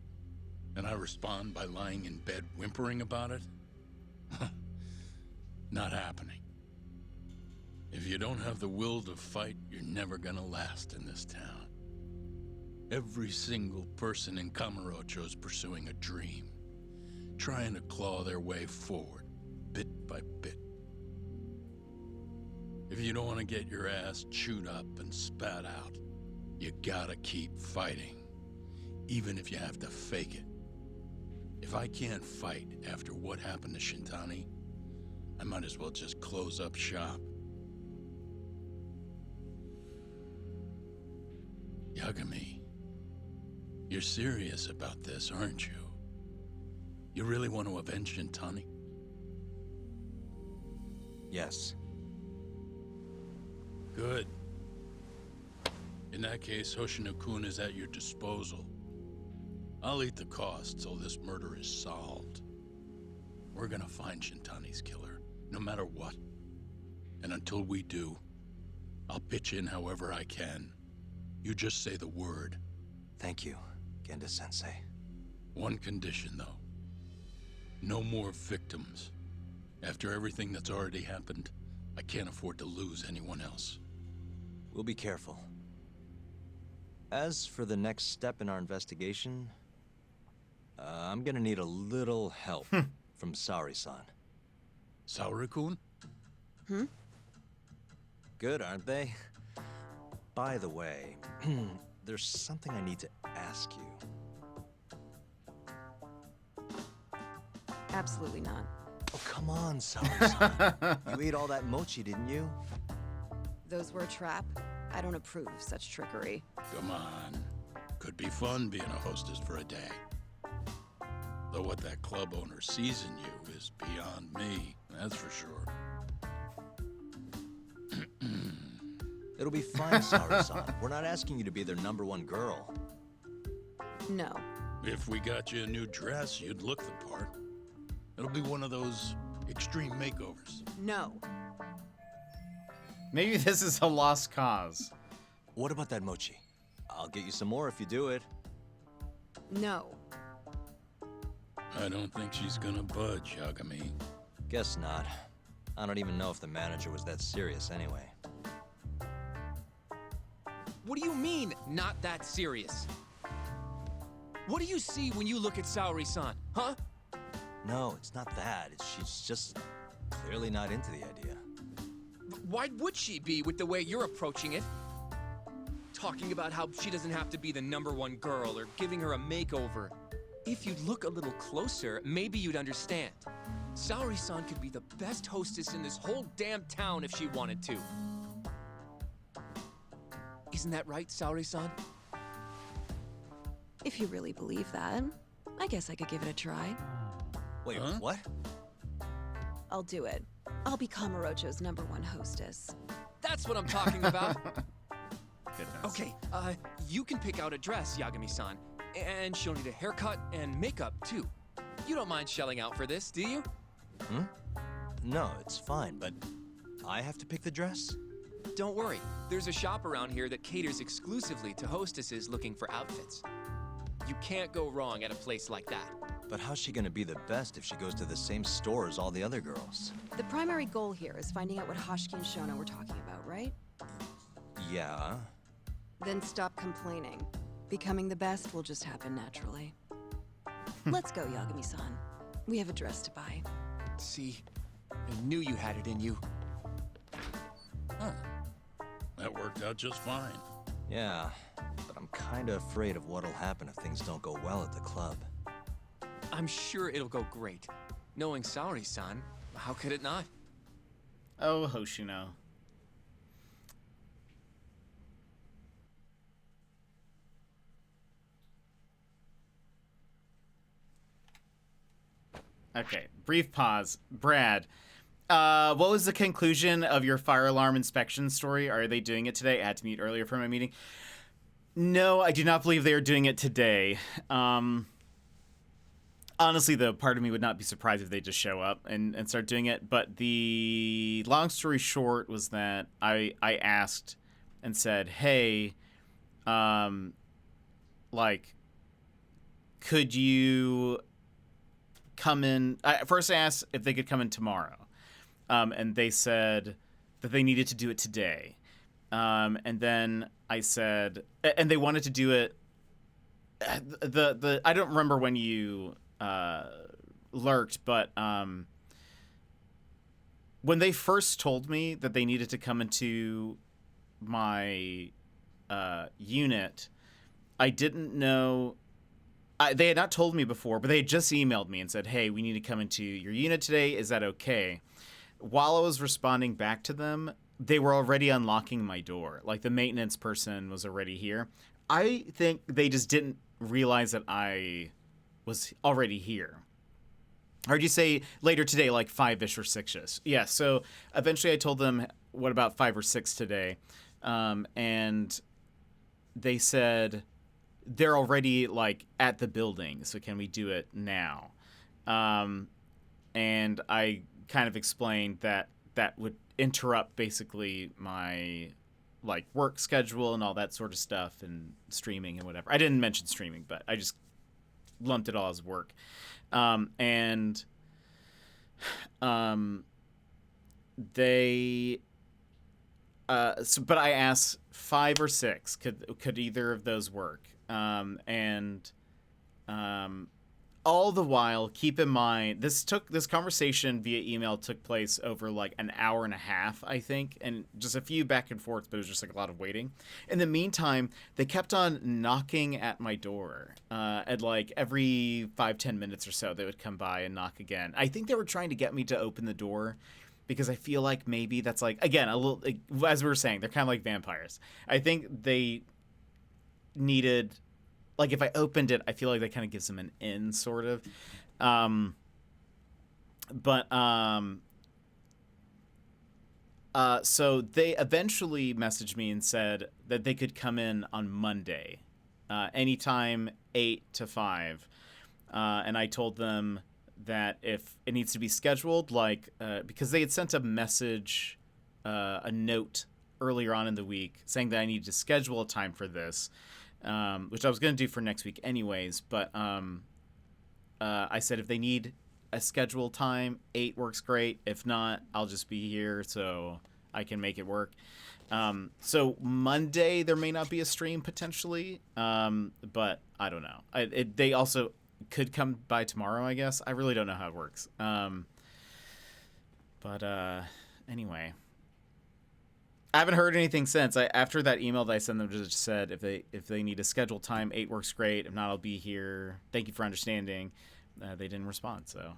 and I respond by lying in bed whimpering about it? Not happening. If you don't have the will to fight, you're never gonna last in this town. Every single person in Kamurocho is pursuing a dream, trying to claw their way forward, bit by bit. If you don't want to get your ass chewed up and spat out, you gotta keep fighting, even if you have to fake it. If I can't fight after what happened to Shintani, I might as well just close up shop. Yagami, you're serious about this, aren't you? You really want to avenge Shintani?
Yes.
Good. In that case, Hoshino-kun is at your disposal. I'll eat the cost till this murder is solved. We're gonna find Shintani's killer, no matter what. And until we do, I'll pitch in however I can. You just say the word.
Thank you, Genda-sensei.
One condition, though. No more victims. After everything that's already happened, I can't afford to lose anyone else.
We'll be careful. As for the next step in our investigation, I'm gonna need a little help from Sari-san.
Saori-kun?
Good, aren't they? By the way, there's something I need to ask you.
Absolutely not.
Oh, come on, Sari-san. You ate all that mochi, didn't you?
Those were a trap. I don't approve of such trickery.
Come on. Could be fun being a hostess for a day. Though what that club owner sees in you is beyond me, that's for sure.
It'll be fine, Sari-san. We're not asking you to be their #1 girl.
No.
If we got you a new dress, you'd look the part. It'll be one of those extreme makeovers.
No.
Maybe this is a lost cause.
What about that mochi? I'll get you some more if you do it.
No.
I don't think she's gonna budge, Yagami.
Guess not. I don't even know if the manager was that serious anyway.
What do you mean, not that serious? What do you see when you look at Saori-san, huh?
No, it's not that. She's just clearly not into the idea.
Why would she be with the way you're approaching it? Talking about how she doesn't have to be the #1 girl or giving her a makeover. If you'd look a little closer, maybe you'd understand. Saori-san could be the best hostess in this whole damn town if she wanted to. Isn't that right, Saori-san?
If you really believe that, I guess I could give it a try.
Wait, what?
I'll do it. I'll be Kamurocho's #1 hostess.
That's what I'm talking about.
Goodness.
Okay, you can pick out a dress, Yagami-san. And she'll need a haircut and makeup, too. You don't mind shelling out for this, do you?
No, it's fine, but I have to pick the dress?
Don't worry. There's a shop around here that caters exclusively to hostesses looking for outfits. You can't go wrong at a place like that.
But how's she gonna be the best if she goes to the same store as all the other girls?
The primary goal here is finding out what Hashiki and Shono were talking about, right?
Yeah.
Then stop complaining. Becoming the best will just happen naturally. Let's go, Yagami-san. We have a dress to buy.
See, I knew you had it in you.
Huh. That worked out just fine.
Yeah, but I'm kinda afraid of what'll happen if things don't go well at the club.
I'm sure it'll go great. Knowing Saori-san, how could it not?
Oh, Hoshino. Okay, brief pause. Brad, what was the conclusion of your fire alarm inspection story? Are they doing it today? I had to mute earlier for my meeting. No, I do not believe they are doing it today. Honestly, though, part of me would not be surprised if they just show up and start doing it. But the long story short was that I asked and said, hey, could you come in? First I asked if they could come in tomorrow. And they said that they needed to do it today. And then I said, and they wanted to do it. I don't remember when you lurked, but when they first told me that they needed to come into my unit, I didn't know. They had not told me before, but they had just emailed me and said, hey, we need to come into your unit today. Is that okay? While I was responding back to them, they were already unlocking my door. Like, the maintenance person was already here. I think they just didn't realize that I was already here. I heard you say later today, like 5-ish or 6-ish. Yeah, so eventually I told them, what about 5 or 6 today? And they said they're already, like, at the building, so can we do it now? And I kind of explained that that would interrupt basically my, like, work schedule and all that sort of stuff and streaming and whatever. I didn't mention streaming, but I just lumped it all as work. They but I asked 5 or 6, could either of those work? All the while, keep in mind, this conversation via email took place over like an hour and a half, I think, and just a few back and forth, but it was just like a lot of waiting. In the meantime, they kept on knocking at my door. At like every 5-10 minutes or so, they would come by and knock again. I think they were trying to get me to open the door because I feel like maybe that's like, again, a little, like, as we were saying, they're kind of like vampires. I think they needed, like, if I opened it, I feel like that kind of gives them an in, sort of. So they eventually messaged me and said that they could come in on Monday, anytime 8 to 5. And I told them that if it needs to be scheduled, like, because they had sent a message, a note earlier on in the week saying that I needed to schedule a time for this, which I was going to do for next week anyways. But I said if they need a scheduled time, 8 works great. If not, I'll just be here so I can make it work. So Monday there may not be a stream potentially, but I don't know. They also could come by tomorrow, I guess. I really don't know how it works. Anyway, I haven't heard anything since. After that email that I sent them, just said if they need a scheduled time, 8 works great. If not, I'll be here. Thank you for understanding. They didn't respond, so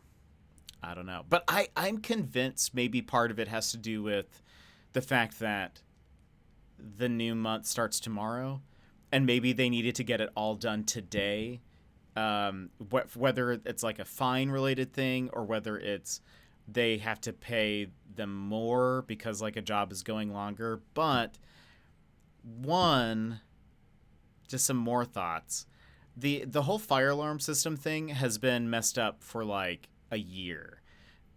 I don't know. But I'm convinced maybe part of it has to do with the fact that the new month starts tomorrow, and maybe they needed to get it all done today. Whether it's like a fine related thing or whether it's they have to pay them more because like a job is going longer. But just some more thoughts. The whole fire alarm system thing has been messed up for like a year.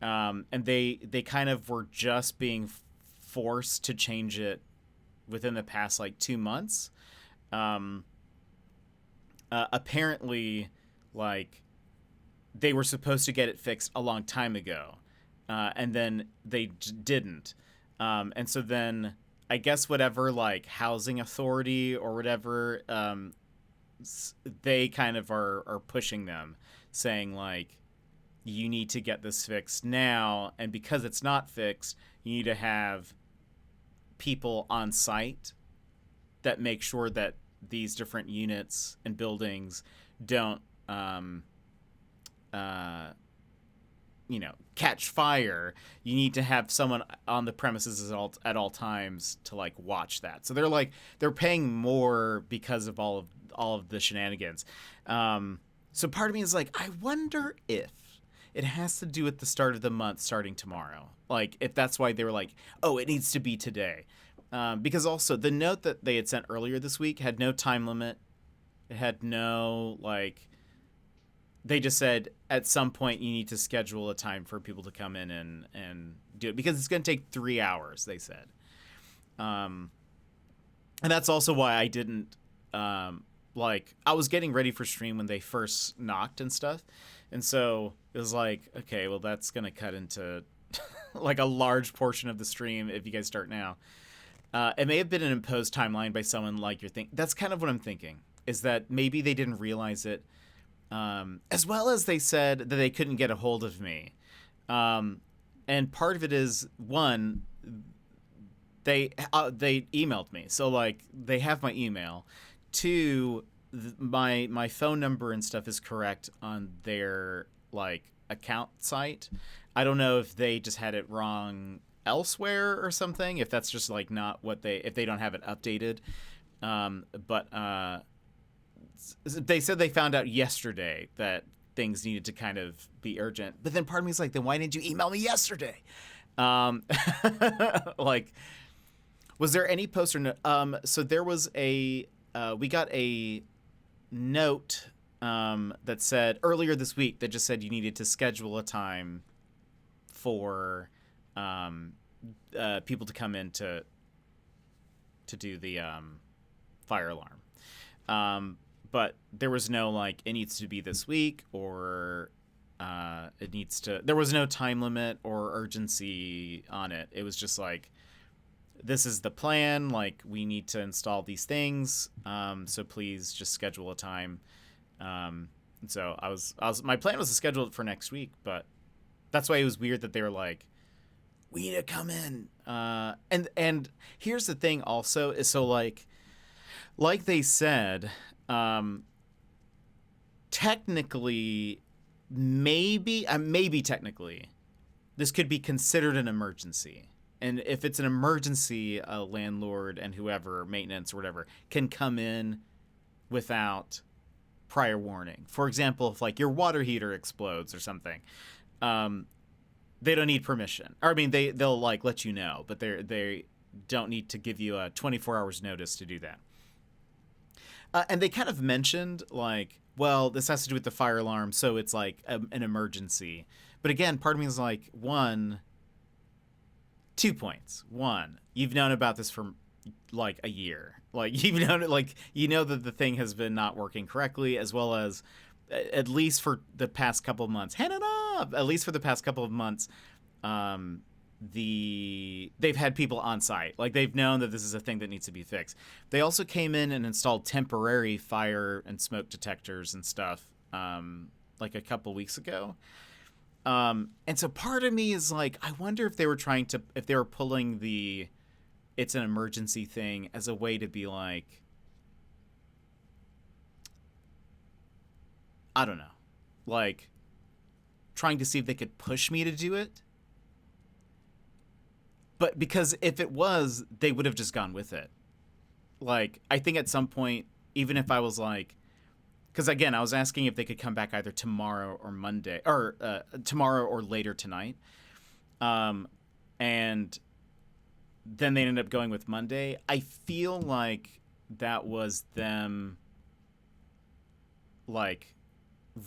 And they kind of were just being forced to change it within the past like 2 months. Apparently, like, they were supposed to get it fixed a long time ago, and then they didn't. And so then I guess whatever, like, housing authority or whatever, they kind of are pushing them, saying, like, you need to get this fixed now, and because it's not fixed, you need to have people on site that make sure that these different units and buildings don't catch fire. You need to have someone on the premises at all times to like watch that. So they're paying more because of all of the shenanigans. So part of me is like, I wonder if it has to do with the start of the month starting tomorrow. Like if that's why they were like, oh, it needs to be today. Because also the note that they had sent earlier this week had no time limit. It had no, like, they just said at some point you need to schedule a time for people to come in and do it because it's going to take 3 hours, they said. And that's also why I didn't, I was getting ready for stream when they first knocked and stuff. And so it was like, okay, well, that's going to cut into like a large portion of the stream if you guys start now. It may have been an imposed timeline by someone like you're thinking. That's kind of what I'm thinking, is that maybe they didn't realize it. As well as they said that they couldn't get a hold of me. And part of it is, one, they emailed me. So, like, they have my email. Two, my phone number and stuff is correct on their, like, account site. I don't know if they just had it wrong elsewhere or something, if that's just like not what if they don't have it updated. But they said they found out yesterday that things needed to kind of be urgent. But then part of me is like, then why didn't you email me yesterday? Like, was there any post or no? So there was we got a note that said earlier this week that just said you needed to schedule a time for people to come in to do the fire alarm. But there was no, like, it needs to be this week or there was no time limit or urgency on it. It was just like, this is the plan. Like, we need to install these things. So please just schedule a time. So my plan was to schedule it for next week, but that's why it was weird that they were like, we need to come in. And here's the thing also is, so like they said, technically, maybe technically, this could be considered an emergency. And if it's an emergency, a landlord and whoever, maintenance or whatever, can come in without prior warning. For example, if like your water heater explodes or something, they don't need permission. Or I mean, they'll like let you know, but they don't need to give you a 24 hours notice to do that. And they kind of mentioned like, well, this has to do with the fire alarm, so it's like an emergency. But again, part of me is like, 2 points. One, you've known about this for like a year. Like you've known it, like you know that the thing has been not working correctly, as well as at least for the past couple of months. Hand it up. At least for the past couple of months, they've had people on site. Like they've known that this is a thing that needs to be fixed. They also came in and installed temporary fire and smoke detectors and stuff like a couple weeks ago. And so part of me is like, I wonder if they were pulling the it's an emergency thing as a way to be like, I don't know, like trying to see if they could push me to do it. But because if it was, they would have just gone with it. like, I think at some point, even if I was like, because again, I was asking if they could come back either tomorrow or Monday, or tomorrow or later tonight. And then they ended up going with Monday. I feel like that was them, like,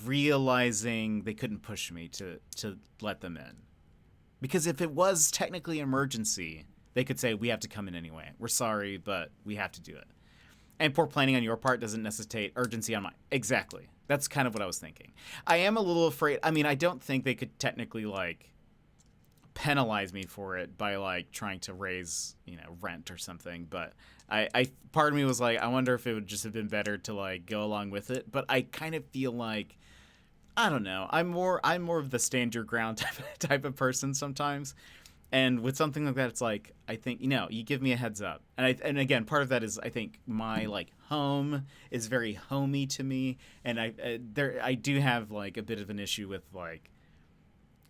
realizing they couldn't push me to let them in. Because if it was technically an emergency, they could say, we have to come in anyway. We're sorry, but we have to do it. And poor planning on your part doesn't necessitate urgency on mine. Exactly. That's kind of what I was thinking. I am a little afraid. I mean, I don't think they could technically, like, penalize me for it by, like, trying to raise, you know, rent or something. But I part of me was like, I wonder if it would just have been better to, like, go along with it. But I kind of feel like, I don't know. I'm more of the stand your ground type of person sometimes. And with something like that, it's like, I think, you know, you give me a heads up. And again, part of that is, I think my, like, home is very homey to me. And I do have, like, a bit of an issue with, like,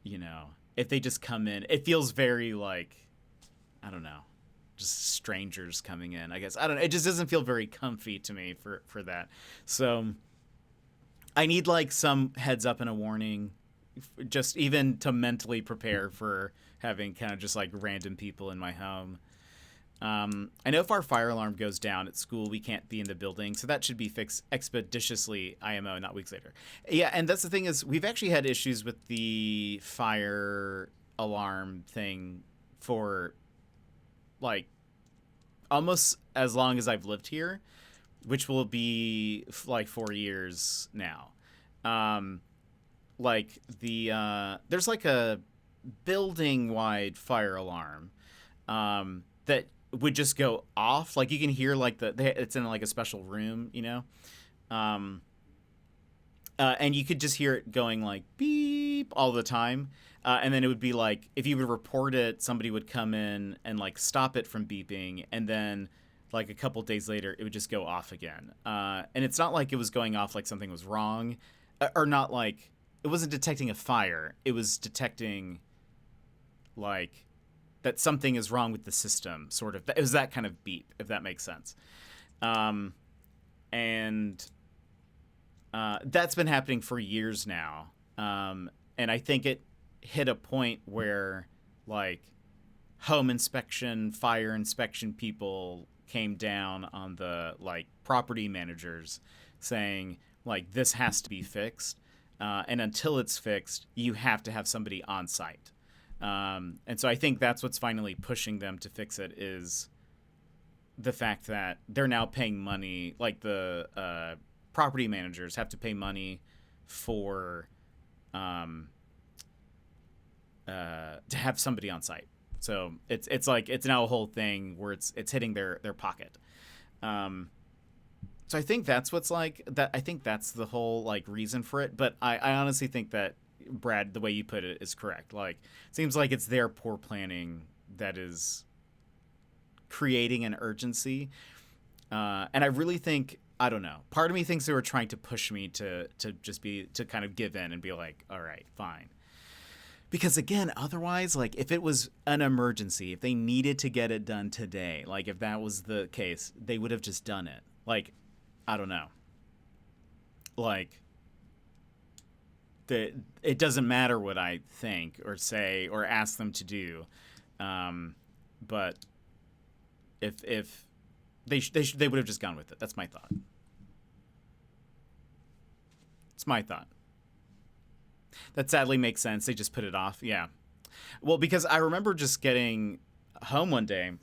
you know, if they just come in, it feels very, like, I don't know, just strangers coming in, I guess. I don't know. It just doesn't feel very comfy to me for that. So I need, like, some heads up and a warning, just even to mentally prepare for having kind of just, like, random people in my home. I know if our fire alarm goes down at school, we can't be in the building, so that should be fixed expeditiously, IMO, not weeks later. Yeah, and that's the thing is, we've actually had issues with the fire alarm thing for, like, almost as long as I've lived here, which will be, like, 4 years now. Like, there's, like, a building-wide fire alarm that would just go off. Like, you can hear, like, it's in, like, a special room, you know? And you could just hear it going, like, beep all the time. And then it would be, like, if you would report it, somebody would come in and, like, stop it from beeping. And then, like, a couple days later, it would just go off again. And it's not like it was going off like something was wrong. Or not like... It wasn't detecting a fire. It was detecting, like, that something is wrong with the system, sort of. It was that kind of beep, if that makes sense. And that's been happening for years now. And I think it hit a point where, like, home inspection, fire inspection people came down on the, like, property managers saying, like, this has to be fixed. And until it's fixed, you have to have somebody on site. And so I think that's what's finally pushing them to fix it, is the fact that they're now paying money, like the property managers have to pay money for to have somebody on site. So it's like it's now a whole thing where it's hitting their pocket. So I think that's what's like that. I think that's the whole, like, reason for it. But I honestly think that, Brad, the way you put it is correct. Like, it seems like it's their poor planning that is creating an urgency. And I really think, I don't know, part of me thinks they were trying to push me to kind of give in and be like, all right, fine. Because again, otherwise, like, if it was an emergency, if they needed to get it done today, like, if that was the case, they would have just done it. Like, I don't know. Like, it doesn't matter what I think or say or ask them to do. But if they would have just gone with it. That's my thought. It's my thought. That sadly makes sense. They just put it off. Yeah. Well, because I remember just getting home one day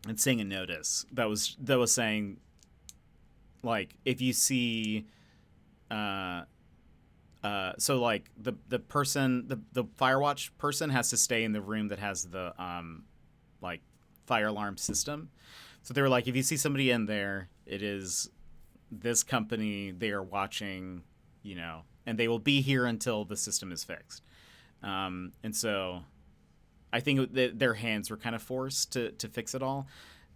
and seeing a notice that was saying, like, if you see, so, like, the person, the Firewatch person has to stay in the room that has the, like, fire alarm system. So they were like, if you see somebody in there, it is this company, they are watching, you know, and they will be here until the system is fixed. And so I think their hands were kind of forced to fix it all.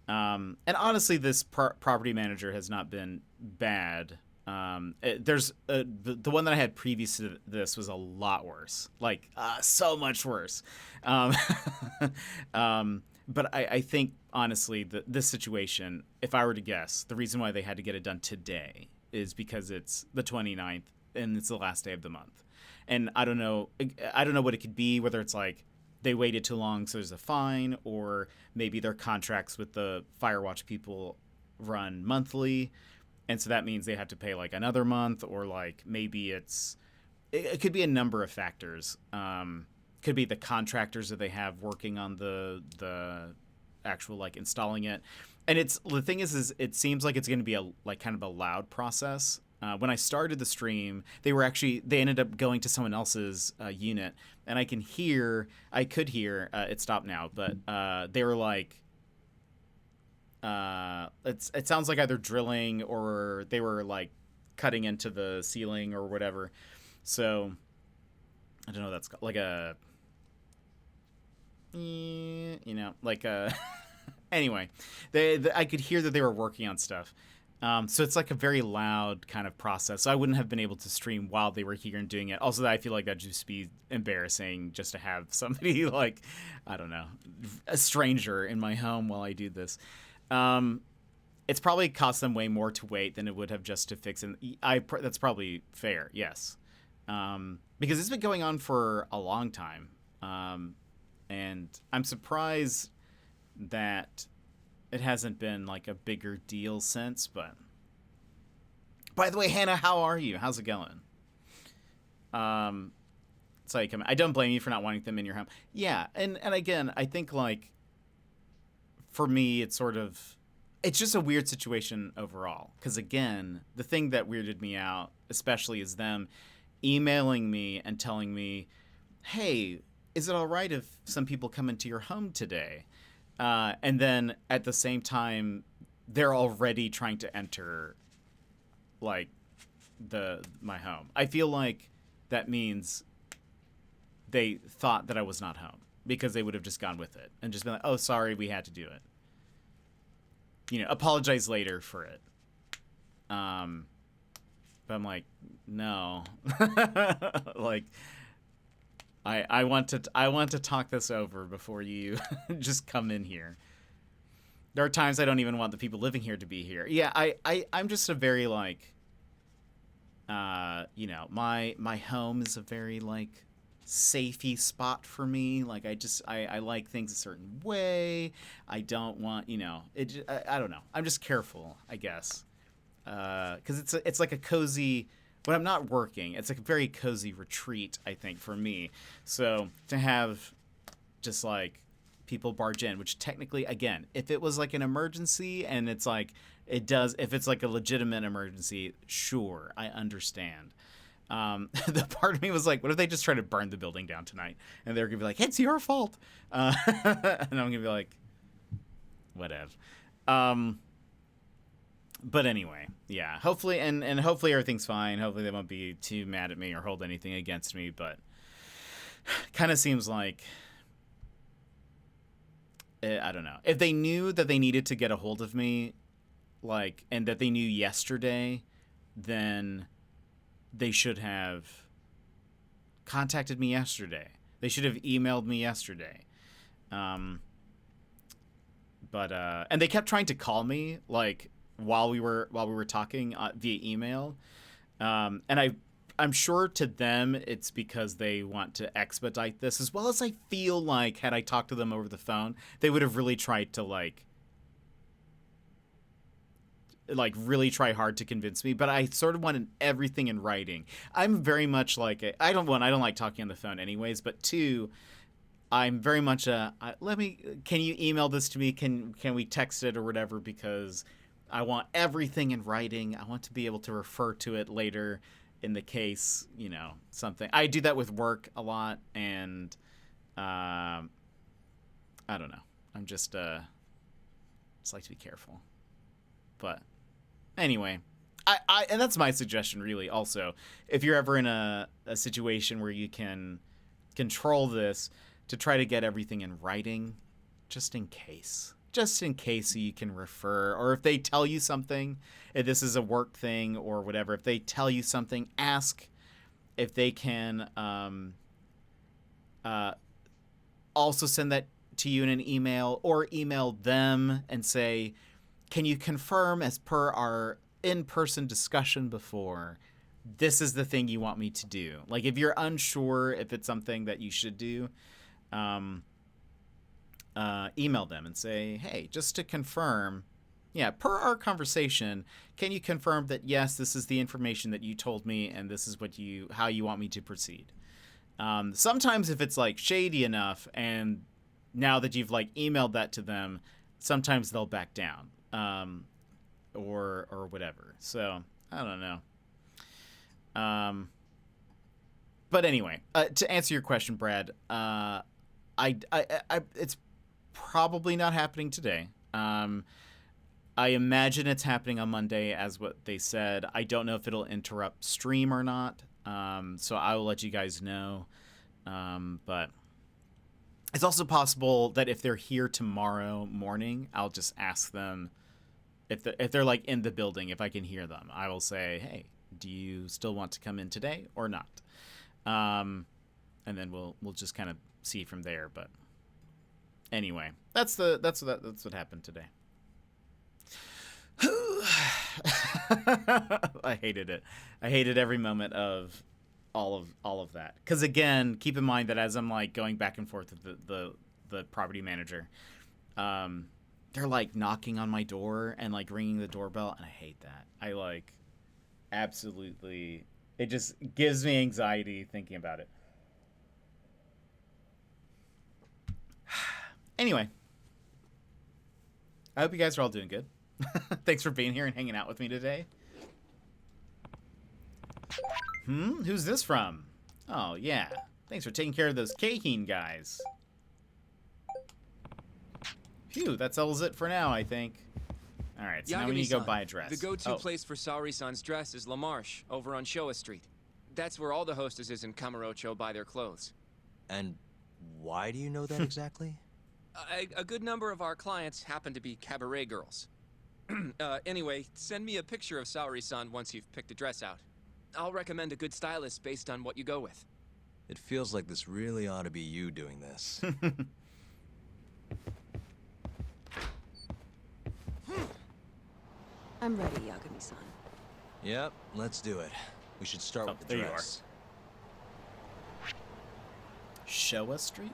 And honestly, this property manager has not been bad. There's the one that I had previous to this was a lot worse, like so much worse. But I think, honestly, this situation, if I were to guess, the reason why they had to get it done today is because it's the 29th and it's the last day of the month. And I don't know what it could be, whether it's like they waited too long so there's a fine, or maybe their contracts with the Firewatch people run monthly, and so that means they have to pay like another month, or like maybe it could be a number of factors. Could be the contractors that they have working on the actual like installing it. And the thing is it seems like it's going to be a like kind of a loud process. When I started the stream, they ended up going to someone else's unit, and I could hear, it stopped now, but they were like, it sounds like either drilling or they were like cutting into the ceiling or whatever. So I don't know, that's like a, like a, anyway, I could hear that they were working on stuff. So it's like a very loud kind of process. So I wouldn't have been able to stream while they were here and doing it. Also, I feel like that'd just be embarrassing just to have somebody like, I don't know, a stranger in my home while I do this. It's probably cost them way more to wait than it would have just to fix it. That's probably fair, yes. Because it's been going on for a long time. And I'm surprised that it hasn't been like a bigger deal since, but by the way, Hannah, how are you? How's it going? It's like, I don't blame you for not wanting them in your home. Yeah. And again, I think like for me, it's just a weird situation overall. Cause again, the thing that weirded me out, especially is them emailing me and telling me, hey, is it all right if some people come into your home today? And then at the same time, they're already trying to enter, like, my home. I feel like that means they thought that I was not home, because they would have just gone with it and just been like, oh, sorry, we had to do it. Apologize later for it. But I'm like, no. Like, I want to talk this over before you just come in here. There are times I don't even want the people living here to be here. Yeah, I'm just a very like, my home is a very like safety spot for me. Like I like things a certain way. I don't want, I don't know. I'm just careful, I guess, because it's like a cozy. When I'm not working, it's like a very cozy retreat, I think, for me. So to have just like people barge in, which technically, again, if it was like an emergency and it's like if it's like a legitimate emergency, sure, I understand. The part of me was like, what if they just try to burn the building down tonight? And they're going to be like, it's your fault. And I'm going to be like, whatever. But anyway, yeah, hopefully, and hopefully everything's fine. Hopefully they won't be too mad at me or hold anything against me, but kind of seems like, I don't know. If they knew that they needed to get a hold of me, like, and that they knew yesterday, then they should have contacted me yesterday. They should have emailed me yesterday. And they kept trying to call me, like, while we were talking via email, and I'm sure to them it's because they want to expedite this, as well as I feel like had I talked to them over the phone, they would have really tried to like really try hard to convince me. But I sort of wanted everything in writing. I'm very much like I don't like talking on the phone anyways, but two, I'm very much can you email this to me? Can we text it or whatever, because I want everything in writing. I want to be able to refer to it later in the case, something. I do that with work a lot, and I don't know. I'm just like to be careful. But anyway, I and that's my suggestion really also. If you're ever in a situation where you can control this, to try to get everything in writing, just in case so you can refer, or if they tell you something, if this is a work thing or whatever, if they tell you something, ask if they can also send that to you in an email, or email them and say, can you confirm, as per our in-person discussion before, this is the thing you want me to do? Like, if you're unsure if it's something that you should do, email them and say, hey, just to confirm, yeah, per our conversation, can you confirm that, yes, this is the information that you told me and this is how you want me to proceed? Sometimes if it's like shady enough, and now that you've like emailed that to them, sometimes they'll back down, or whatever. So I don't know. But anyway, to answer your question, Brad, it's probably not happening today. I imagine it's happening on Monday, as what they said. I don't know if it'll interrupt stream or not. So I will let you guys know. But it's also possible that if they're here tomorrow morning, I'll just ask them if they're like in the building, if I can hear them. I will say, hey, do you still want to come in today or not? And then we'll just kind of see from there. But anyway, that's what happened today. I hated it. I hated every moment of all of that. Because again, keep in mind that as I'm like going back and forth with the property manager, they're like knocking on my door and like ringing the doorbell, and I hate that. I like absolutely. It just gives me anxiety thinking about it. Anyway, I hope you guys are all doing good. Thanks for being here and hanging out with me today. Who's this from? Oh, yeah. Thanks for taking care of those Kaito-kun guys. Phew, that settles it for now, I think. Alright, so now we need to go buy a dress.
The go-to place for Saori-san's dress is La Marche, over on Showa Street. That's where all the hostesses in Kamurocho buy their clothes.
And why do you know that exactly?
A good number of our clients happen to be cabaret girls. Anyway, send me a picture of Saori-san once you've picked a dress out. I'll recommend a good stylist based on what you go with.
It feels like this really ought to be you doing this.
I'm ready, Yagami-san.
Yep, let's do it. We should start with the dress.
Showa Street?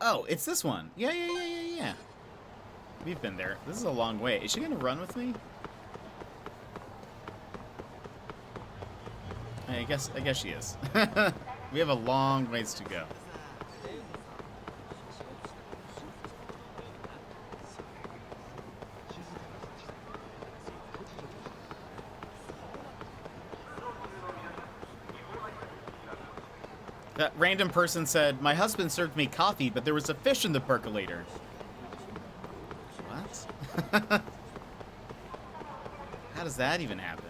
Oh, it's this one. Yeah. We've been there. This is a long way. Is she gonna run with me? I guess she is. We have a long ways to go. That random person said, my husband served me coffee, but there was a fish in the percolator. What? How does that even happen?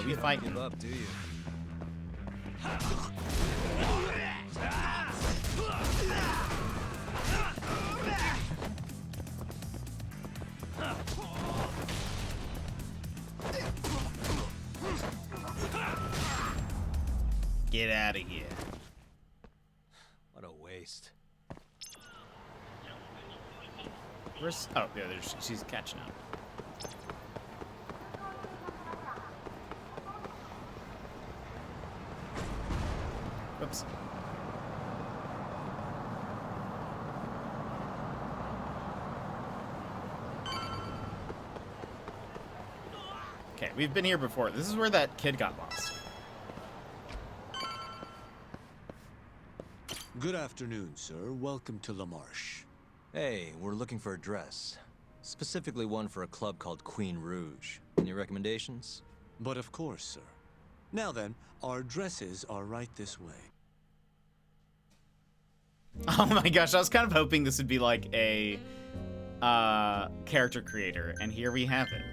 We fight him
up, do you?
Get out of here.
What a waste.
Where's... Oh, yeah, she's catching up. Whoops. Okay, we've been here before. This is where that kid got lost.
Good afternoon, sir. Welcome to La Marche.
Hey, we're looking for a dress. Specifically one for a club called Queen Rouge. Any recommendations?
But of course, sir. Now then, our dresses are right this way.
Oh my gosh, I was kind of hoping this would be like a character creator, and here we have it.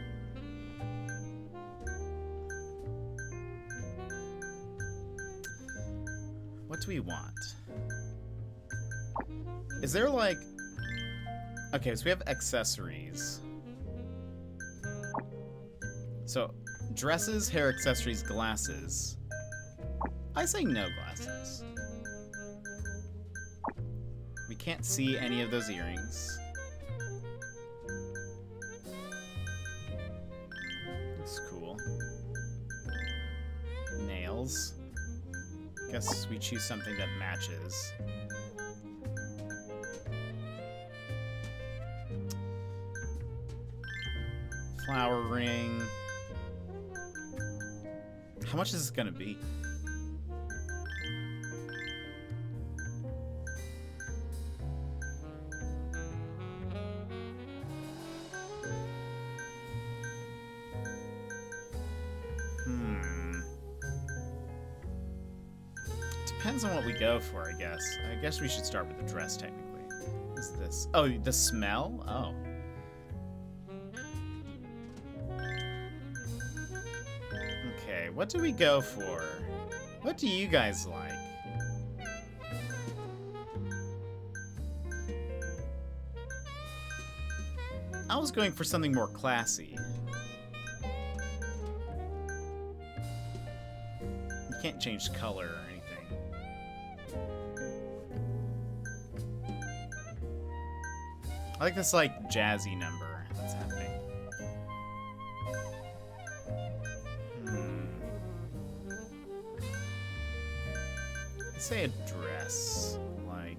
What do we want? Is there like... Okay, so we have accessories. So Dresses, hair accessories, glasses. I say no glasses. We can't see any of those earrings. Looks cool. Nails. Guess we choose something that matches. Flower ring. How much is this gonna be? Depends on what we go for, I guess. I guess we should start with the dress, technically. What's this? Oh, the smell? Oh. Okay, what do we go for? What do you guys like? I was going for something more classy. You can't change color or anything. I like this, like, jazzy number that's happening. Let's say a dress, like...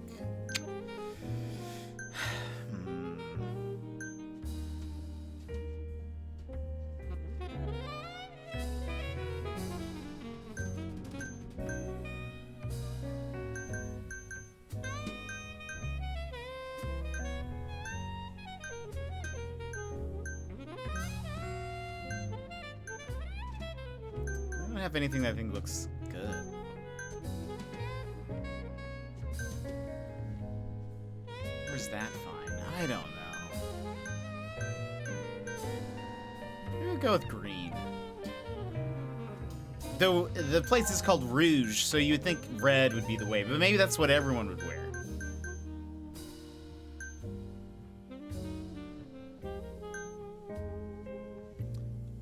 I don't have anything that I think looks good. Where's that fine? I don't know. I'm gonna go with green. Though the place is called Rouge, so you would think red would be the way, but maybe that's what everyone would wear.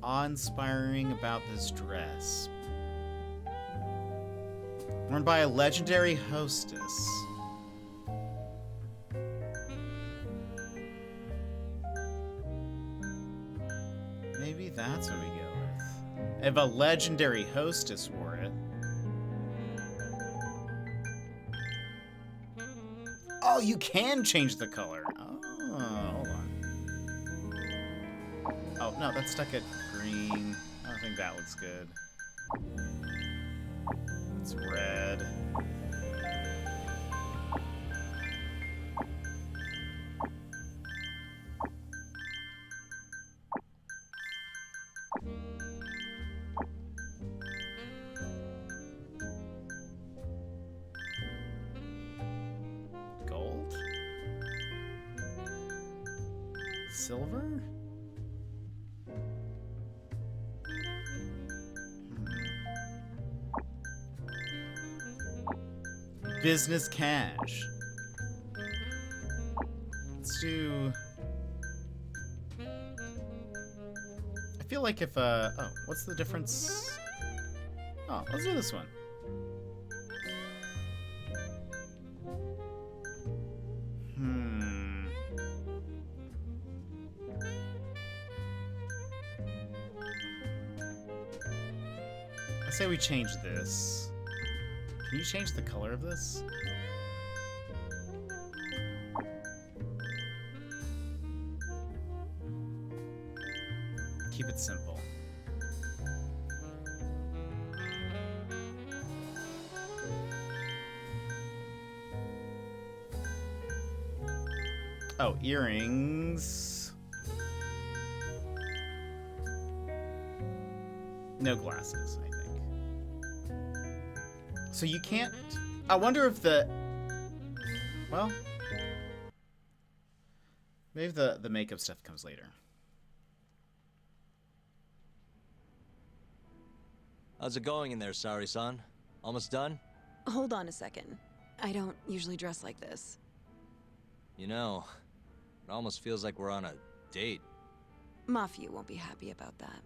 Awe-inspiring about this dress. Worn by a legendary hostess. Maybe that's what we go with. If a legendary hostess wore it. Oh, you can change the color. Oh, hold on. Oh, no, that's stuck at green. I don't think that looks good. It's red. Gold? Silver? Business cash. Let's do... I feel like if, oh, what's the difference? Oh, let's do this one. I say we change this. Can you change the color of this? Keep it simple. Oh, earrings. No glasses, I think. So you can't... I wonder if the... Well... Maybe the makeup stuff comes later.
How's it going in there, Sari-san? Almost done?
Hold on a second. I don't usually dress like this.
You know, it almost feels like we're on a date.
Mafia won't be happy about that.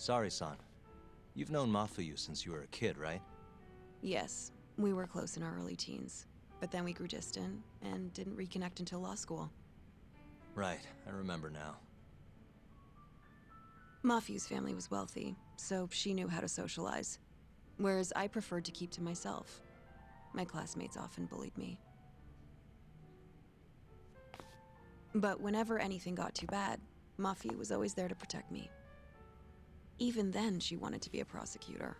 Sorry, son. You've known Mafuyu since you were a kid, right?
Yes, we were close in our early teens, but then we grew distant and didn't reconnect until law school.
Right, I remember now.
Mafuyu's family was wealthy, so she knew how to socialize, whereas I preferred to keep to myself. My classmates often bullied me. But whenever anything got too bad, Mafuyu was always there to protect me. Even then, she wanted to be a prosecutor.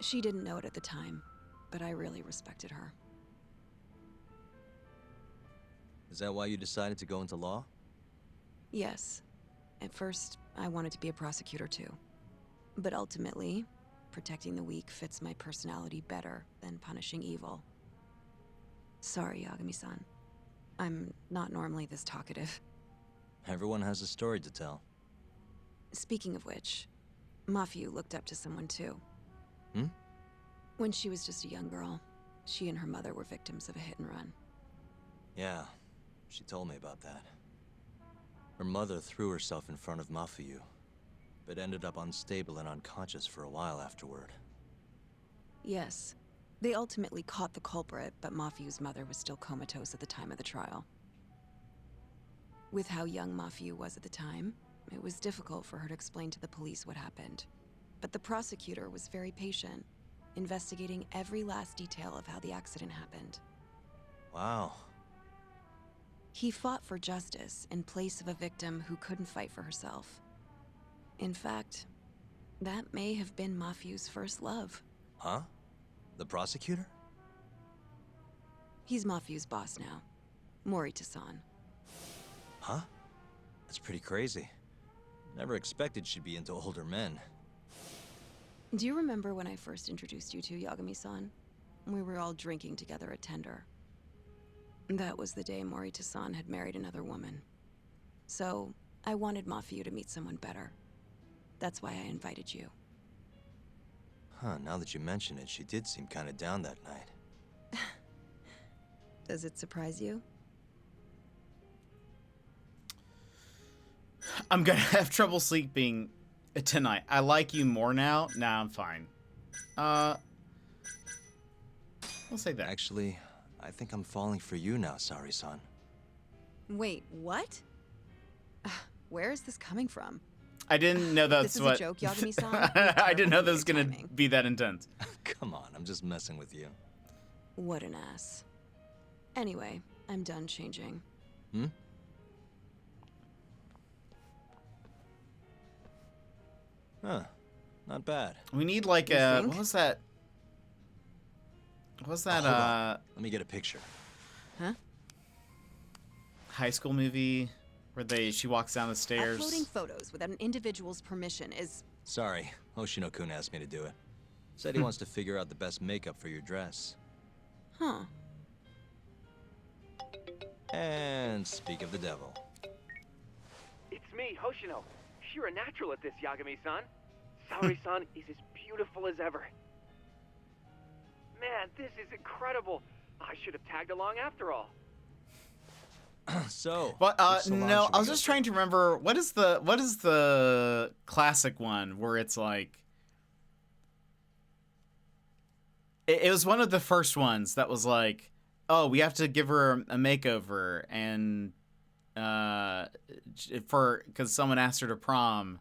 She didn't know it at the time, but I really respected her.
Is that why you decided to go into law?
Yes. At first, I wanted to be a prosecutor too. But ultimately, protecting the weak fits my personality better than punishing evil. Sorry, Yagami-san. I'm not normally this talkative.
Everyone has a story to tell.
Speaking of which, Mafuyu looked up to someone too.
Hmm?
When she was just a young girl, she and her mother were victims of a hit and run.
Yeah, she told me about that. Her mother threw herself in front of Mafuyu, but ended up unstable and unconscious for a while afterward.
Yes. They ultimately caught the culprit, but Mafuyu's mother was still comatose at the time of the trial. With how young Mafuyu was at the time, it was difficult for her to explain to the police what happened. But the prosecutor was very patient, investigating every last detail of how the accident happened.
Wow.
He fought for justice in place of a victim who couldn't fight for herself. In fact, that may have been Mafuyu's first love.
Huh? The prosecutor?
He's Mafuyu's boss now, Morita-san.
Huh? That's pretty crazy. Never expected she'd be into older men.
Do you remember when I first introduced you to Yagami-san? We were all drinking together at Tender. That was the day Morita-san had married another woman. So, I wanted Mafuyu to meet someone better. That's why I invited you.
Huh, now that you mention it, she did seem kinda down that night.
Does it surprise you?
I'm gonna have trouble sleeping tonight. I like you more now. Nah, I'm fine. We'll say that.
Actually, I think I'm falling for you now, Sari-san.
Wait, what? Where is this coming from?
I didn't know that's
this is
what.
a joke, Yagami-san?
I didn't know that was gonna be that intense.
Come on, I'm just messing with you.
What an ass. Anyway, I'm done changing.
Hmm? Huh. Not bad.
We need like a what was that? What was that?
Hold on. Let me get a picture.
Huh?
High school movie where she walks down the stairs.
Uploading photos without an individual's permission is...
Sorry, Hoshino-kun asked me to do it. Said he wants to figure out the best makeup for your dress.
Huh.
And speak of the devil.
It's me, Hoshino. You're a natural at this, Yagami-san. Saori-san is as beautiful as ever. Man, this is incredible. I should have tagged along after all.
So,
but
which salon
no,
should
I
we
was
go
just
to?
trying to remember what is the classic one where it's like it was one of the first ones that was like, oh, we have to give her a makeover and because someone asked her to prom,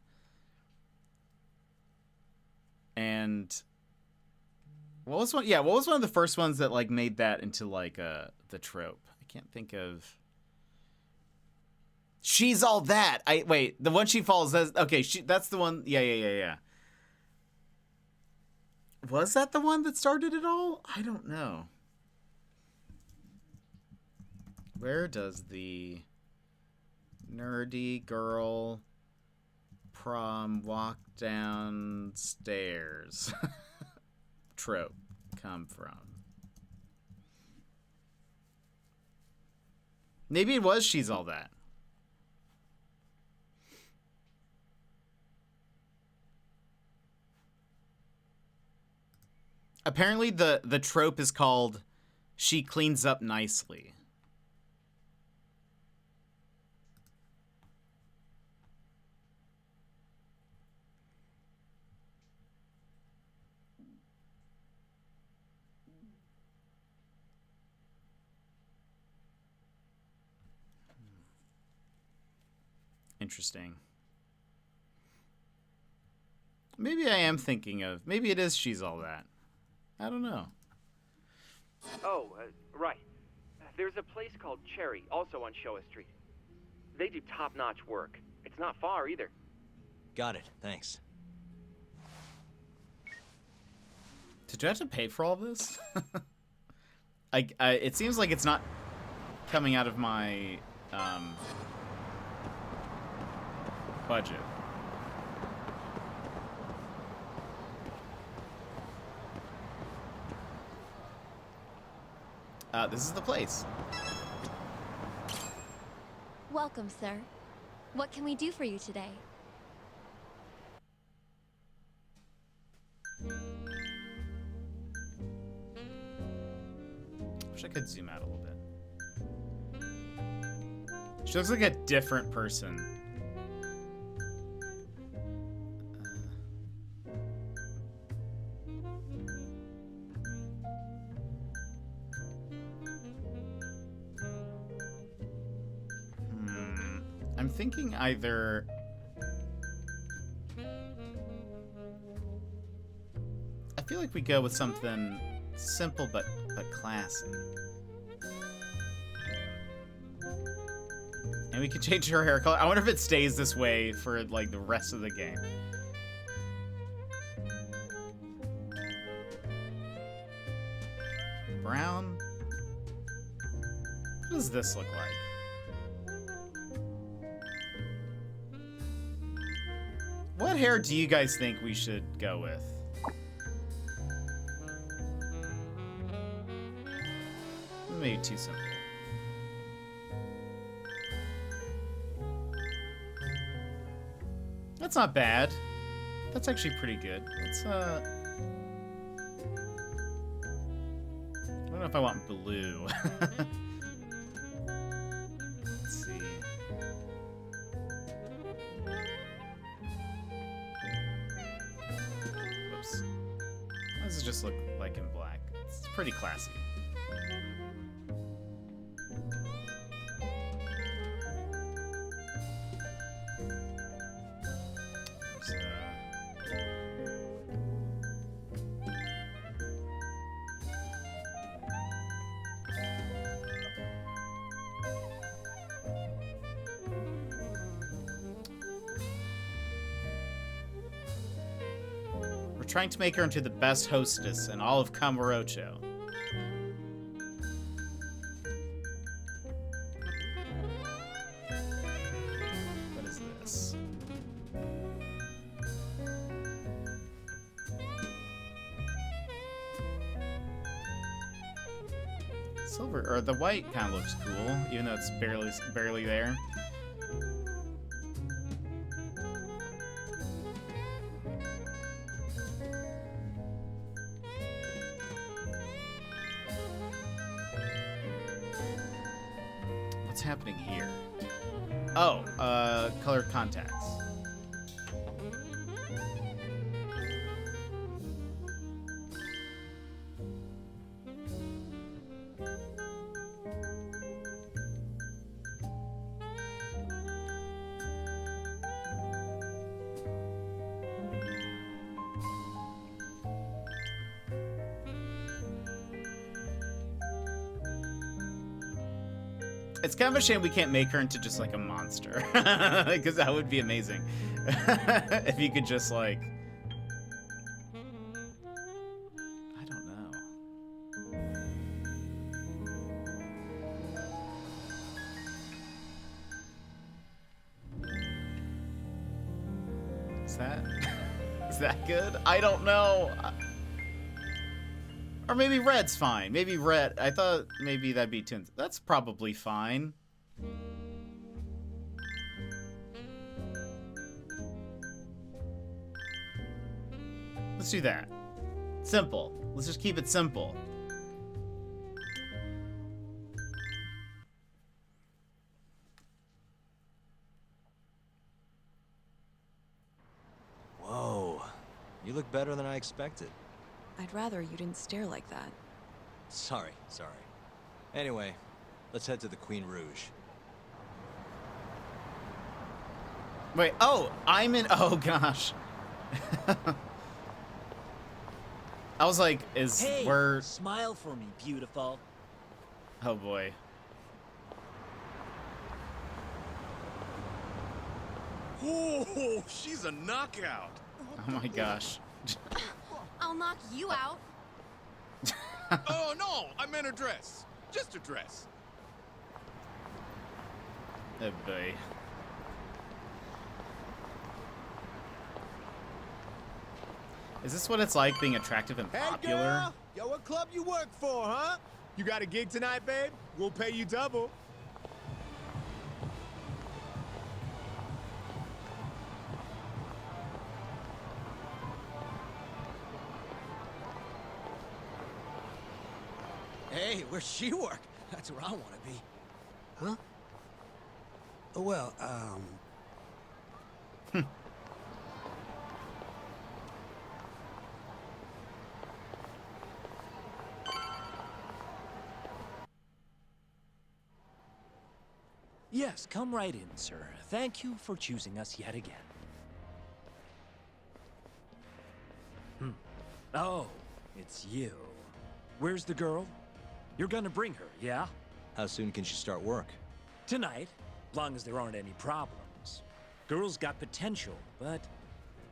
and what was one? Yeah, what was one of the first ones that like made that into like the trope? I can't think of. She's all that. Wait, the one she falls. Okay, that's the one. Yeah. Was that the one that started it all? I don't know. Where does the nerdy girl prom walk downstairs trope come from? Maybe it was She's All That. Apparently the trope is called She Cleans Up Nicely. Interesting. Maybe I am thinking of... Maybe it is She's All That. I don't know.
Oh, right. There's a place called Cherry, also on Showa Street. They do top-notch work. It's not far either.
Got it. Thanks.
Did you have to pay for all this? It seems like it's not coming out of my budget. This is the place.
Welcome, sir. What can we do for you today?
Wish I could zoom out a little bit. She looks like a different person. I'm thinking either... I feel like we go with something simple but classy. And we can change her hair color. I wonder if it stays this way for like the rest of the game. Brown? What does this look like? What hair do you guys think we should go with? Maybe too simple. That's not bad. That's actually pretty good. Let's, I don't know if I want blue. Let's see. Whoops. What does it just look like in black? It's pretty classy. Trying to make her into the best hostess in all of Kamurocho. What is this? Silver, or the white kind of looks cool, even though it's barely there. Happening here? Oh, colored contacts. It's kind of a shame we can't make her into just like a monster, because that would be amazing. If you could just like, I don't know. Is that good? I don't know. Or maybe red's fine. Maybe red. I thought maybe that'd be too... That's probably fine. Let's do that. Simple. Let's just keep it simple.
Whoa. You look better than I expected.
I'd rather you didn't stare like that.
Sorry. Anyway, let's head to the Queen Rouge.
Wait, oh, I'm in... Oh, gosh. I was like,
Hey, smile for me, beautiful.
Oh, boy.
Oh, she's a knockout.
Oh, my gosh.
I'll knock you out.
Oh, no, I meant a dress. Just a dress.
Oh, boy. Is this what it's like being attractive and popular?
Hey, girl! Yo, what club you work for, huh? You got a gig tonight, babe? We'll pay you double.
Hey, where's she work? That's where I want to be. Huh? Oh, well,
Yes, come right in, sir. Thank you for choosing us yet again. Oh, it's you. Where's the girl? You're gonna bring her, yeah?
How soon can she start work?
Tonight, long as there aren't any problems. Girl's got potential, but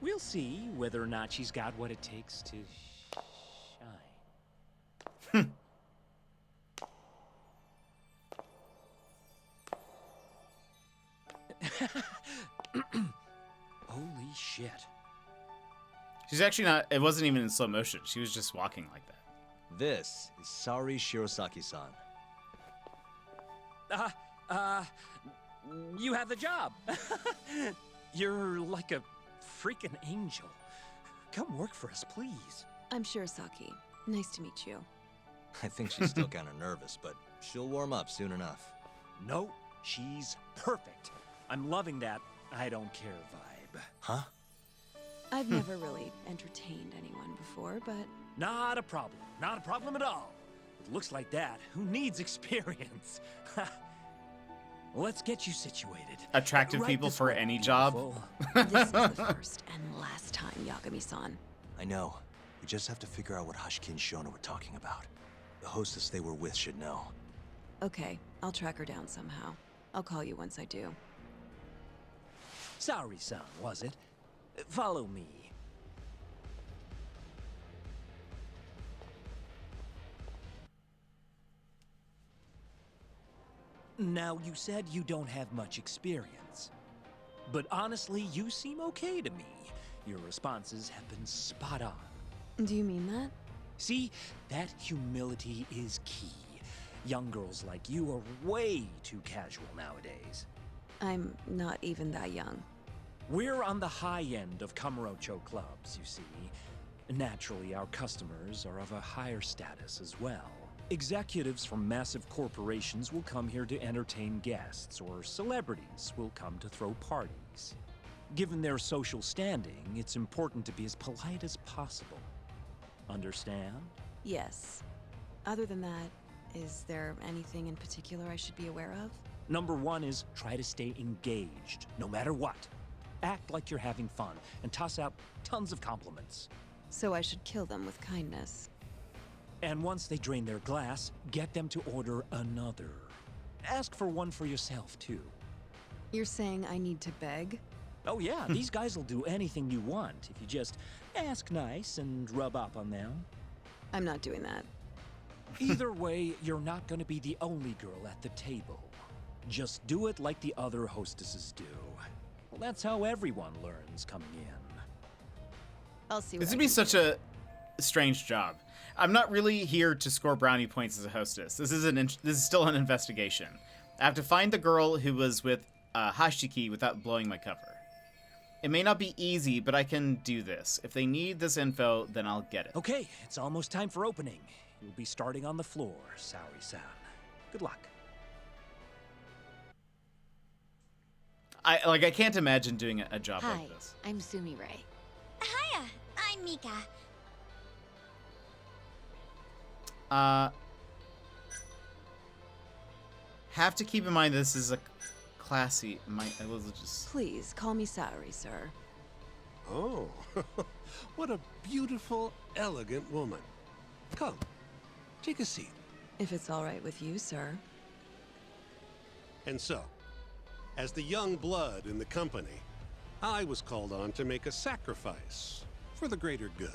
we'll see whether or not she's got what it takes to shine. Holy shit.
She's actually not... It wasn't even in slow motion. She was just walking like that.
This is Saori Shirosaki-san.
You have the job. You're like a freaking angel. Come work for us, please.
I'm Shirosaki. Nice to meet you.
I think she's still kind of nervous, but she'll warm up soon enough.
No, she's perfect. I'm loving that I don't care vibe.
Huh?
I've never really entertained anyone before, but...
Not a problem. Not a problem at all. It looks like that. Who needs experience? Let's get you situated.
Attractive
Right
people
this
for
way,
any job?
This is the first and last time, Yagami-san.
I know. We just have to figure out what Hashiki and Shono were talking about. The hostess they were with should know.
Okay, I'll track her down somehow. I'll call you once I do.
Sorry-san, was it? Follow me. Now, you said you don't have much experience. But honestly, you seem okay to me. Your responses have been spot on.
Do you mean that?
See, that humility is key. Young girls like you are way too casual nowadays.
I'm not even that young.
We're on the high end of Kamurocho clubs, you see. Naturally, our customers are of a higher status as well. Executives from massive corporations will come here to entertain guests, or celebrities will come to throw parties. Given their social standing, it's important to be as polite as possible. Understand?
Yes. Other than that, is there anything in particular I should be aware of?
Number one is try to stay engaged, no matter what. Act like you're having fun, and toss out tons of compliments.
So I should kill them with kindness.
And once they drain their glass, get them to order another. Ask for one for yourself, too.
You're saying I need to beg?
Oh yeah, these guys will do anything you want if you just ask nice and rub up on them.
I'm not doing that.
Either way, you're not going to be the only girl at the table. Just do it like the other hostesses do. Well, that's how everyone learns coming in.
I'll see.
This would be such a strange job. I'm not really here to score brownie points as a hostess. This is still an investigation. I have to find the girl who was with Hashiki without blowing my cover. It may not be easy, but I can do this. If they need this info, then I'll get it.
Okay, it's almost time for opening. You'll be starting on the floor, Saori-san. Good luck.
I can't imagine doing a job
Hi,
like this.
I'm Sumi Ray.
Hiya, I'm Mika.
Have to keep in mind this is a classy. I was just...
Please, call me Saori, sir.
Oh, what a beautiful, elegant woman. Come, take a seat.
If it's all right with you, sir.
And so, as the young blood in the company, I was called on to make a sacrifice for the greater good.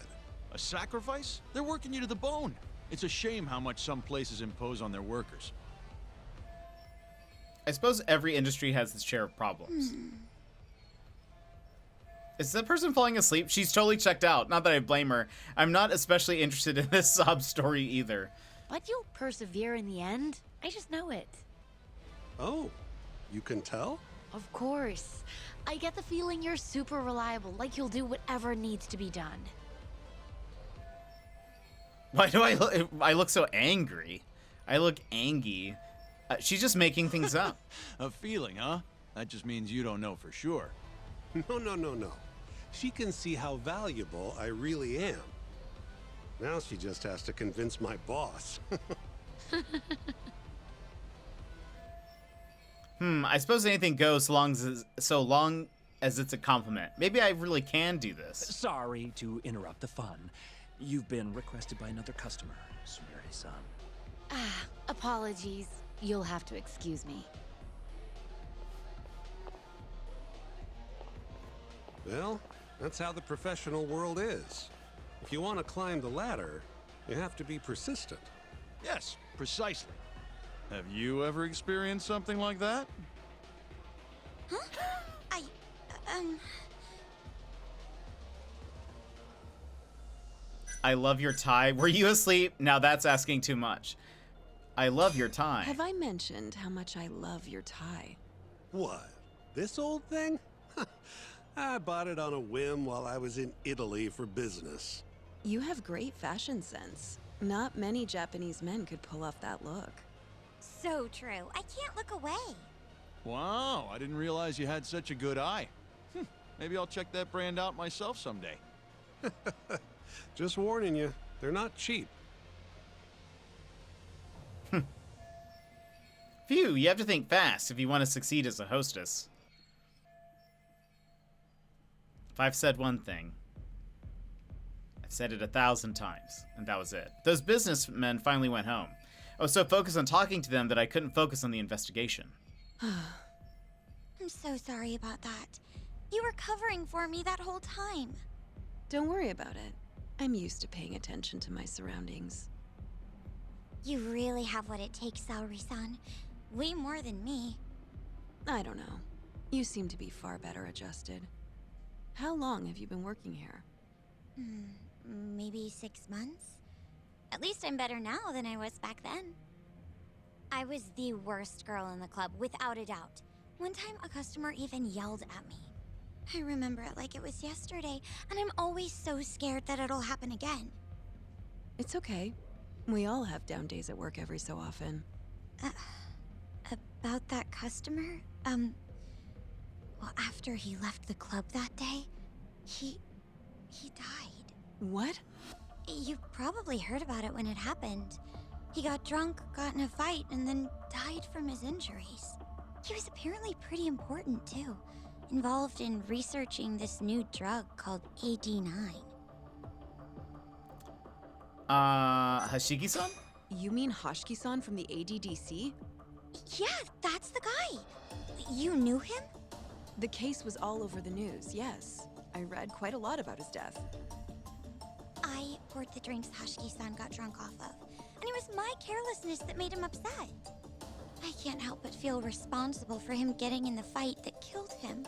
A sacrifice? They're working you to the bone. It's a shame how much some places impose on their workers.
I suppose every industry has its share of problems. Is that person falling asleep? She's totally checked out. Not that I blame her. I'm not especially interested in this sob story either.
But you'll persevere in the end. I just know it.
Oh, you can tell?
Of course. I get the feeling you're super reliable, like you'll do whatever needs to be done.
Why do I look so angry? I look angy. She's just making things up.
A feeling, huh? That just means you don't know for sure.
No. She can see how valuable I really am. Now she just has to convince my boss.
I suppose anything goes so long as it's a compliment. Maybe I really can do this.
Sorry to interrupt the fun. You've been requested by another customer, Sumire-san.
Apologies. You'll have to excuse me.
Well, that's how the professional world is. If you want to climb the ladder, you have to be persistent.
Yes, precisely. Have you ever experienced something like that?
Huh?
I love your tie. Were you asleep? Now that's asking too much. I love your tie.
Have I mentioned how much I love your tie?
What? This old thing? I bought it on a whim while I was in Italy for business.
You have great fashion sense. Not many Japanese men could pull off that look.
So true. I can't look away.
Wow, I didn't realize you had such a good eye. Maybe I'll check that brand out myself someday.
Just warning you, they're not cheap.
Phew, you have to think fast if you want to succeed as a hostess. If I've said one thing, I've said it 1,000 times, and that was it. Those businessmen finally went home. I was so focused on talking to them that I couldn't focus on the investigation.
I'm so sorry about that. You were covering for me that whole time.
Don't worry about it. I'm used to paying attention to my surroundings.
You really have what it takes, Saori-san. Way more than me.
I don't know. You seem to be far better adjusted. How long have you been working here?
Maybe 6 months? At least I'm better now than I was back then. I was the worst girl in the club, without a doubt. One time, a customer even yelled at me. I remember it like it was yesterday, and I'm always so scared that it'll happen again.
It's okay. We all have down days at work every so often.
About that customer? Well, after he left the club that day, he died.
What?
You probably heard about it when it happened. He got drunk, got in a fight, and then died from his injuries. He was apparently pretty important, too. Involved in researching this new drug called AD9.
Hashiki-san?
You mean Hashiki-san from the ADDC?
Yeah, that's the guy. You knew him?
The case was all over the news, yes. I read quite a lot about his death.
I poured the drinks Hashiki-san got drunk off of, and it was my carelessness that made him upset. I can't help but feel responsible for him getting in the fight that killed him.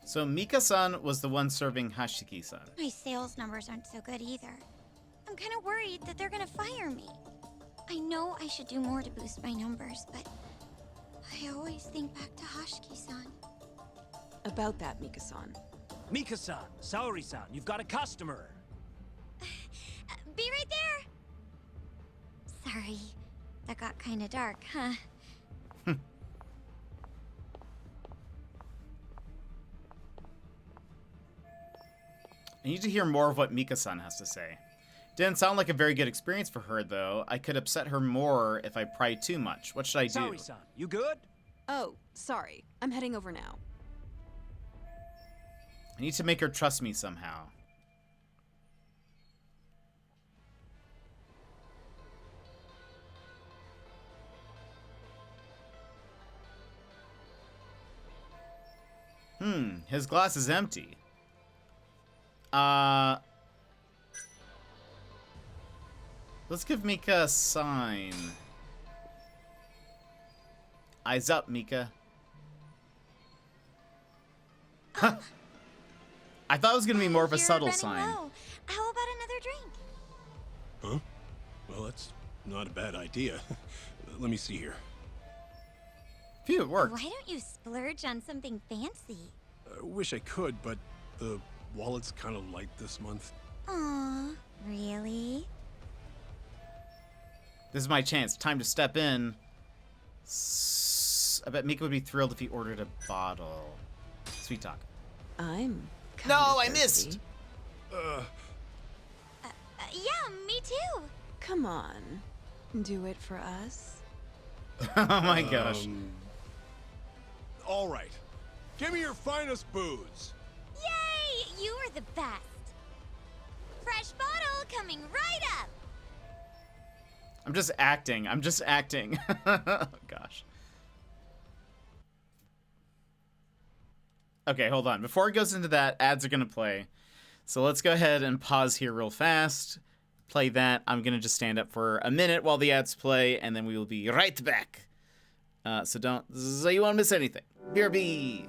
So Mika-san was the one serving Hashiki-san.
My sales numbers aren't so good either. I'm kind of worried that they're gonna fire me. I know I should do more to boost my numbers, but I always think back to Hashiki-san.
About that, Mika-san.
Mika-san, Saori-san, you've got a customer.
Be right there! Sorry, that got kind of dark, huh?
I need to hear more of what Mika-san has to say. Didn't sound like a very good experience for her, though. I could upset her more if I pry too much. What should I do?
Sorry-san, you good?
Oh, sorry. I'm heading over now.
I need to make her trust me somehow. His glass is empty. Let's give Mika a sign. Eyes up, Mika. I thought it was gonna be more of a subtle sign.
Low. How about another drink?
Huh? Well, that's not a bad idea. Let me see here.
Phew, it worked.
Why don't you splurge on something fancy?
I wish I could, but the wallet's kind of light this month.
Aw, really?
This is my chance. Time to step in. I bet Mika would be thrilled if he ordered a bottle. Sweet talk.
I'm
No, I missed.
Yeah, me too.
Come on. Do it for us.
Oh my gosh.
All right. Give me your finest booze.
Yay! You are the best. Fresh bottle coming right up.
I'm just acting. Oh gosh. Okay, hold on. Before it goes into that, ads are going to play. So let's go ahead and pause here real fast. Play that. I'm going to just stand up for a minute while the ads play, and then we will be right back. So you won't miss anything. BRB.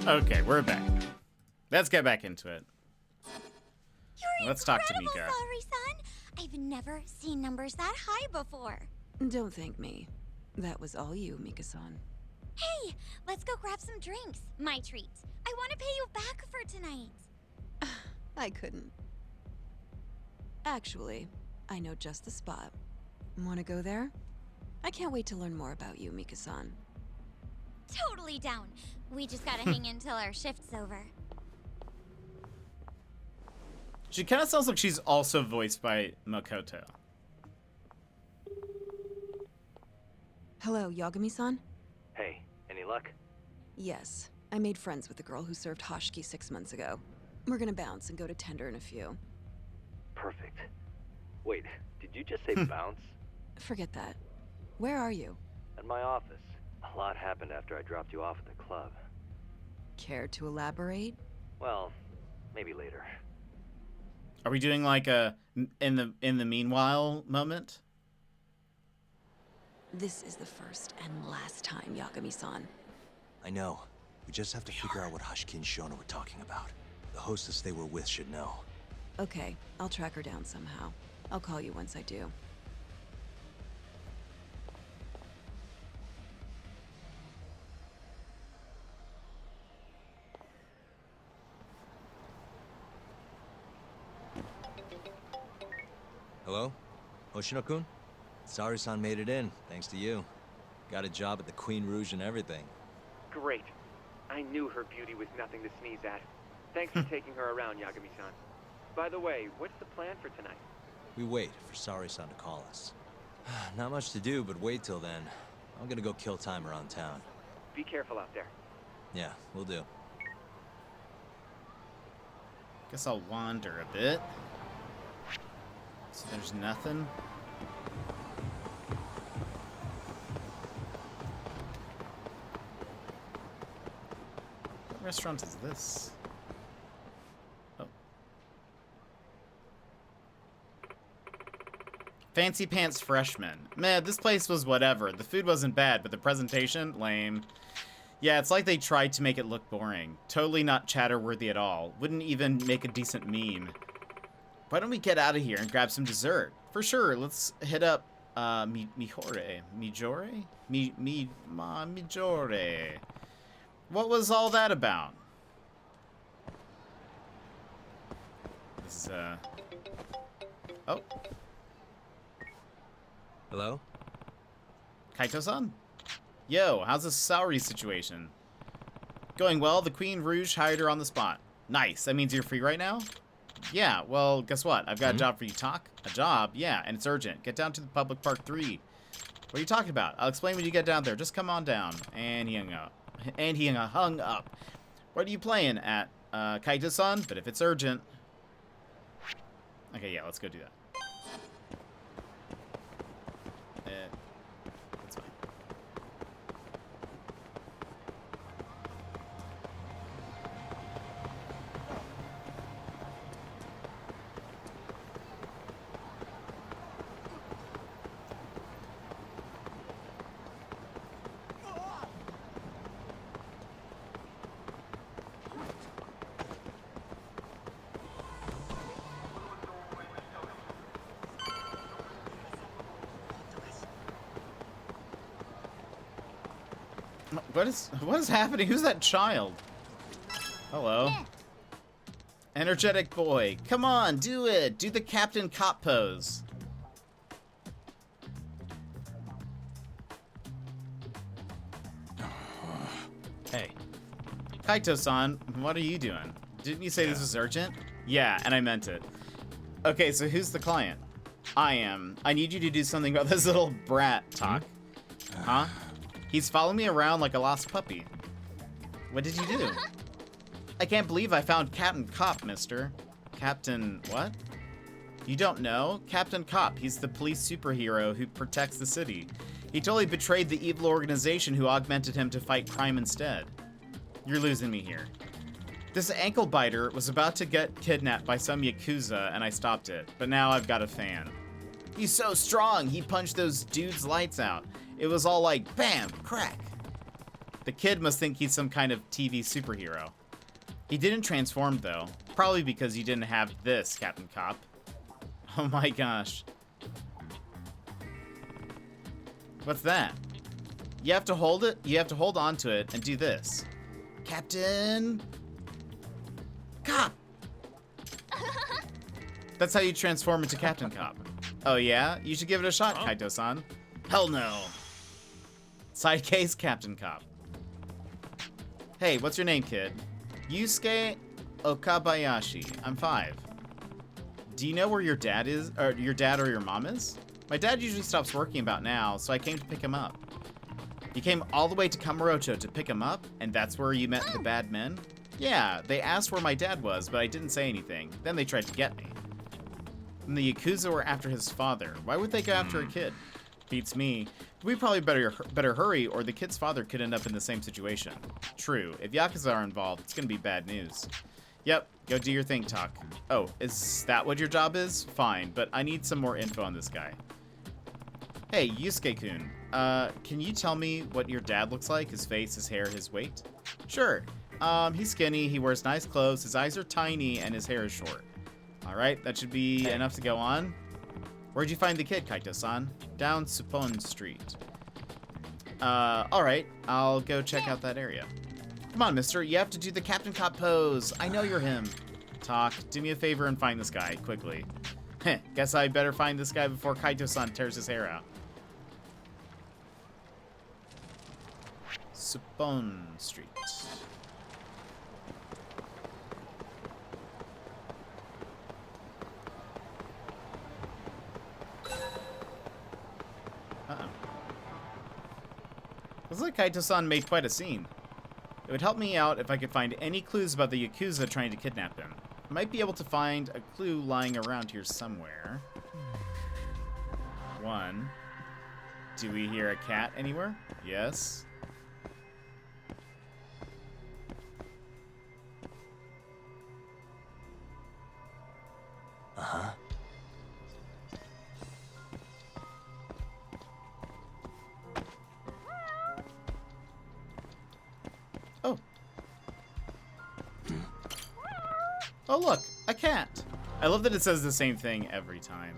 Okay, we're back. Let's get back into it.
You're
Let's talk to
incredible,
Mika.
Saori-san. I've never seen numbers that high before.
Don't thank me. That was all you, Mika-san.
Hey, let's go grab some drinks. My treat. I want to pay you back for tonight.
I couldn't. Actually, I know just the spot. Want to go there? I can't wait to learn more about you, Mika-san.
Totally down. We just gotta hang in till our shift's over.
She kind of sounds like she's also voiced by Makoto.
Hello, Yagami-san?
Hey, any luck?
Yes. I made friends with the girl who served Hashiki 6 months ago. We're gonna bounce and go to Tender in a few.
Perfect. Wait, did you just say bounce?
Forget that. Where are you?
At my office. A lot happened after I dropped you off at the club.
Care to elaborate?
Well, maybe later.
Are we doing like a in the meanwhile moment?
This is the first and last time, Yagami-san.
I know. We just have to figure out what Hashiki and Shono were talking about. The hostess they were with should know.
Okay, I'll track her down somehow. I'll call you once I do.
Hello? Hoshino-kun? Saori-san made it in, thanks to you. Got a job at the Queen Rouge and everything.
Great. I knew her beauty was nothing to sneeze at. Thanks for taking her around, Yagami-san. By the way, what's the plan for tonight?
We wait for Saori-san to call us. Not much to do, but wait till then. I'm gonna go kill time around town.
Be careful out there.
Yeah, we'll do.
Guess I'll wander a bit. So there's nothing. What restaurant is this? Oh. Fancy Pants Freshman. Man, this place was whatever. The food wasn't bad, but the presentation, lame. Yeah, it's like they tried to make it look boring. Totally not chatter-worthy at all. Wouldn't even make a decent meme. Why don't we get out of here and grab some dessert? For sure, let's hit up Mijore. What was all that about? This is, oh.
Hello?
Kaito-san? Yo, how's the Saori situation? Going well, the Queen Rouge hired her on the spot. Nice, that means you're free right now? Yeah, well, guess what? I've got a job for you, Talk. A job? Yeah, and it's urgent. Get down to the Public Park 3. What are you talking about? I'll explain when you get down there. Just come on down. And he hung up. Hung up. What are you playing at? Kaito-san? But if it's urgent... Okay, yeah, let's go do that. That's fine. What is happening? Who's that child? Hello. Energetic boy. Come on, do it. Do the Captain Cop pose. Hey. Kaito-san, what are you doing? Didn't you say this was urgent? Yeah, and I meant it. Okay, so who's the client? I am. I need you to do something about this little brat, Talk. Huh? He's following me around like a lost puppy. What did you do? I can't believe I found Captain Cop, mister. Captain what? You don't know? Captain Cop. He's the police superhero who protects the city. He totally betrayed the evil organization who augmented him to fight crime instead. You're losing me here. This ankle biter was about to get kidnapped by some Yakuza, and I stopped it. But now I've got a fan. He's so strong, he punched those dudes' lights out. It was all like, bam, crack. The kid must think he's some kind of TV superhero. He didn't transform, though. Probably because he didn't have this, Captain Cop. Oh my gosh. What's that? You have to hold it. You have to hold on to it and do this. Captain Cop. That's how you transform into Captain Cop. Oh yeah? You should give it a shot, Kaito-san. Hell no. Side case, Captain Cop. Hey, what's your name, kid? Yusuke Okabayashi. I'm 5. Do you know where your dad is, or your dad or your mom is? My dad usually stops working about now, so I came to pick him up. You came all the way to Kamurocho to pick him up, and that's where you met the bad men? Yeah, they asked where my dad was, but I didn't say anything. Then they tried to get me. And the Yakuza were after his father. Why would they go after a kid? Beats me. We probably better hurry, or the kid's father could end up in the same situation. True. If Yakuza are involved, it's gonna be bad news. Yep, go do your thing, Talk. Oh, is that what your job is? Fine, but I need some more info on this guy. Hey, Yusuke-kun, can you tell me what your dad looks like? His face, his hair, his weight? Sure. He's skinny, he wears nice clothes, his eyes are tiny, and his hair is short. Alright, that should be enough to go on. Where'd you find the kid, Kaito-san? Down Suppon Street. Alright, I'll go check out that area. Come on, mister, you have to do the Captain Cop pose. I know you're him. Talk, do me a favor and find this guy, quickly. Heh, guess I better find this guy before Kaito-san tears his hair out. Suppon Street. Looks like Kaito-san made quite a scene. It would help me out if I could find any clues about the Yakuza trying to kidnap him. I might be able to find a clue lying around here somewhere. 1. Do we hear a cat anywhere? Yes.
Uh-huh.
Oh. Oh, look, a cat. I love that it says the same thing every time.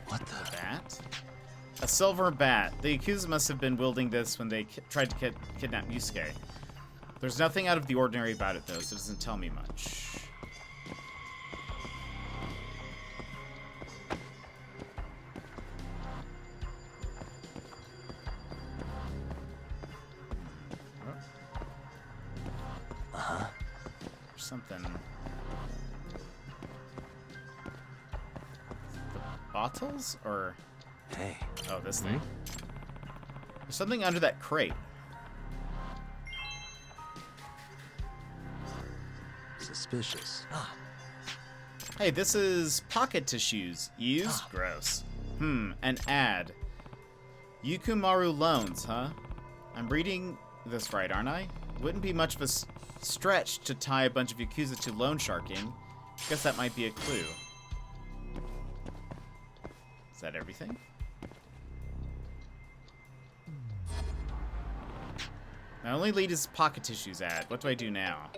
What the?
Bat? A silver bat. The Yakuza must have been wielding this when they tried to kidnap Yusuke. There's nothing out of the ordinary about it, though, so it doesn't tell me much.
Uh-huh.
There's something. The bottles? Or...
Hey.
Oh, this thing? There's something under that crate.
Suspicious.
Hey, this is pocket tissues. Used? Gross. An ad. Yukumaru loans, huh? I'm reading this right, aren't I? Wouldn't be much of a stretch to tie a bunch of Yakuza to loan sharking. Guess that might be a clue. Is that everything? My only lead is pocket tissues ad. What do I do now?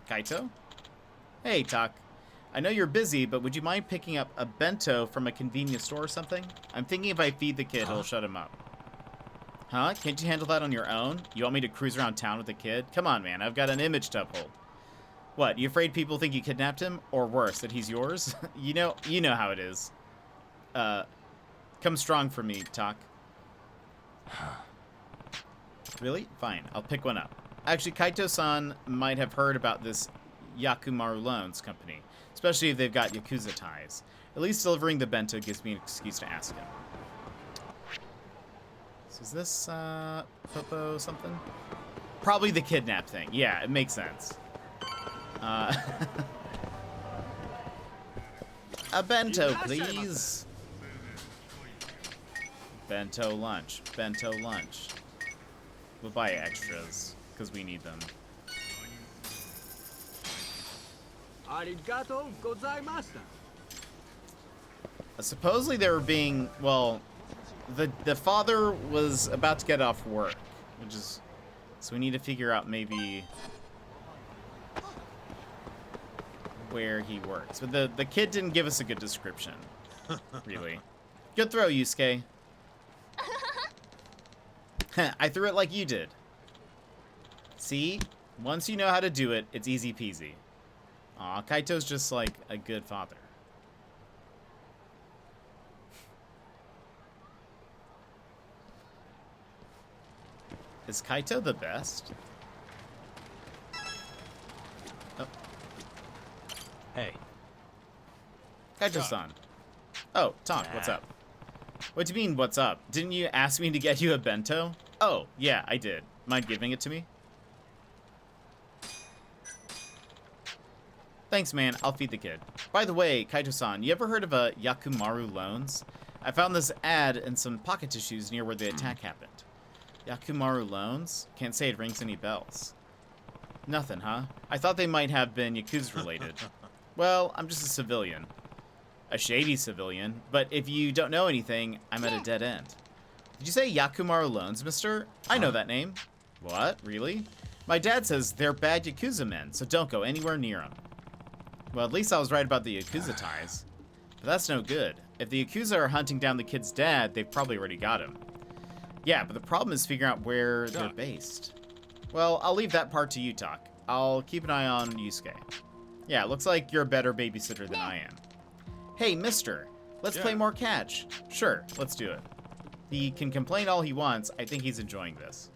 Kaito? Hey, Tak. I know you're busy, but would you mind picking up a bento from a convenience store or something? I'm thinking if I feed the kid, it'll shut him up. Huh? Can't you handle that on your own? You want me to cruise around town with the kid? Come on, man. I've got an image to uphold. What, you afraid people think you kidnapped him? Or worse, that he's yours? You know how it is. Come strong for me, Tak. Really? Fine. I'll pick one up. Actually, Kaito-san might have heard about this Yakumaru Loans company, especially if they've got Yakuza ties. At least delivering the bento gives me an excuse to ask him. So is this, Popo something? Probably the kidnap thing. Yeah, it makes sense. A bento, please. Bento lunch. Bento lunch. We'll buy extras, because we need them.
Arigato gozaimashita.
Supposedly they were being, well, the father was about to get off work, which is, so we need to figure out maybe where he works. But the kid didn't give us a good description, really. Good throw, Yusuke. I threw it like you did. See? Once you know how to do it, it's easy peasy. Aw, Kaito's just like a good father. Is Kaito the best? Oh.
Hey.
Kaito-san. Oh, Tonk, what's up? What do you mean, what's up? Didn't you ask me to get you a bento? Oh, yeah, I did. Mind giving it to me? Thanks, man. I'll feed the kid. By the way, Kaito-san, you ever heard of a Yakumaru loans? I found this ad and some pocket tissues near where the attack happened. Yakumaru loans? Can't say it rings any bells. Nothing, huh? I thought they might have been Yakuza related. Well, I'm just a civilian. A shady civilian, but if you don't know anything, I'm at a dead end. Did you say Yakumaru loans, mister? I know that name. What? Really? My dad says they're bad Yakuza men, so don't go anywhere near them. Well, at least I was right about the Yakuza ties. But that's no good. If the Yakuza are hunting down the kid's dad, they've probably already got him. Yeah, but the problem is figuring out where they're based. Well, I'll leave that part to you, Tak. I'll keep an eye on Yusuke. Yeah, looks like you're a better babysitter than I am. Hey, mister, let's play more catch. Sure, let's do it. He can complain all he wants. I think he's enjoying this.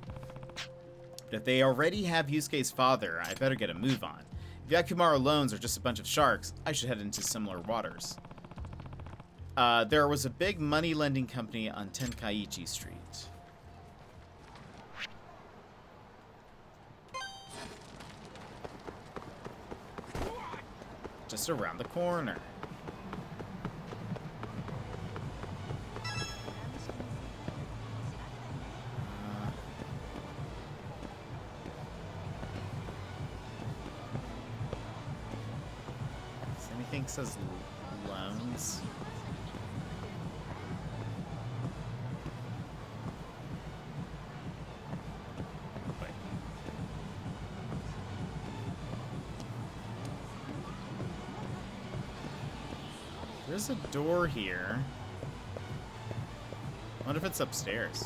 But if they already have Yusuke's father, I better get a move on. If Yakumaru loans are just a bunch of sharks, I should head into similar waters. There was a big money-lending company on Tenkaichi Street. Just around the corner. Does anything says loans? There's a door here. I wonder if it's upstairs.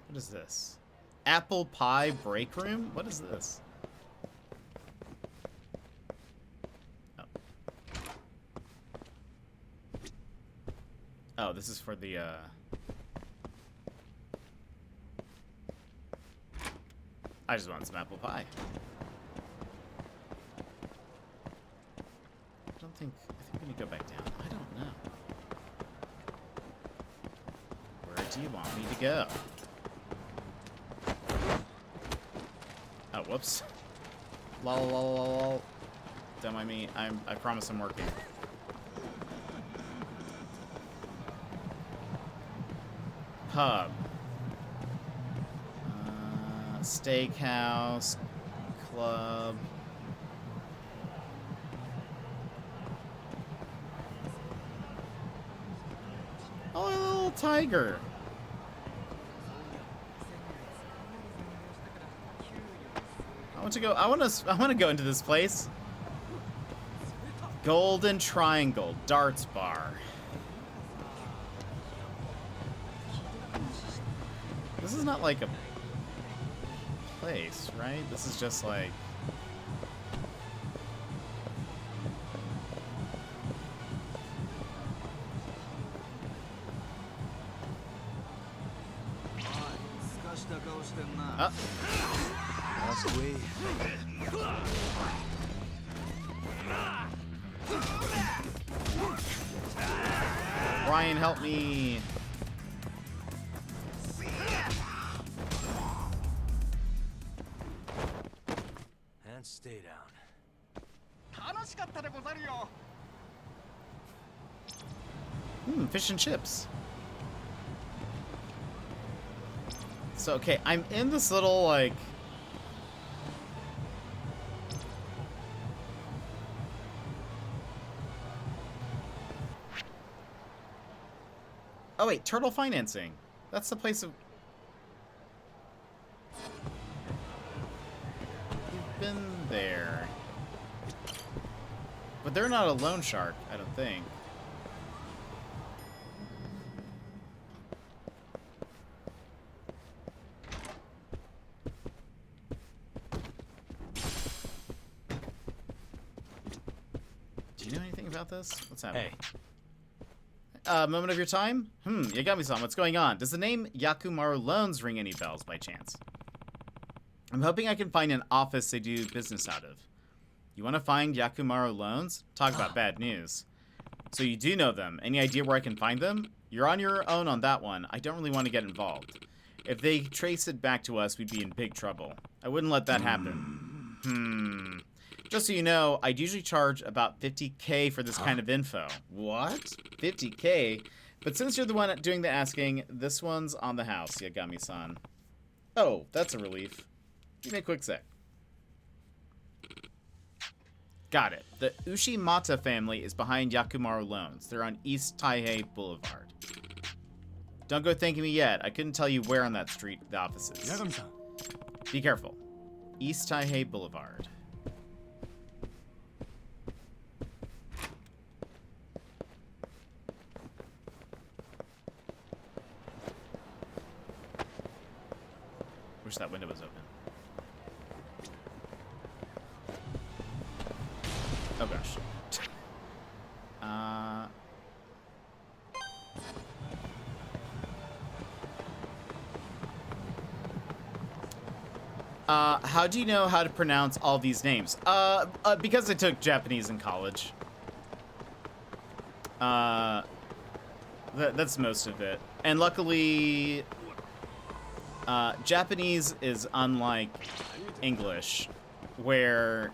What is this? Apple pie break room? What is this? Oh, this is for the, I just want some apple pie. I think we need to go back down. I don't know. Where do you want me to go? Oh, whoops. Lol, lol, lol, lol. Don't mind me. I promise I'm working. Pub. Steakhouse. Club. Oh, a little tiger. I want to go into this place. Golden Triangle Darts Bar. This is not like a place, right? This is just like...
Last way.
try and help me.
And stay down.
Fish and chips. So, okay, I'm in this little, like... Oh, wait, Turtle Financing. That's the place of... We've been there. But they're not a loan shark, I don't think. Do you know anything about this? What's happening? Hey. Moment of your time? Yagami-san, what's going on? Does the name Yakumaru Loans ring any bells by chance? I'm hoping I can find an office they do business out of. You want to find Yakumaru Loans? Talk about bad news. So you do know them. Any idea where I can find them? You're on your own on that one. I don't really want to get involved. If they trace it back to us, we'd be in big trouble. I wouldn't let that happen. Just so you know, I'd usually charge about 50K for this kind of info. What? 50K? But since you're the one doing the asking, this one's on the house, Yagami-san. Oh, that's a relief. Give me a quick sec. Got it. The Ushimata family is behind Yakumaru Loans. They're on East Taihei Boulevard. Don't go thanking me yet. I couldn't tell you where on that street the office is.
Yagami-san.
Be careful. East Taihei Boulevard. Wish that window was open. Oh gosh. How do you know how to pronounce all these names? Because I took Japanese in college. That's most of it. And luckily, Japanese is unlike English, where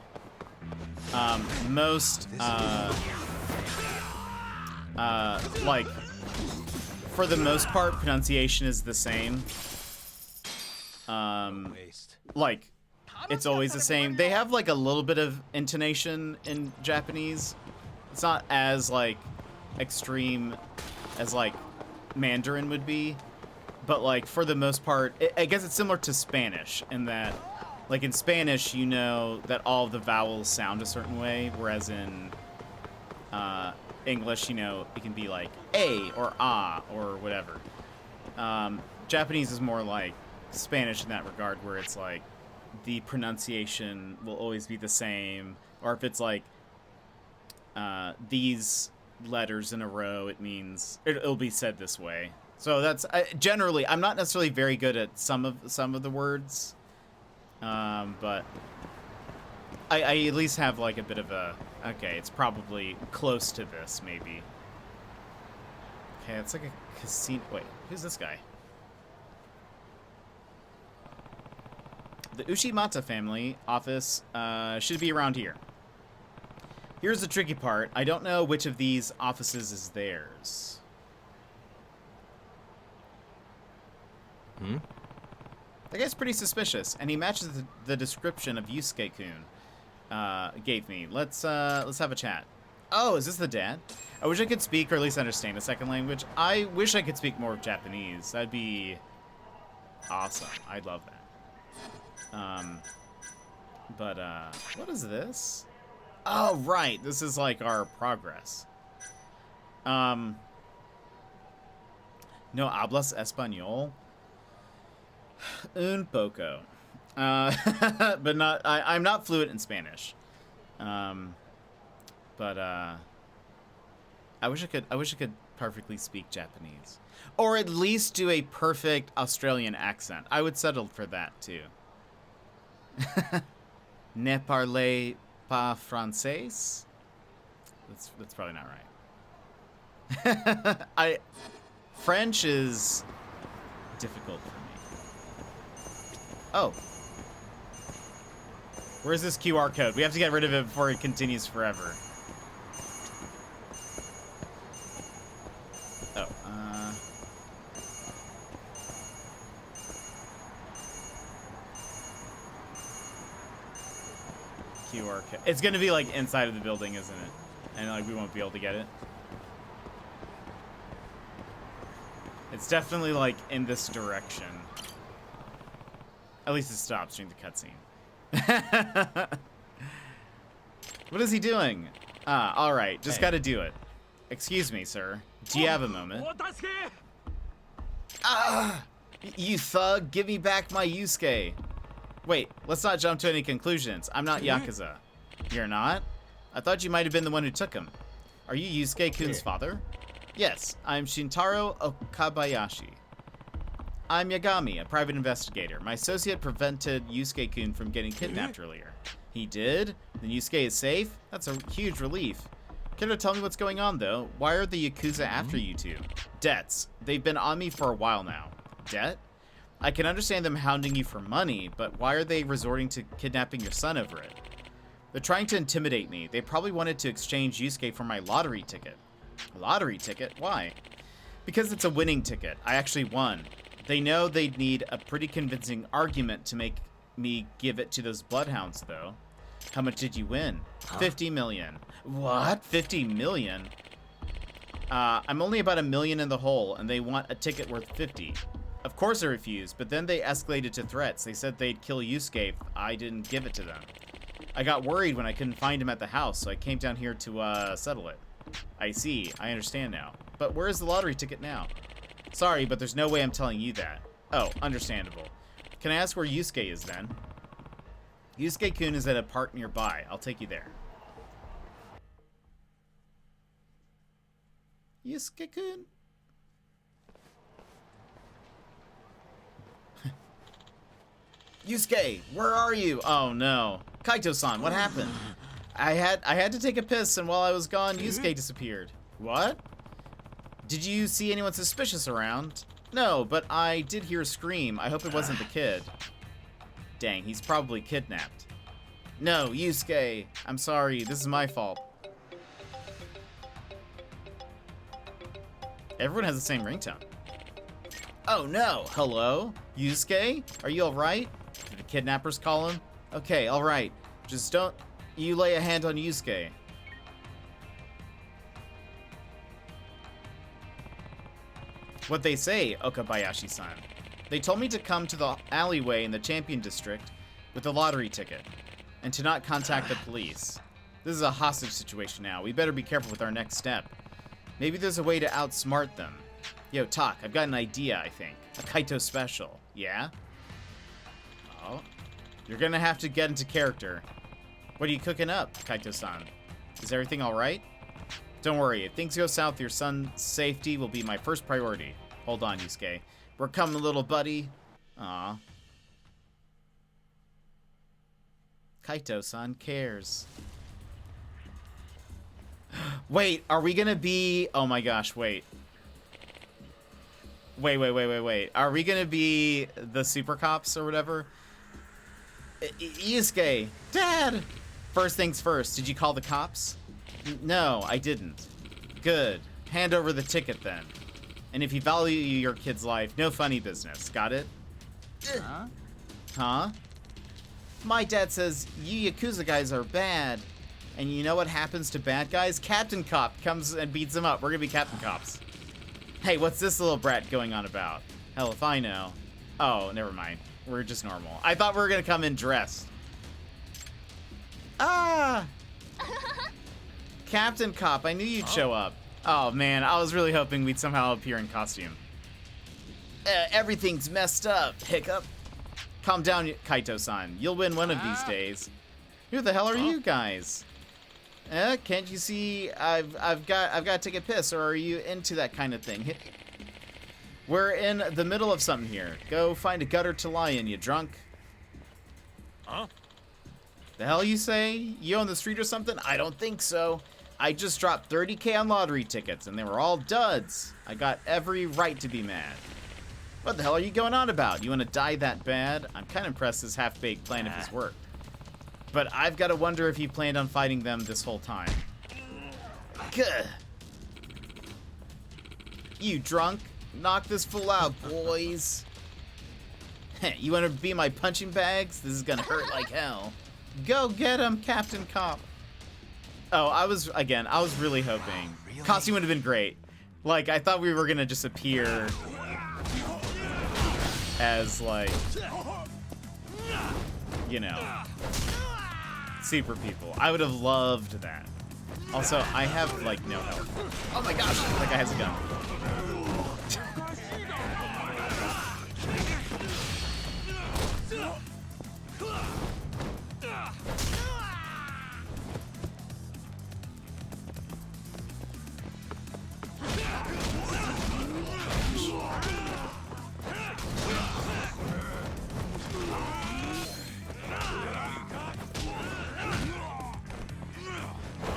most, like, for the most part, pronunciation is the same. Like, it's always the same. They have, like, a little bit of intonation in Japanese. It's not as, like, extreme as, like, Mandarin would be. But, like, for the most part, I guess it's similar to Spanish in that, like, in Spanish, you know that all of the vowels sound a certain way, whereas in English, you know, it can be like A or ah or whatever. Japanese is more like Spanish in that regard, where it's like the pronunciation will always be the same, or if it's like these letters in a row, it means it'll be said this way. So that's generally, I'm not necessarily very good at some of the words, but I at least have like a bit of a, okay, it's probably close to this maybe. Okay, it's like a casino. Wait, who's this guy? The Ushimata family office should be around here. Here's the tricky part. I don't know which of these offices is theirs. That guy's pretty suspicious, and he matches the description of Yusuke-kun gave me. Let's have a chat. Oh, is this the dad? I wish I could speak or at least understand a second language. I wish I could speak more of Japanese. That'd be awesome. I'd love that. What is this? Oh, right. This is like our progress. No hablas español? Un poco. But not, I'm not fluent in Spanish. I wish I could perfectly speak Japanese. Or at least do a perfect Australian accent. I would settle for that too. Ne parlez pas français? That's probably not right. French is difficult for me. Oh. Where's this QR code? We have to get rid of it before it continues forever. Oh, QR code. It's gonna be like inside of the building, isn't it? And like we won't be able to get it. It's definitely like in this direction. At least it stops during the cutscene. What is he doing? All right, just gotta do it. Excuse me, sir. Do you have a moment? You thug, give me back my Yusuke. Wait, let's not jump to any conclusions. I'm not Yakuza. You're not? I thought you might have been the one who took him. Are you Yusuke-kun's father? Yes, I'm Shintaro Okabayashi. I'm Yagami, a private investigator. My associate prevented Yusuke-kun from getting kidnapped earlier. He did? Then Yusuke is safe? That's a huge relief. Can you tell me what's going on, though? Why are the Yakuza after you two? Debts. They've been on me for a while now. Debt? I can understand them hounding you for money, but why are they resorting to kidnapping your son over it? They're trying to intimidate me. They probably wanted to exchange Yusuke for my lottery ticket. A lottery ticket? Why? Because it's a winning ticket. I actually won. They know they'd need a pretty convincing argument to make me give it to those bloodhounds, though. How much did you win? 50 million. What? 50 million? I'm only about $1 million in the hole, and they want a ticket worth 50. Of course I refused, but then they escalated to threats. They said they'd kill Yusuke if I didn't give it to them. I got worried when I couldn't find him at the house, so I came down here to settle it. I see. I understand now. But where is the lottery ticket now? Sorry, but there's no way I'm telling you that. Oh, understandable. Can I ask where Yusuke is then? Yusuke-kun is at a park nearby. I'll take you there. Yusuke-kun? Yusuke, where are you? Oh no. Kaito-san, what happened? I had to take a piss, and while I was gone, Yusuke disappeared. What? Did you see anyone suspicious around? No, but I did hear a scream. I hope it wasn't the kid. Dang, he's probably kidnapped. No, Yusuke. I'm sorry, this is my fault. Everyone has the same ringtone. Oh no, hello? Yusuke? Are you alright? Did the kidnappers call him? Okay, alright. Just don't you lay a hand on Yusuke. What they say, Okabayashi-san. They told me to come to the alleyway in the Champion District with a lottery ticket, and to not contact the police. This is a hostage situation now. We better be careful with our next step. Maybe there's a way to outsmart them. Yo, talk. I've got an idea, I think. A Kaito special. Yeah? Oh. You're gonna have to get into character. What are you cooking up, Kaito-san? Is everything alright? Don't worry. If things go south, your son's safety will be my first priority. Hold on, Yusuke. We're coming, little buddy. Aw. Kaito-san cares. Wait, are we gonna be... Oh my gosh, wait. Wait. Are we gonna be the super cops or whatever? Yusuke! Dad! First things first, did you call the cops? No, I didn't. Good. Hand over the ticket then. And if you value your kid's life, no funny business. Got it? Huh? Huh? My dad says you Yakuza guys are bad. And you know what happens to bad guys? Captain Cop comes and beats them up. We're gonna be Captain Cops. Hey, what's this little brat going on about? Hell if I know. Oh, never mind. We're just normal. I thought we were gonna come in dressed. Ah! Captain Cop, I knew you'd show up. Oh man, I was really hoping we'd somehow appear in costume. Everything's messed up, hiccup. Calm down, Kaito-san. You'll win one of these days. Who the hell are you guys? Can't you see I've got to take a piss, or are you into that kind of thing? We're in the middle of something here. Go find a gutter to lie in, you drunk. Huh? The hell you say? You on the street or something? I don't think so. I just dropped 30K on lottery tickets, and they were all duds. I got every right to be mad. What the hell are you going on about? You want to die that bad? I'm kind of impressed this half-baked plan of his work. But I've got to wonder if he planned on fighting them this whole time. Gah. You drunk? Knock this fool out, boys. You want to be my punching bags? This is gonna hurt like hell. Go get him, Captain Cop. Oh, I was really hoping. Really? Costume would have been great. Like, I thought we were gonna just appear as, like, you know, super people. I would have loved that. Also, I have, like, no health. Oh my gosh, that guy has a gun.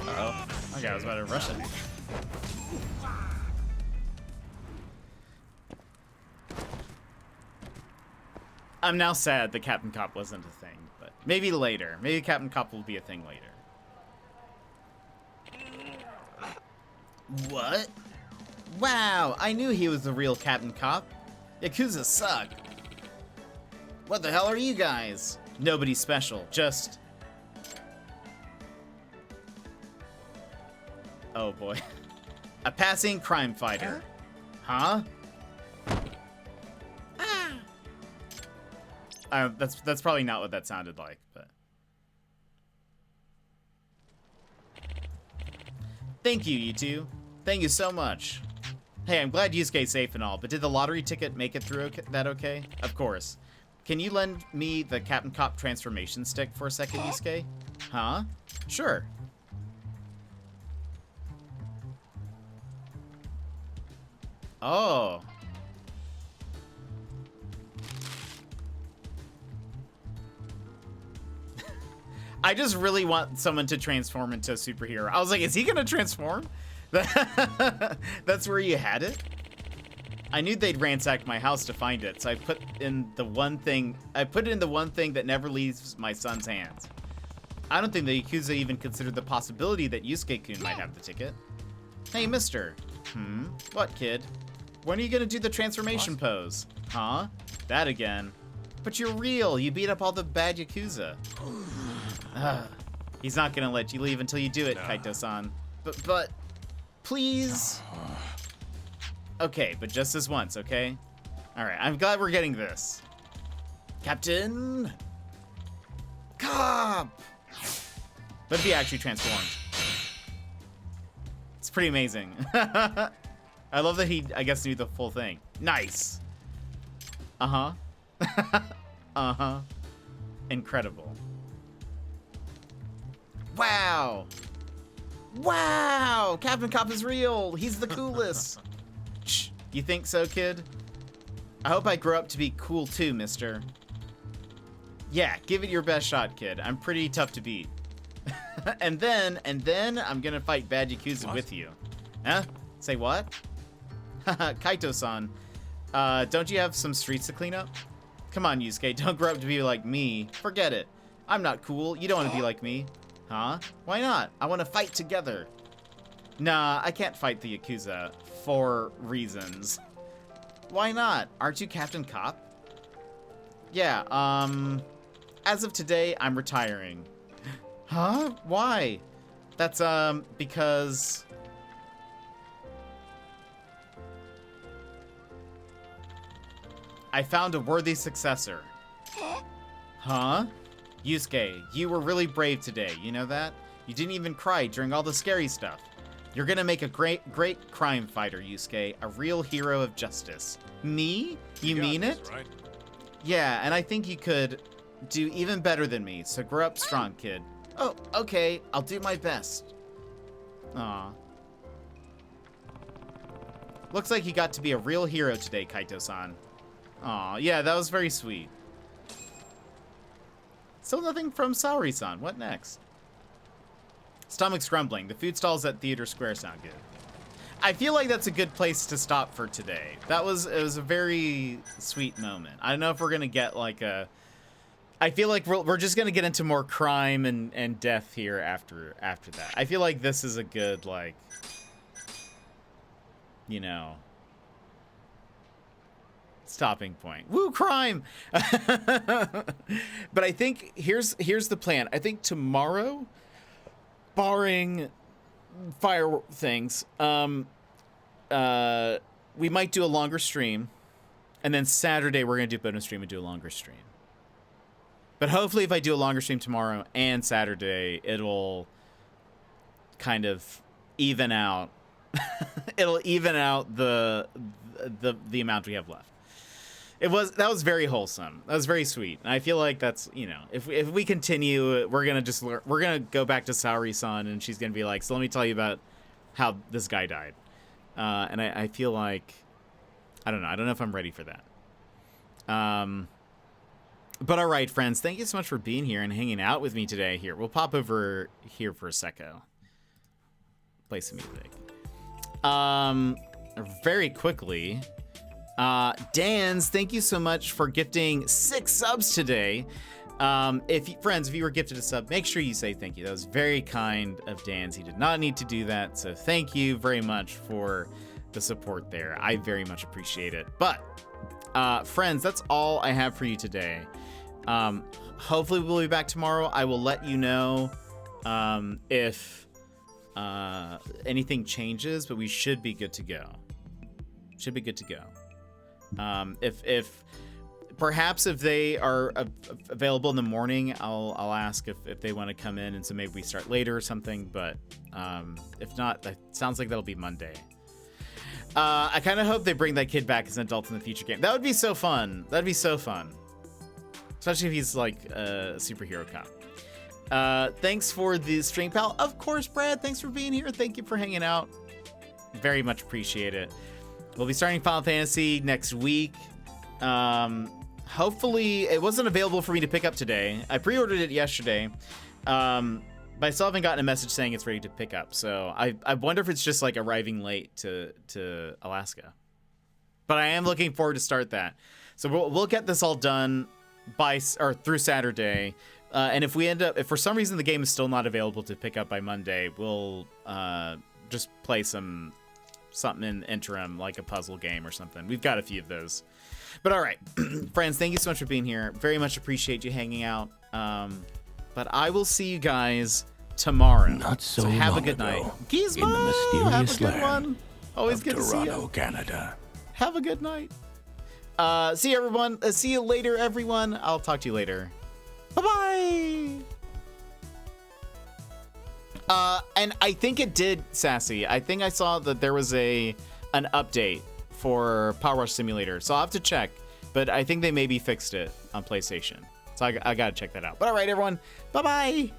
Uh-oh. Okay, I was about to rush it. I'm now sad that Captain Cop wasn't a thing, but maybe later. Maybe Captain Cop will be a thing later. What? Wow, I knew he was the real Captain Cop. Yakuza suck. What the hell are you guys? Nobody special, just... Oh boy. A passing crime fighter. Huh? That's probably not what that sounded like, but... Thank you, you two. Thank you so much. Hey, I'm glad Yusuke's safe and all, but did the lottery ticket make it through that okay? Of course. Can you lend me the Captain Cop transformation stick for a second, Yusuke? Huh? Sure. Oh. I just really want someone to transform into a superhero. I was like, is he gonna transform? That's where you had it? I knew they'd ransack my house to find it, so I put it in the one thing that never leaves my son's hands. I don't think the Yakuza even considered the possibility that Yusuke-kun might have the ticket. Hey, mister. What, kid? When are you gonna do the transformation pose? Huh? That again. But you're real. You beat up all the bad Yakuza. He's not gonna let you leave until you do it, Kaito-san. But, please. Okay, but just this once, okay? Alright, I'm glad we're getting this. Captain Cop! But if he actually transformed. It's pretty amazing. I love that he, I guess, knew the full thing. Nice. Uh-huh. Uh-huh. Incredible. Wow. Wow! Captain Cop is real! He's the coolest! Shh. You think so, kid? I hope I grow up to be cool too, mister. Yeah, give it your best shot, kid. I'm pretty tough to beat. and then I'm gonna fight bad Yakuza with you. Huh? Say what? Kaito-san, don't you have some streets to clean up? Come on, Yusuke, don't grow up to be like me. Forget it. I'm not cool. You don't want to be like me. Huh? Why not? I want to fight together. Nah, I can't fight the Yakuza for reasons. Why not? Aren't you Captain Cop? Yeah, as of today, I'm retiring. Huh? Why? That's, because... I found a worthy successor. Huh? Yusuke, you were really brave today, you know that? You didn't even cry during all the scary stuff. You're gonna make a great crime fighter, Yusuke. A real hero of justice. Me? You mean it?
Right?
Yeah, and I think you could do even better than me, so grow up strong, kid. Oh, okay, I'll do my best. Aw. Looks like you got to be a real hero today, Kaito-san. Aw, yeah, that was very sweet. Still nothing from Saori-san. What next? Stomach's grumbling. The food stalls at Theater Square sound good. I feel like that's a good place to stop for today. It was a very sweet moment. I don't know if we're gonna get like a. I feel like we're just gonna get into more crime and death here after that. I feel like this is a good, like, you know, stopping point. Woo, crime! But I think here's the plan. I think tomorrow, barring fire things, we might do a longer stream, and then Saturday we're gonna do a bonus stream and do a longer stream. But hopefully if I do a longer stream tomorrow and Saturday, it'll kind of even out. It'll even out the amount we have left. That was very wholesome. That was very sweet. And I feel like that's, you know, if we continue, we're gonna go back to Saori-san, and she's gonna be like, so let me tell you about how this guy died. And I feel like, I don't know if I'm ready for that. But all right, friends, thank you so much for being here and hanging out with me today. Here, we'll pop over here for a secco. Play some music. Very quickly, Dan's, thank you so much for gifting 6 subs today. If you were gifted a sub, make sure you say thank you. That was very kind of Dan's. He did not need to do that, so thank you very much for the support there. I very much appreciate it. But friends, that's all I have for you today. Hopefully we'll be back tomorrow. I will let you know if anything changes, but we should be good to go. If perhaps if they are available in the morning, I'll ask if they want to come in, and so maybe we start later or something. But if not, that sounds like that'll be Monday. I kind of hope they bring that kid back as an adult in the future game. That would be so fun. That'd be so fun. Especially if he's like a superhero cop. Thanks for the stream, pal. Of course, Brad. Thanks for being here. Thank you for hanging out. Very much appreciate it. We'll be starting Final Fantasy next week. Hopefully, it wasn't available for me to pick up today. I pre-ordered it yesterday. But I still haven't gotten a message saying it's ready to pick up. So I wonder if it's just like arriving late to Alaska. But I am looking forward to start that. So we'll get this all done through Saturday. And if for some reason the game is still not available to pick up by Monday, we'll just play something in interim, like a puzzle game or something. We've got a few of those. But all right, friends, thank you so much for being here. Very much appreciate you hanging out. But I will see you guys tomorrow.
Not so
have a
long
good night.
ago,
Gizmo,
in the mysterious
have a good
land
one. Always
of
good to see you.
Toronto, Canada.
Have a good night. See you, everyone. See you later, everyone. I'll talk to you later. Bye-bye. And I think it did, Sassy. I think I saw that there was an update for Power Wash Simulator, so I'll have to check. But I think they maybe fixed it on PlayStation. So I gotta check that out. But all right, everyone. Bye-bye.